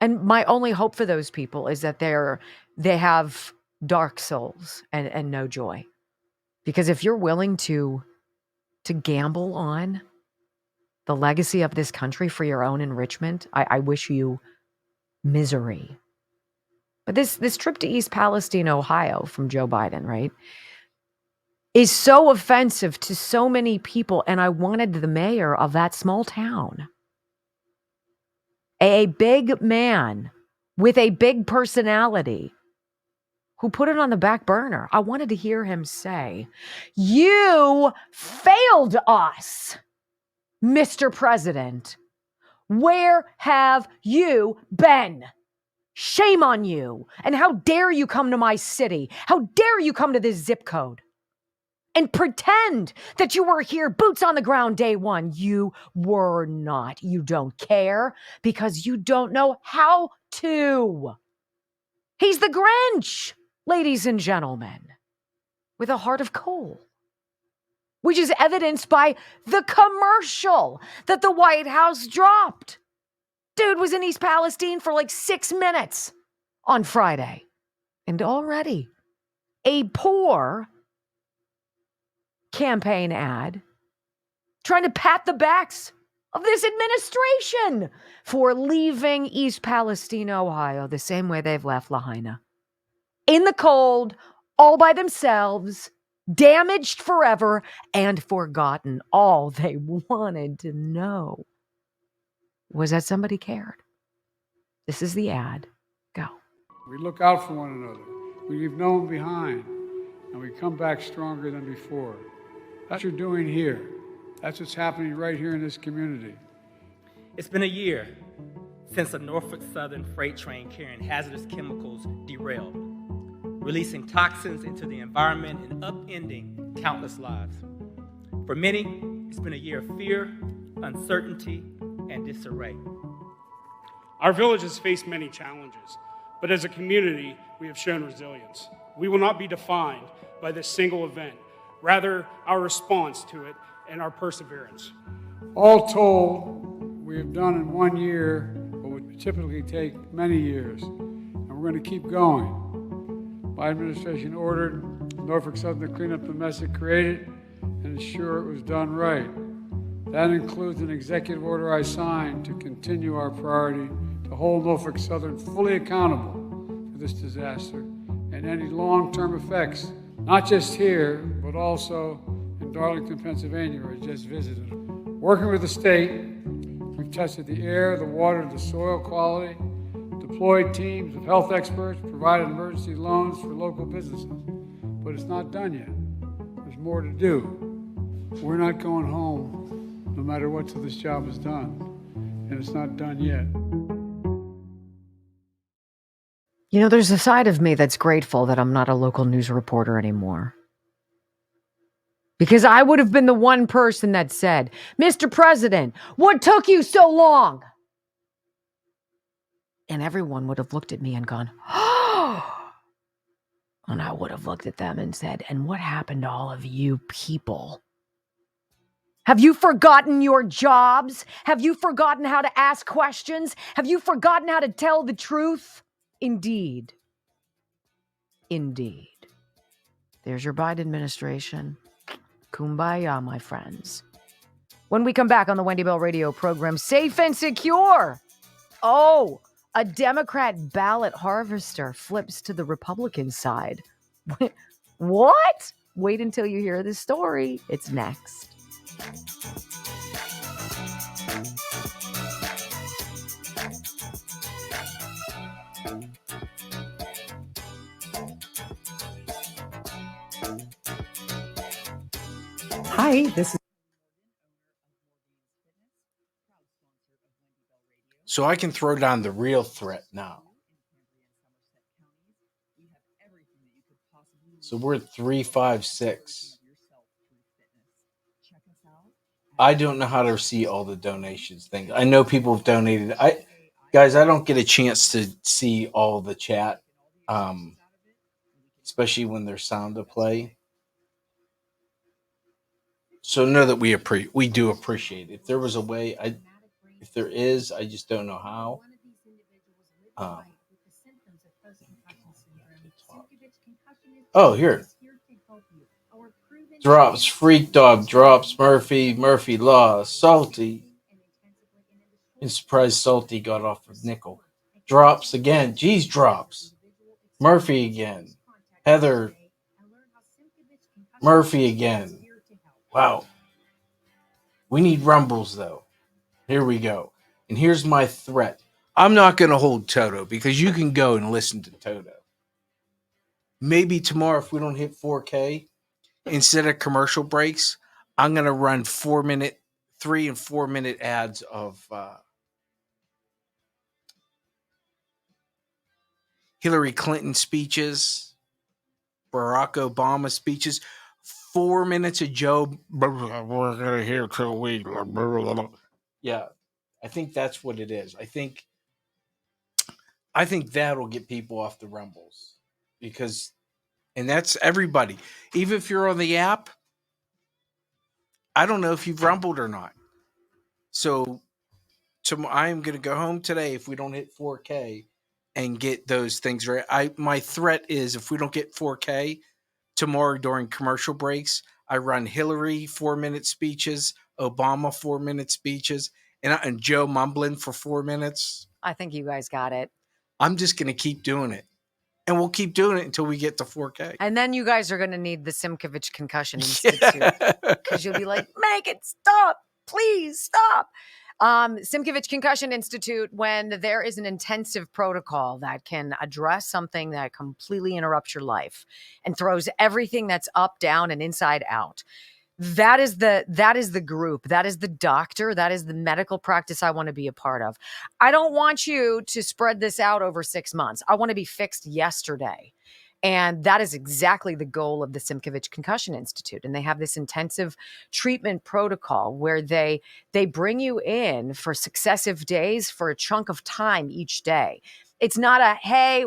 And my only hope for those people is that they have dark souls and no joy. Because if you're willing to gamble on the legacy of this country for your own enrichment, I wish you misery. But this trip to East Palestine, Ohio from Joe Biden, right, is so offensive to so many people. And I wanted the mayor of that small town, a big man with a big personality, who put it on the back burner. I wanted to hear him say, "You failed us, Mr. President. Where have you been? Shame on you. And how dare you come to my city? How dare you come to this zip code and pretend that you were here, boots on the ground, day one? You were not. You don't care because you don't know how to." He's the Grinch, ladies and gentlemen, with a heart of coal, which is evidenced by the commercial that the White House dropped. Dude was in East Palestine for like 6 minutes on Friday. And already a poor campaign ad trying to pat the backs of this administration for leaving East Palestine, Ohio, the same way they've left Lahaina. In the cold, all by themselves, damaged forever and forgotten. All they wanted to know was that somebody cared. This is the ad. Go. We look out for one another. We leave no one behind, and we come back stronger than before. That's what you're doing here. That's what's happening right here in this community. It's been a year since a Norfolk Southern freight train carrying hazardous chemicals derailed, releasing toxins into the environment and upending countless lives. For many, it's been a year of fear, uncertainty, and disarray. Our village has faced many challenges, but as a community, we have shown resilience. We will not be defined by this single event, rather our response to it and our perseverance. All told, we have done in 1 year what would typically take many years, and we're going to keep going. My administration ordered Norfolk Southern to clean up the mess it created and ensure it was done right. That includes an executive order I signed to continue our priority to hold Norfolk Southern fully accountable for this disaster and any long-term effects, not just here, but also in Darlington, Pennsylvania, where I just visited. Working with the state, we've tested the air, the water, the soil quality, deployed teams of health experts, provided emergency loans for local businesses. But it's not done yet. There's more to do. We're not going home no matter what till this job is done. And it's not done yet. You know, there's a side of me that's grateful that I'm not a local news reporter anymore. Because I would have been the one person that said, "Mr. President, what took you so long?" And everyone would have looked at me and gone, "Oh." And I would have looked at them and said, "And what happened to all of you people? Have you forgotten your jobs? Have you forgotten how to ask questions? Have you forgotten how to tell the truth?" Indeed. Indeed. There's your Biden administration. Kumbaya, my friends. When we come back on the Wendy Bell radio program, safe and secure. Oh, a Democrat ballot harvester flips to the Republican side. What? Wait until you hear this story. It's next. Hi, this is So I can throw down the real threat now. So we're 356. I don't know how to see all the donations things. I know people have donated. Guys, I don't get a chance to see all the chat, especially when there's sound to play. So know that we do appreciate it. If there was a way, if there is, I just don't know how. Oh, here. Drops, Freak Dog, Drops, Murphy Law, Salty. I'm surprised Salty got off of Nickel. Drops again. Geez, Drops. Murphy again. Heather. Murphy again. Wow. We need rumbles, though. Here we go. And here's my threat. I'm not going to hold Toto because you can go and listen to Toto. Maybe tomorrow, if we don't hit 4K, instead of commercial breaks, I'm going to run 3 and 4 minute ads of Hillary Clinton speeches, Barack Obama speeches, 4 minutes of Joe. We're going to hear till we. Yeah, I think that's what it is. I think that'll get people off the rumbles because, and that's everybody. Even if you're on the app, I don't know if you've rumbled or not. So I am going to go home today if we don't hit 4K and get those things right. My threat is if we don't get 4K tomorrow during commercial breaks, I run Hillary 4-minute speeches, Obama 4-minute speeches, and Joe mumbling for 4 minutes. I think you guys got it. I'm just going to keep doing it. And we'll keep doing it until we get to 4K. And then you guys are going to need the Simkovich Concussion Institute because you'll be like, make it stop. Please stop. Simkovich Concussion Institute, when there is an intensive protocol that can address something that completely interrupts your life and throws everything that's up, down, and inside out. That is the group. That is the doctor. That is the medical practice I want to be a part of. I don't want you to spread this out over 6 months. I want to be fixed yesterday. And that is exactly the goal of the Simkovich Concussion Institute. And they have this intensive treatment protocol where they bring you in for successive days for a chunk of time each day. It's not a, hey,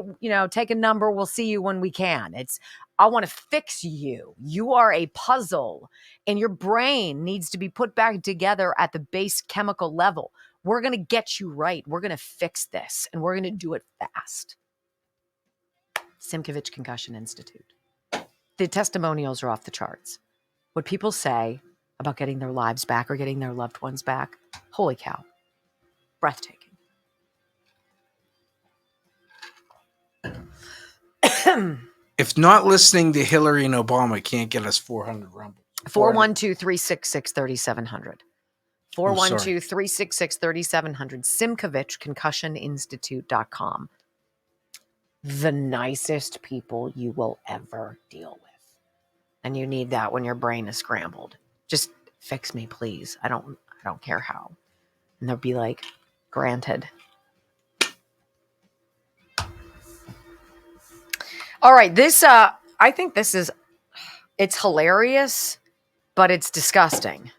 take a number. We'll see you when we can. It's, I want to fix you. You are a puzzle and your brain needs to be put back together at the base chemical level. We're going to get you right. We're going to fix this and we're going to do it fast. Simkovich Concussion Institute. The testimonials are off the charts. What people say about getting their lives back or getting their loved ones back, holy cow, breathtaking. If not listening to Hillary and Obama can't get us 400 rumbles. 412-366-3700. 412-366-3700. SimkovichConcussionInstitute.com. The nicest people you will ever deal with. And you need that when your brain is scrambled. Just fix me, please. I don't care how. And they'll be like, granted. All right, this I think this is, it's hilarious, but it's disgusting.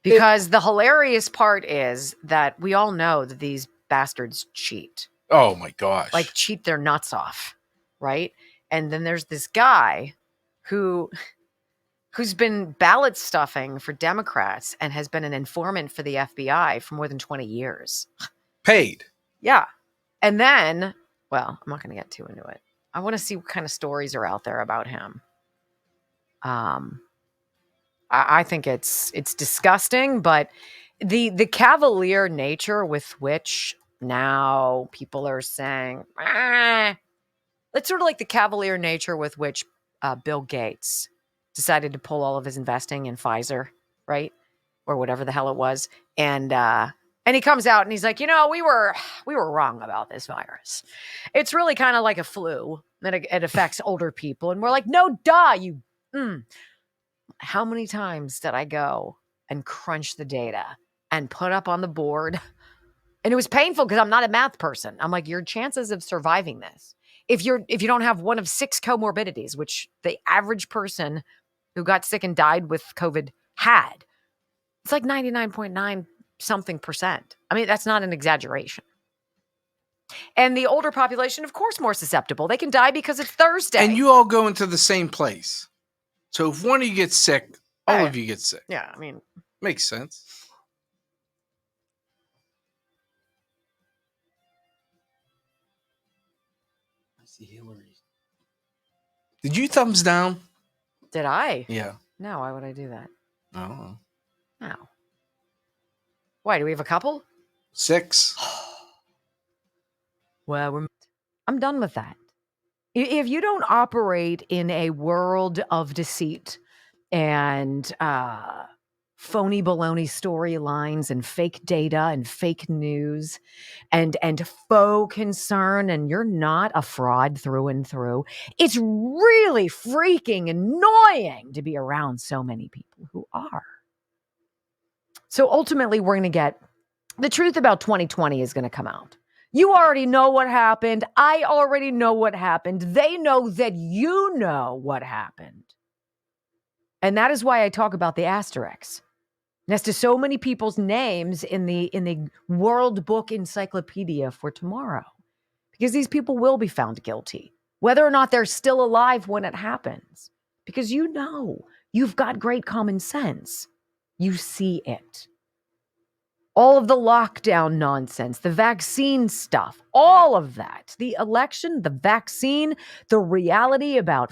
Because the hilarious part is that we all know that these bastards cheat. Oh my gosh. Like cheat their nuts off, right? And then there's this guy who's been ballot stuffing for Democrats and has been an informant for the FBI for more than 20 years. Paid. Yeah. And then, well, I'm not going to get too into it. I want to see what kind of stories are out there about him. I think it's disgusting, but the cavalier nature with which now people are saying, it's sort of like the cavalier nature with which Bill Gates decided to pull all of his investing in Pfizer, right? Or whatever the hell it was. And he comes out and he's like, we were wrong about this virus. It's really kind of like a flu that it affects older people. And we're like, no, duh, How many times did I go and crunch the data and put up on the board? And it was painful because I'm not a math person. I'm like, your chances of surviving this, if you don't have one of 6 comorbidities, which the average person who got sick and died with COVID had, it's like 99.9 something percent. I mean, that's not an exaggeration. And the older population, of course, more susceptible. They can die because it's Thursday. And you all go into the same place. So if one of you gets sick, all of you get sick. Yeah, I mean, makes sense. I see Hillary. Did you thumbs down? Did I? Yeah. No, why would I do that? I don't know. No. Why, do we have a couple? 6. Well, I'm done with that. If you don't operate in a world of deceit and phony baloney storylines and fake data and fake news and faux concern, and you're not a fraud through and through, it's really freaking annoying to be around so many people who are. So ultimately, we're going to get the truth about 2020 is going to come out. You already know what happened. I already know what happened. They know that you know what happened. And that is why I talk about the asterisks next to so many people's names in the World Book Encyclopedia for tomorrow. Because these people will be found guilty, whether or not they're still alive when it happens. Because you know, you've got great common sense. You see it. All of the lockdown nonsense, the vaccine stuff, all of that, the election, the vaccine, the reality about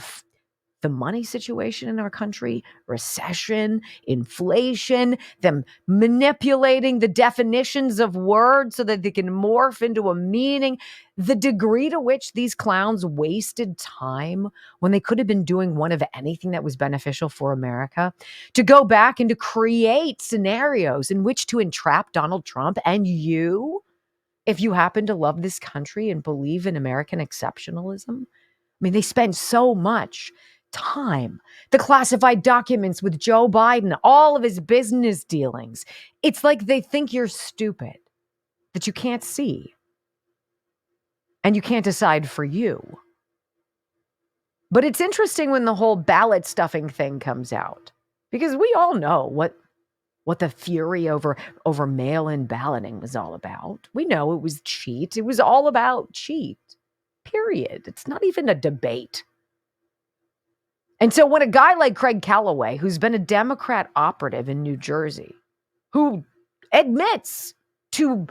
the money situation in our country, recession, inflation, them manipulating the definitions of words so that they can morph into a meaning, the degree to which these clowns wasted time when they could have been doing one of anything that was beneficial for America, to go back and to create scenarios in which to entrap Donald Trump and you, if you happen to love this country and believe in American exceptionalism. I mean, they spend so much time. The classified documents with Joe Biden, all of his business dealings. It's like they think you're stupid, that you can't see, and you can't decide for you. But it's interesting when the whole ballot stuffing thing comes out, because we all know what the fury over mail-in balloting was all about. We know it was cheat. It was all about cheat, period. It's not even a debate. And so when a guy like Craig Calloway, who's been a Democrat operative in New Jersey, who admits to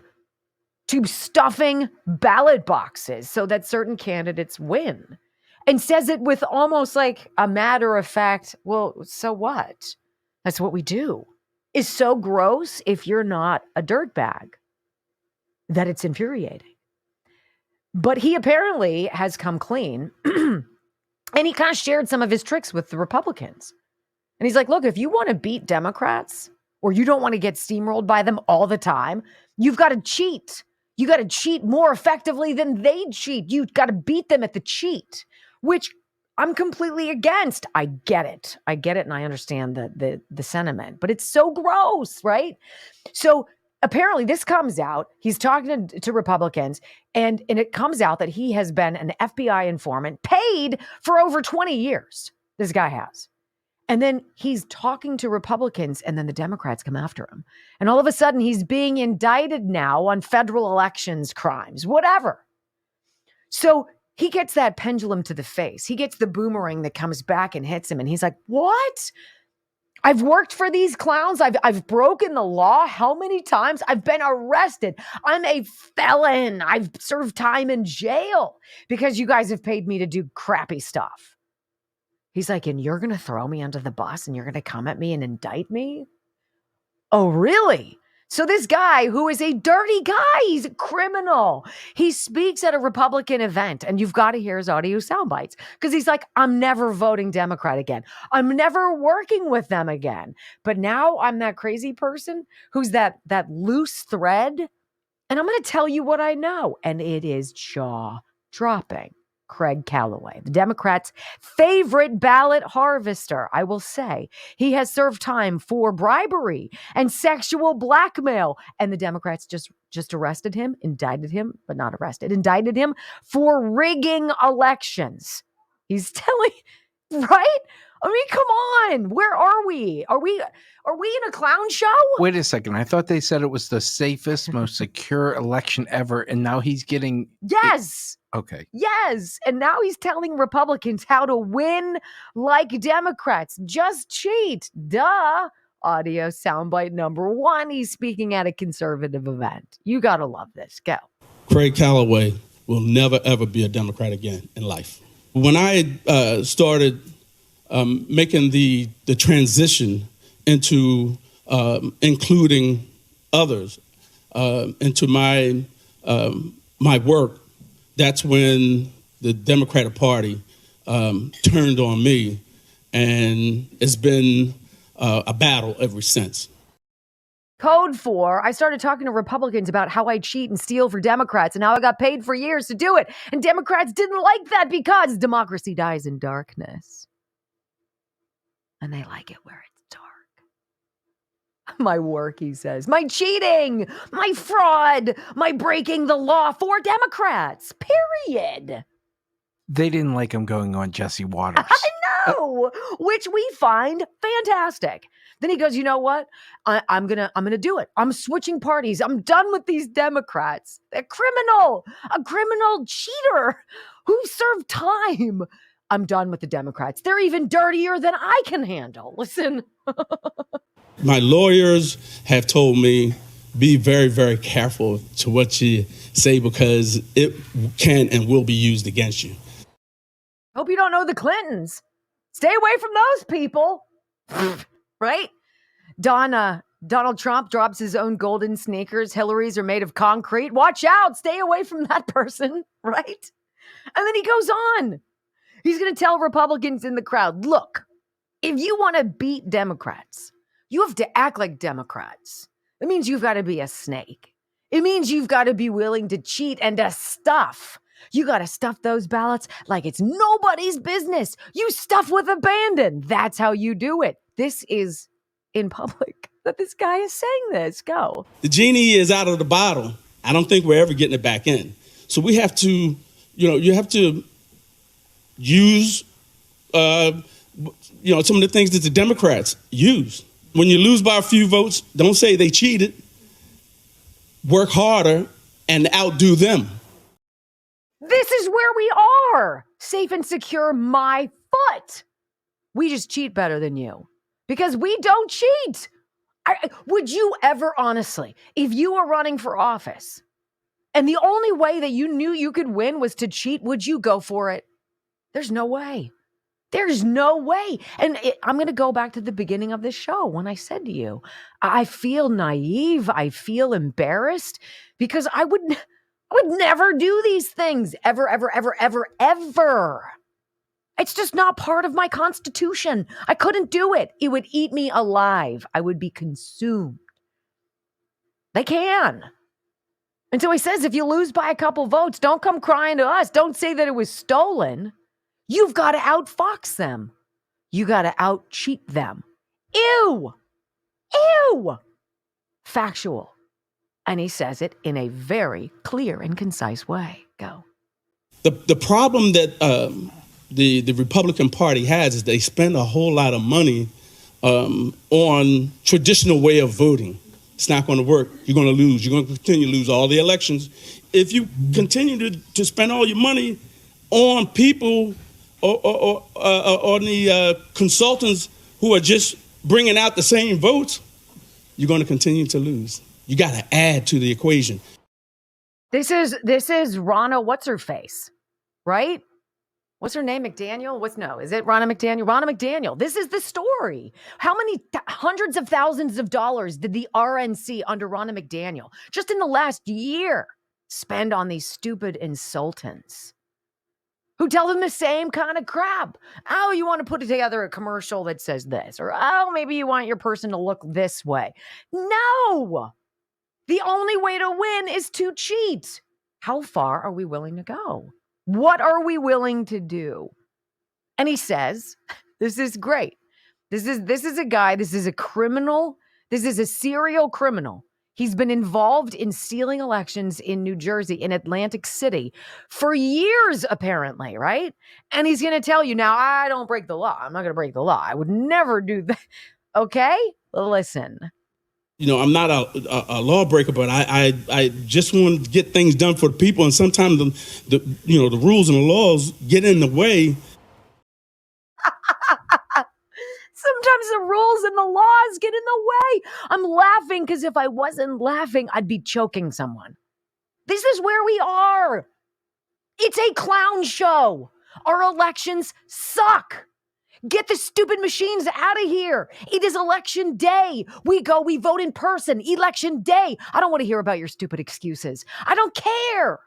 stuffing ballot boxes so that certain candidates win, and says it with almost like a matter of fact, well, so what? That's what we do, is so gross if you're not a dirtbag that it's infuriating. But he apparently has come clean. And he kind of shared some of his tricks with the Republicans. And he's like, look, if you want to beat Democrats or you don't want to get steamrolled by them all the time, you've got to cheat. You got to cheat more effectively than they cheat. You've got to beat them at the cheat, which I'm completely against. I get it. And I understand the sentiment, but it's so gross, right? So apparently this comes out, he's talking to Republicans, and it comes out that he has been an FBI informant paid for over 20 years. This guy has. And then he's talking to Republicans, and then the Democrats come after him. And all of a sudden, he's being indicted now on federal elections crimes, whatever. So he gets that pendulum to the face. He gets the boomerang that comes back and hits him. And he's like, what? I've worked for these clowns. I've broken the law. How many times? I've been arrested. I'm a felon. I've served time in jail because you guys have paid me to do crappy stuff. He's like, and you're going to throw me under the bus and you're going to come at me and indict me? Oh, really? So this guy, who is a dirty guy, he's a criminal. He speaks at a Republican event, and you've got to hear his audio sound bites, because he's like, I'm never voting Democrat again. I'm never working with them again. But now I'm that crazy person who's that loose thread, and I'm going to tell you what I know, and it is jaw-dropping. Craig Calloway, the Democrats' favorite ballot harvester, I will say. He has served time for bribery and sexual blackmail. And the Democrats just arrested him, indicted him, but not arrested, indicted him for rigging elections. He's telling, right? I mean, come on. Where are we? Are we in a clown show? Wait a second. I thought they said it was the safest, most secure election ever, and now he's getting... Yes. Okay. Yes. And now he's telling Republicans how to win like Democrats. Just cheat. Duh. Audio soundbite number 1. He's speaking at a conservative event. You got to love this. Go. Craig Calloway will never, ever be a Democrat again in life. When I started making the transition into including others into my work, that's when the Democratic Party turned on me, and it's been a battle ever since. Code 4, I started talking to Republicans about how I cheat and steal for Democrats and how I got paid for years to do it. And Democrats didn't like that because democracy dies in darkness. And they like it where it's dark. My work, he says, my cheating, my fraud, my breaking the law for Democrats, period. They didn't like him going on Jesse Waters. I know, which we find fantastic. Then he goes, you know what? I'm gonna do it. I'm switching parties. I'm done with these Democrats. They're a criminal cheater who served time. I'm done with the Democrats. They're even dirtier than I can handle. Listen. My lawyers have told me, be very, very careful to what you say because it can and will be used against you. Hope you don't know the Clintons. Stay away from those people. Right? Donald Trump drops his own golden sneakers. Hillary's are made of concrete. Watch out. Stay away from that person. Right? And then he goes on. He's going to tell Republicans in the crowd, look, if you want to beat Democrats, you have to act like Democrats. It means you've got to be a snake. It means you've got to be willing to cheat and to stuff. You got to stuff those ballots like it's nobody's business. You stuff with abandon. That's how you do it. This is in public that this guy is saying this. Go. The genie is out of the bottle. I don't think we're ever getting it back in. So we have to, you have to use, some of the things that the Democrats use. When you lose by a few votes, don't say they cheated. Work harder and outdo them. This is where we are. Safe and secure, my foot. We just cheat better than you because we don't cheat. Would you ever, honestly, if you were running for office and the only way that you knew you could win was to cheat, would you go for it? There's no way. There's no way. And I'm going to go back to the beginning of this show when I said to you, I feel naive. I feel embarrassed because I would never do these things ever, ever, ever, ever, ever. It's just not part of my constitution. I couldn't do it. It would eat me alive. I would be consumed. They can. And so he says, if you lose by a couple votes, don't come crying to us. Don't say that it was stolen. You've got to outfox them. You got to out-cheat them. Ew! Ew! Factual. And he says it in a very clear and concise way. Go. The problem that the Republican Party has is they spend a whole lot of money on traditional way of voting. It's not going to work. You're going to lose. You're going to continue to lose all the elections. If you continue to spend all your money on people or on the consultants who are just bringing out the same votes, you're going to continue to lose. You got to add to the equation. This is Ronna, what's her face, right? What's her name? McDaniel? Is it Ronna McDaniel? Ronna McDaniel. This is the story. How many hundreds of thousands of dollars did the RNC under Ronna McDaniel just in the last year spend on these stupid insultants who tell them the same kind of crap? Oh, you want to put together a commercial that says this, or oh, maybe you want your person to look this way. No, the only way to win is to cheat. How far are we willing to go? What are we willing to do? And he says, this is great. This is a guy, this is a criminal. This is a serial criminal. He's been involved in stealing elections in New Jersey, in Atlantic City, for years, apparently, right? And he's going to tell you, now, I don't break the law. I'm not going to break the law. I would never do that. Okay? Listen. I'm not a lawbreaker, but I just want to get things done for the people. And sometimes the rules and the laws get in the way. Sometimes the rules and the laws get in the way. I'm laughing because if I wasn't laughing, I'd be choking someone. This is where we are. It's a clown show. Our elections suck. Get the stupid machines out of here. It is election day. We vote in person. Election day. I don't want to hear about your stupid excuses. I don't care.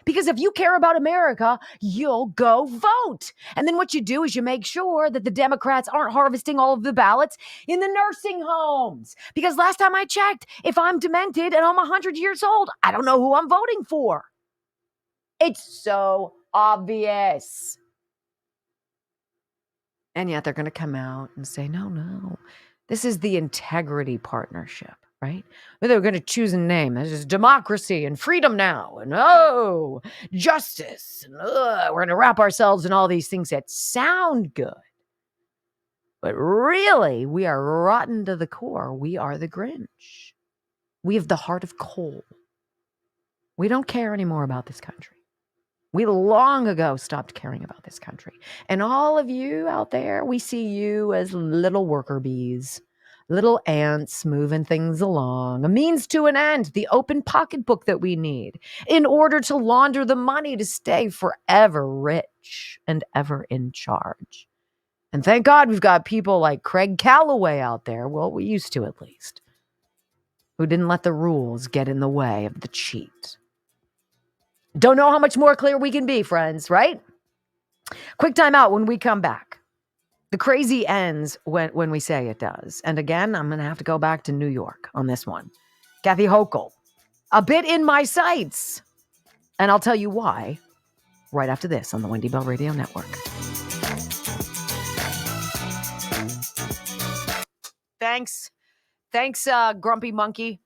Because if you care about America, you'll go vote. And then what you do is you make sure that the Democrats aren't harvesting all of the ballots in the nursing homes. Because last time I checked, if I'm demented and I'm 100 years old, I don't know who I'm voting for. It's so obvious. And yet they're going to come out and say, no, this is the integrity partnership. Right? But they're going to choose a name. This is democracy and freedom now. And justice. And we're going to wrap ourselves in all these things that sound good. But really, we are rotten to the core. We are the Grinch. We have the heart of coal. We don't care anymore about this country. We long ago stopped caring about this country. And all of you out there, we see you as little worker bees. Little ants moving things along, a means to an end, the open pocketbook that we need in order to launder the money to stay forever rich and ever in charge. And thank God we've got people like Craig Calloway out there, well, we used to at least, who didn't let the rules get in the way of the cheat. Don't know how much more clear we can be, friends, right? Quick time out when we come back. The crazy ends when we say it does. And again, I'm going to have to go back to New York on this one. Kathy Hochul, a bit in my sights. And I'll tell you why right after this on the Wendy Bell Radio Network. Thanks, Grumpy Monkey.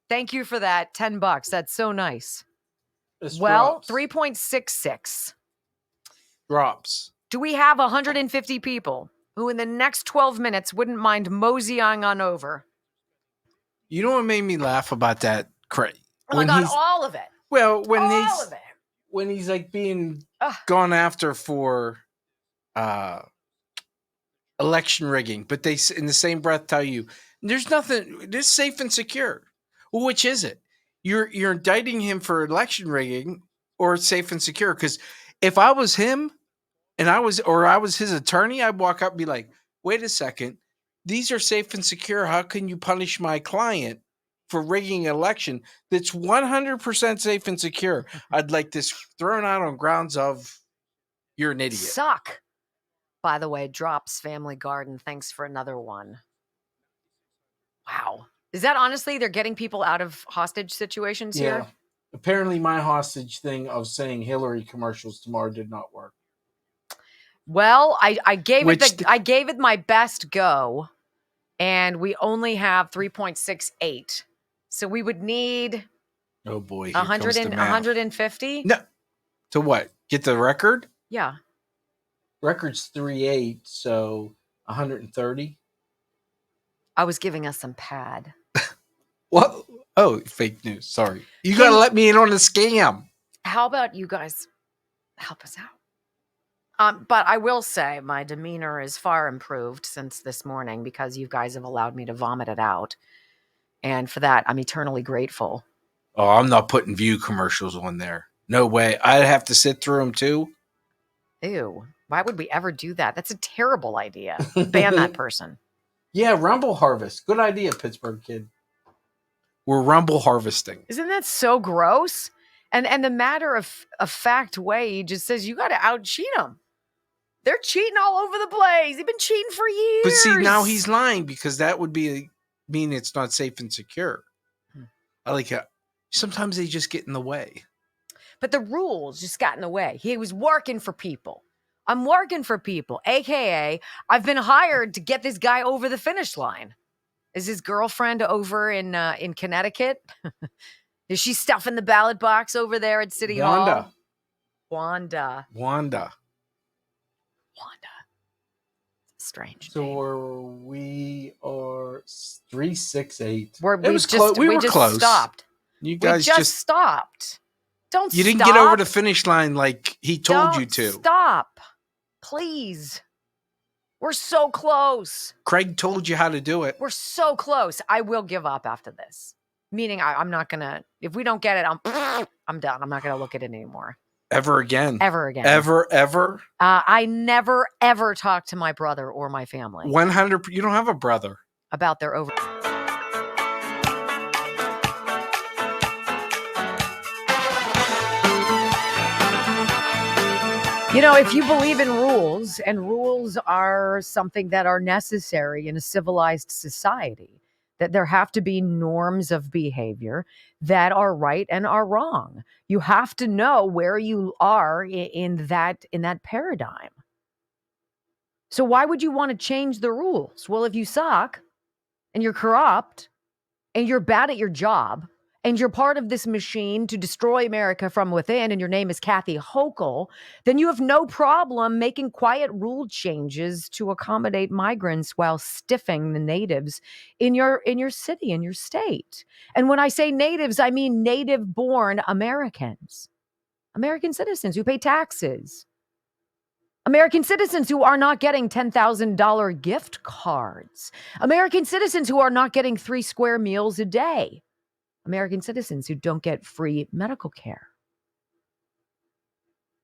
Thank you for that. $10. That's so nice. Well, 3.66. Drops. Do we have 150 people who in the next 12 minutes wouldn't mind moseying on over? You know what made me laugh about that? Oh my God, all of it. Well, all of it. When he's like being gone after for election rigging, but they in the same breath tell you there's nothing, this safe and secure. Well, which is it? You're indicting him for election rigging or safe and secure? Because if I was him and I was his attorney, I'd walk up and be like, wait a second, these are safe and secure. How can you punish my client for rigging an election that's 100% safe and secure? I'd like this thrown out on grounds of you're an idiot. Suck. By the way, Drops Family Garden, thanks for another one. Wow. Is that honestly, they're getting people out of hostage situations here? Apparently my hostage thing of saying Hillary commercials tomorrow did not work. Well, I gave it my best go, and we only have 3.68. So we would need 150? No. To what? Get the record? Yeah. Record's 3.8, so 130. I was giving us some pad. What? Oh, fake news. Sorry. You got to let me in on the scam. How about you guys help us out? But I will say my demeanor is far improved since this morning because you guys have allowed me to vomit it out. And for that, I'm eternally grateful. Oh, I'm not putting View commercials on there. No way. I'd have to sit through them too. Ew. Why would we ever do that? That's a terrible idea. Ban that person. Yeah, Rumble Harvest. Good idea, Pittsburgh kid. We're Rumble harvesting. Isn't that so gross? And the matter of fact way, he just says, you got to out-cheat them. They're cheating all over the place. They've been cheating for years. But see, now he's lying because that would mean it's not safe and secure. I like how sometimes they just get in the way. But the rules just got in the way. He was working for people. I'm working for people, AKA I've been hired to get this guy over the finish line. Is his girlfriend over in Connecticut? Is she stuffing the ballot box over there at City Hall? Wanda. Strange. So we are 368. We was just, close. We were just close. stopped. You guys we just stopped. Don't You stop. didn't get over the finish line like he told you to. Stop. Please. We're so close. Craig told you how to do it. We're so close. I will give up after this. Meaning I'm not going to, if we don't get it, I'm done. I'm not going to look at it anymore. Ever again. Ever again. Ever. I never, ever talk to my brother or my family. 100. You don't have a brother. About their over. You know, if you believe in rules, and rules are something that are necessary in a civilized society, that there have to be norms of behavior that are right and are wrong. You have to know where you are in that paradigm. So why would you want to change the rules? Well, if you suck and you're corrupt and you're bad at your job and you're part of this machine to destroy America from within, and your name is Kathy Hochul, then you have no problem making quiet rule changes to accommodate migrants while stiffing the natives in your city, in your state. And when I say natives, I mean native-born Americans, American citizens who pay taxes, American citizens who are not getting $10,000 gift cards, American citizens who are not getting 3 square meals a day, American citizens who don't get free medical care,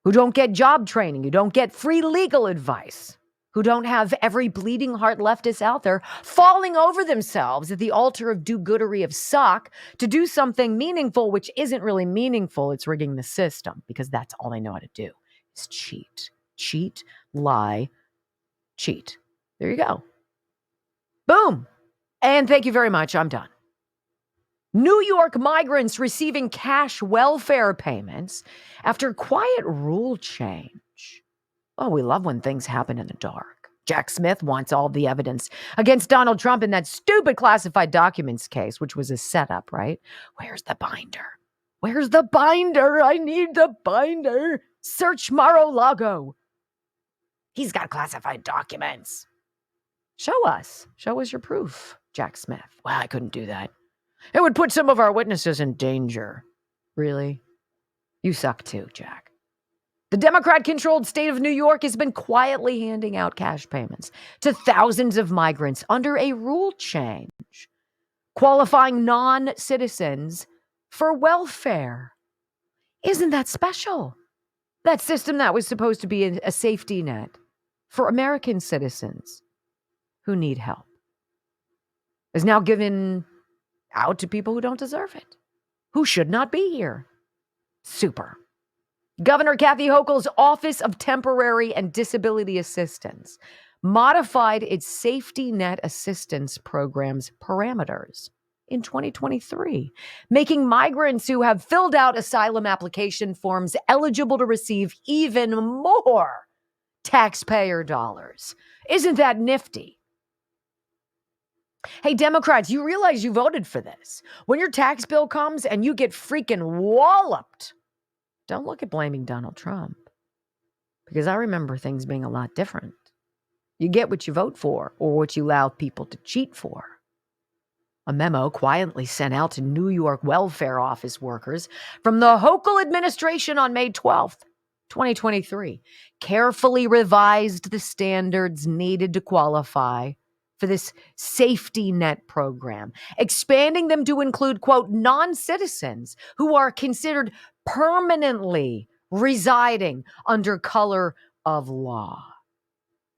who don't get job training, who don't get free legal advice, who don't have every bleeding heart leftist out there falling over themselves at the altar of do-goodery of suck to do something meaningful, which isn't really meaningful. It's rigging the system, because that's all they know how to do is cheat. Cheat, lie, cheat. There you go. Boom. And thank you very much. I'm done. New York migrants receiving cash welfare payments after quiet rule change. Oh, we love when things happen in the dark. Jack Smith wants all the evidence against Donald Trump in that stupid classified documents case, which was a setup, right? Where's the binder? Where's the binder? I need the binder. Search Mar-a-Lago. He's got classified documents. Show us your proof, Jack Smith. Well, I couldn't do that. It would put some of our witnesses in danger. Really? You suck too, Jack. The Democrat-controlled state of New York has been quietly handing out cash payments to thousands of migrants under a rule change, qualifying non-citizens for welfare. Isn't that special? That system that was supposed to be a safety net for American citizens who need help is now given out to people who don't deserve it, who should not be here. Super. Governor Kathy Hochul's Office of Temporary and Disability Assistance modified its safety net assistance program's parameters in 2023, making migrants who have filled out asylum application forms eligible to receive even more taxpayer dollars. Isn't that nifty? Hey, Democrats, you realize you voted for this. When your tax bill comes and you get freaking walloped, don't look at blaming Donald Trump, because I remember things being a lot different. You get what you vote for, or what you allow people to cheat for. A memo quietly sent out to New York welfare office workers from the Hochul administration on May 12th, 2023, carefully revised the standards needed to qualify for this safety net program, expanding them to include, quote, non-citizens who are considered permanently residing under color of law.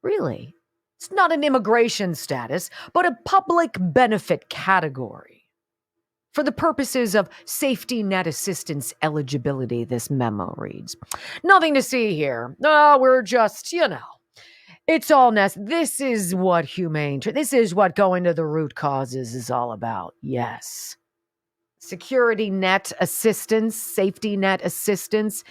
Really? It's not an immigration status, but a public benefit category. For the purposes of safety net assistance eligibility, this memo reads. Nothing to see here. We're just, it's all this is what this is what going to the root causes is all about. Yes. Security net assistance, safety net assistance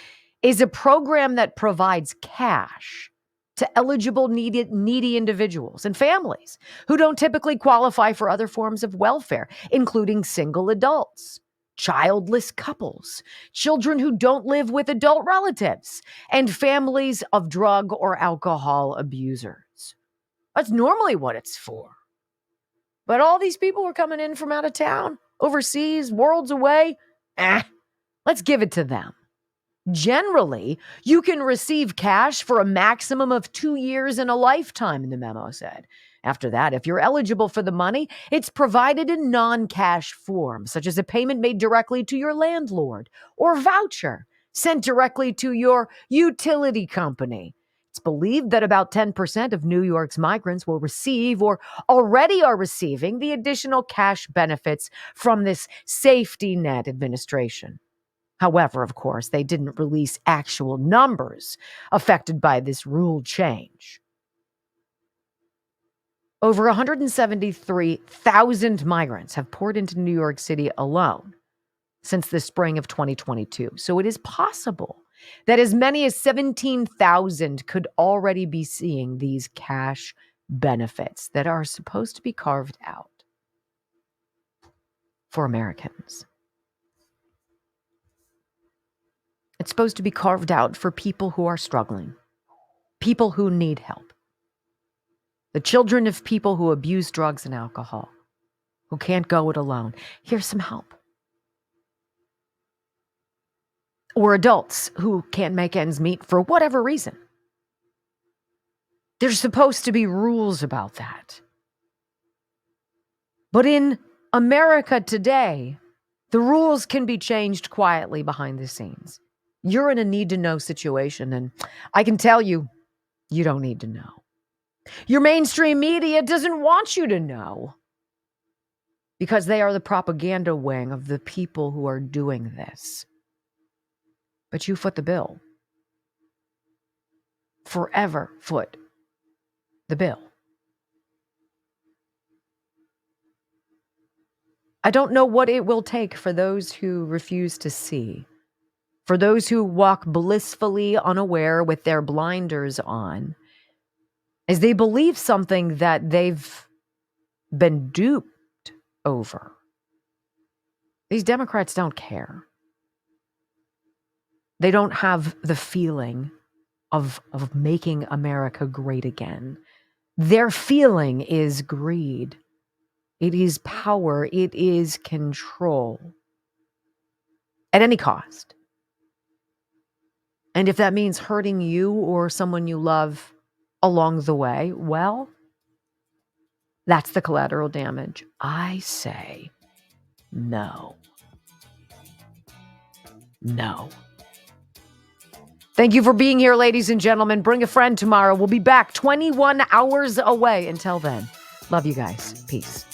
is a program that provides cash to eligible needy individuals and families who don't typically qualify for other forms of welfare, including single adults, childless couples, children who don't live with adult relatives, and families of drug or alcohol abusers. That's normally what it's for. But all these people were coming in from out of town, overseas, worlds away. Let's give it to them. Generally, you can receive cash for a maximum of 2 years in a lifetime, the memo said. After that, if you're eligible for the money, it's provided in non-cash form, such as a payment made directly to your landlord or voucher sent directly to your utility company. It's believed that about 10% of New York's migrants will receive or already are receiving the additional cash benefits from this safety net administration. However, of course, they didn't release actual numbers affected by this rule change. Over 173,000 migrants have poured into New York City alone since the spring of 2022. So it is possible that as many as 17,000 could already be seeing these cash benefits that are supposed to be carved out for Americans. It's supposed to be carved out for people who are struggling, people who need help, the children of people who abuse drugs and alcohol, who can't go it alone. Here's some help. Or adults who can't make ends meet for whatever reason. There's supposed to be rules about that. But in America today, the rules can be changed quietly behind the scenes. You're in a need-to-know situation, and I can tell you, you don't need to know. Your mainstream media doesn't want you to know because they are the propaganda wing of the people who are doing this. But you foot the bill. Forever foot the bill. I don't know what it will take for those who refuse to see, for those who walk blissfully unaware with their blinders on, as they believe something that they've been duped over. These Democrats don't care. They don't have the feeling of making America great again. Their feeling is greed. It is power. It is control. At any cost. And if that means hurting you or someone you love along the way, well, that's the collateral damage. I say no. No. Thank you for being here, ladies and gentlemen. Bring a friend tomorrow. We'll be back 21 hours away. Until then, love you guys. Peace.